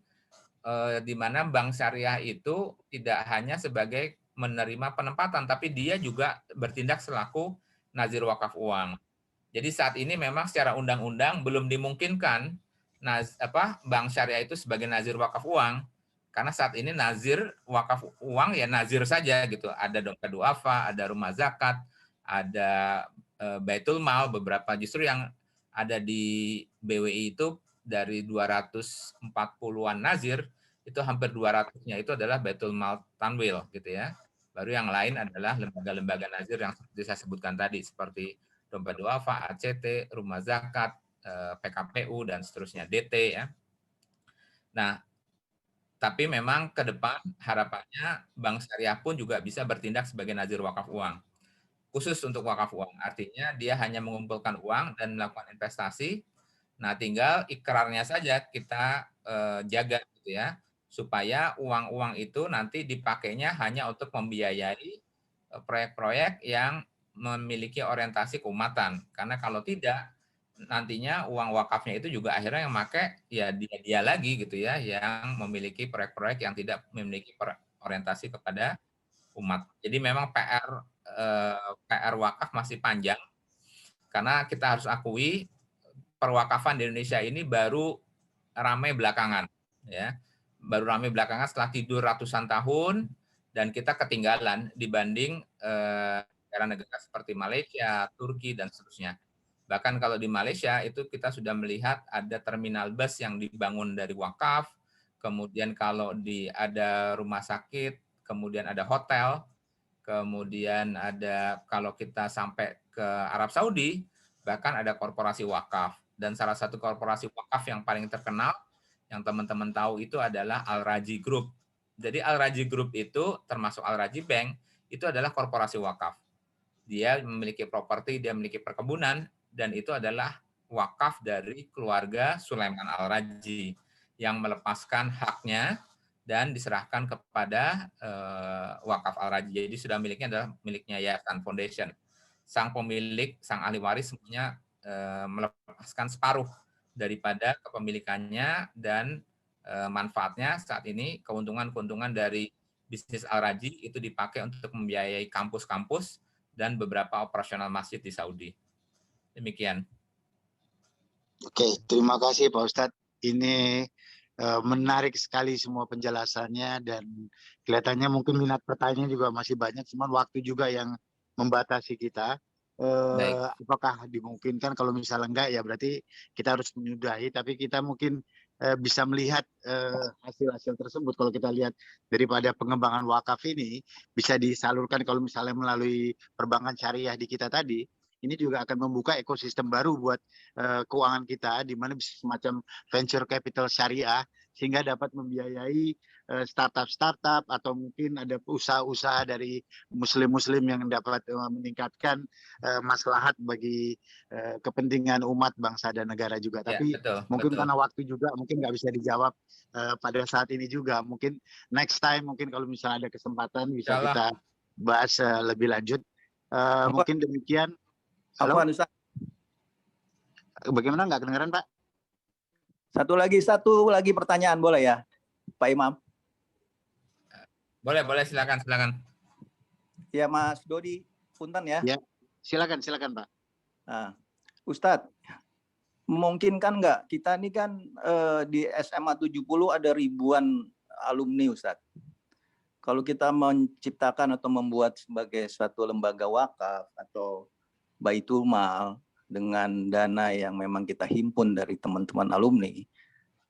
di mana bank syariah itu tidak hanya sebagai menerima penempatan, tapi dia juga bertindak selaku nazir wakaf uang. Jadi saat ini memang secara undang-undang belum dimungkinkan bank syariah itu sebagai nazir wakaf uang, karena saat ini nazir wakaf uang ya nazir saja gitu. Ada dompet duafa, ada rumah zakat, ada baitul mal, beberapa justru yang ada di BWI itu dari 240-an nazir, itu hampir 200-nya itu adalah baitul mal tanwil gitu ya. Baru yang lain adalah lembaga-lembaga nazir yang seperti saya sebutkan tadi, seperti dompet duafa, ACT, rumah zakat, PKPU, dan seterusnya, DT ya. Nah, tapi memang ke depan harapannya bank syariah pun juga bisa bertindak sebagai nazir wakaf uang. Khusus untuk wakaf uang, artinya dia hanya mengumpulkan uang dan melakukan investasi. Nah, tinggal ikrarnya saja kita jaga gitu ya, supaya uang-uang itu nanti dipakainya hanya untuk membiayai proyek-proyek yang memiliki orientasi keumatan. Karena kalau tidak, nantinya uang wakafnya itu juga akhirnya yang pakai ya dia lagi gitu ya, yang memiliki proyek-proyek yang tidak memiliki orientasi kepada umat. Jadi memang PR wakaf masih panjang, karena kita harus akui perwakafan di Indonesia ini baru ramai belakangan, ya, baru ramai belakangan setelah tidur ratusan tahun, dan kita ketinggalan dibanding negara-negara seperti Malaysia, Turki, dan seterusnya. Bahkan kalau di Malaysia itu kita sudah melihat ada terminal bus yang dibangun dari wakaf, kemudian kalau ada rumah sakit, kemudian ada hotel, kemudian ada kalau kita sampai ke Arab Saudi, bahkan ada korporasi wakaf. Dan salah satu korporasi wakaf yang paling terkenal, yang teman-teman tahu itu adalah Al-Raji Group. Jadi Al-Raji Group itu termasuk Al-Raji Bank, itu adalah korporasi wakaf. Dia memiliki properti, dia memiliki perkebunan, dan itu adalah wakaf dari keluarga Sulaiman Al-Raji yang melepaskan haknya dan diserahkan kepada wakaf Al-Raji. Jadi sudah miliknya adalah miliknya Yayasan Foundation. Sang pemilik, sang ahli waris semuanya melepaskan separuh daripada kepemilikannya, dan manfaatnya saat ini keuntungan-keuntungan dari bisnis Al-Raji itu dipakai untuk membiayai kampus-kampus dan beberapa operasional masjid di Saudi. Demikian. Oke, terima kasih Pak Ustadz. Ini menarik sekali semua penjelasannya, dan kelihatannya mungkin minat pertanyaan juga masih banyak, cuman waktu juga yang membatasi kita. Apakah dimungkinkan, kalau misalnya enggak ya berarti kita harus menyudahi, tapi kita mungkin bisa melihat hasil-hasil tersebut. Kalau kita lihat daripada pengembangan wakaf ini bisa disalurkan kalau misalnya melalui perbankan syariah di kita tadi, ini juga akan membuka ekosistem baru buat keuangan kita, di mana bisa semacam venture capital syariah, sehingga dapat membiayai startup-startup atau mungkin ada usaha-usaha dari muslim-muslim yang dapat meningkatkan maslahat bagi kepentingan umat, bangsa, dan negara juga. Ya, Tapi betul, mungkin betul. karena waktu juga mungkin nggak bisa dijawab pada saat ini juga. Mungkin next time, mungkin kalau misalnya ada kesempatan bisa Insya Allah. kita bahas lebih lanjut. Mungkin demikian. Halo? Afwan, Ustaz. Bagaimana, nggak kedengeran, Pak? Satu lagi pertanyaan boleh ya, Pak Imam? Boleh, silakan. Ya, Mas Dodi, punten ya. Ya, silakan Pak. Nah, Ustadz, memungkinkan nggak kita ini kan di SMA 70 ada ribuan alumni, Ustadz. Kalau kita menciptakan atau membuat sebagai suatu lembaga wakaf atau baitul mal dengan dana yang memang kita himpun dari teman-teman alumni,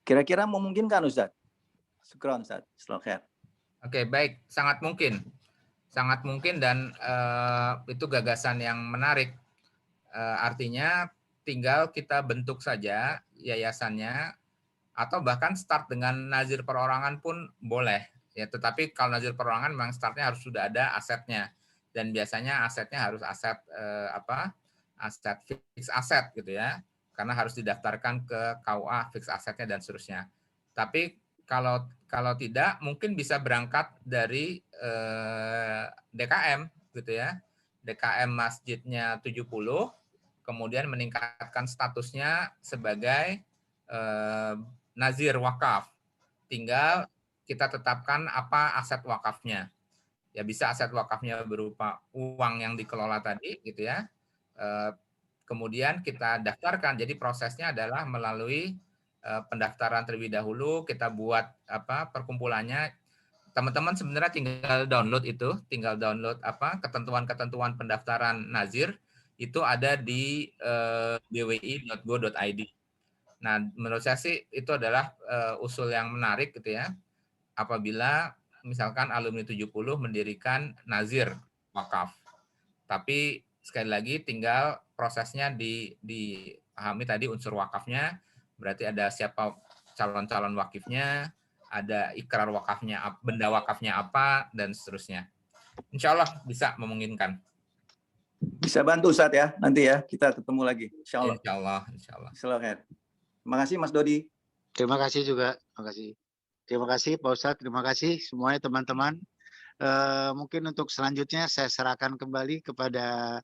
kira-kira memungkinkan, Ustadz? Syukran, Ustadz. Selamat. Oke, baik, sangat mungkin dan itu gagasan yang menarik. Artinya tinggal kita bentuk saja yayasannya atau bahkan start dengan nazir perorangan pun boleh. Ya, tetapi kalau nazir perorangan memang startnya harus sudah ada asetnya, dan biasanya asetnya harus aset aset fix aset gitu ya, karena harus didaftarkan ke KUA fix asetnya dan seterusnya. Tapi kalau tidak, mungkin bisa berangkat dari DKM gitu ya. DKM masjidnya 70, kemudian meningkatkan statusnya sebagai nazir wakaf. Tinggal kita tetapkan apa aset wakafnya. Ya, bisa aset wakafnya berupa uang yang dikelola tadi gitu ya. Kemudian kita daftarkan. Jadi prosesnya adalah melalui pendaftaran terlebih dahulu, kita buat perkumpulannya. Teman-teman sebenarnya tinggal download ketentuan-ketentuan pendaftaran nazir itu ada di bwi.go.id. Nah, menurut saya sih itu adalah usul yang menarik gitu ya. Apabila misalkan alumni 70 mendirikan nazir wakaf. Tapi sekali lagi tinggal prosesnya dipahami tadi unsur wakafnya, berarti ada siapa calon-calon wakifnya, ada ikrar wakafnya, benda wakafnya apa, dan seterusnya. Insya Allah bisa memungkinkan. Bisa bantu, Ustadz ya, nanti ya kita ketemu lagi. Insya Allah. Insya Allah. Selamat. Terima kasih, Mas Dodi. Terima kasih juga. Terima kasih Pak Ustadz. Terima kasih semuanya teman-teman. Mungkin untuk selanjutnya saya serahkan kembali kepada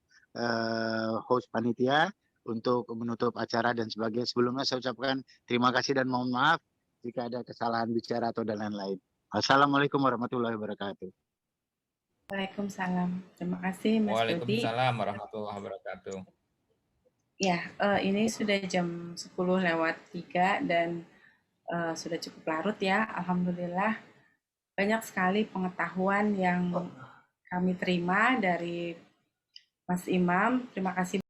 host panitia untuk menutup acara dan sebagainya. Sebelumnya saya ucapkan terima kasih dan mohon maaf jika ada kesalahan bicara atau dan lain-lain. Assalamualaikum warahmatullahi wabarakatuh. Waalaikumsalam. Terima kasih Mas Dodi. Waalaikumsalam warahmatullahi wabarakatuh. Ya, ini sudah jam 10:03 dan sudah cukup larut ya. Alhamdulillah banyak sekali pengetahuan yang kami terima dari Mas Imam. Terima kasih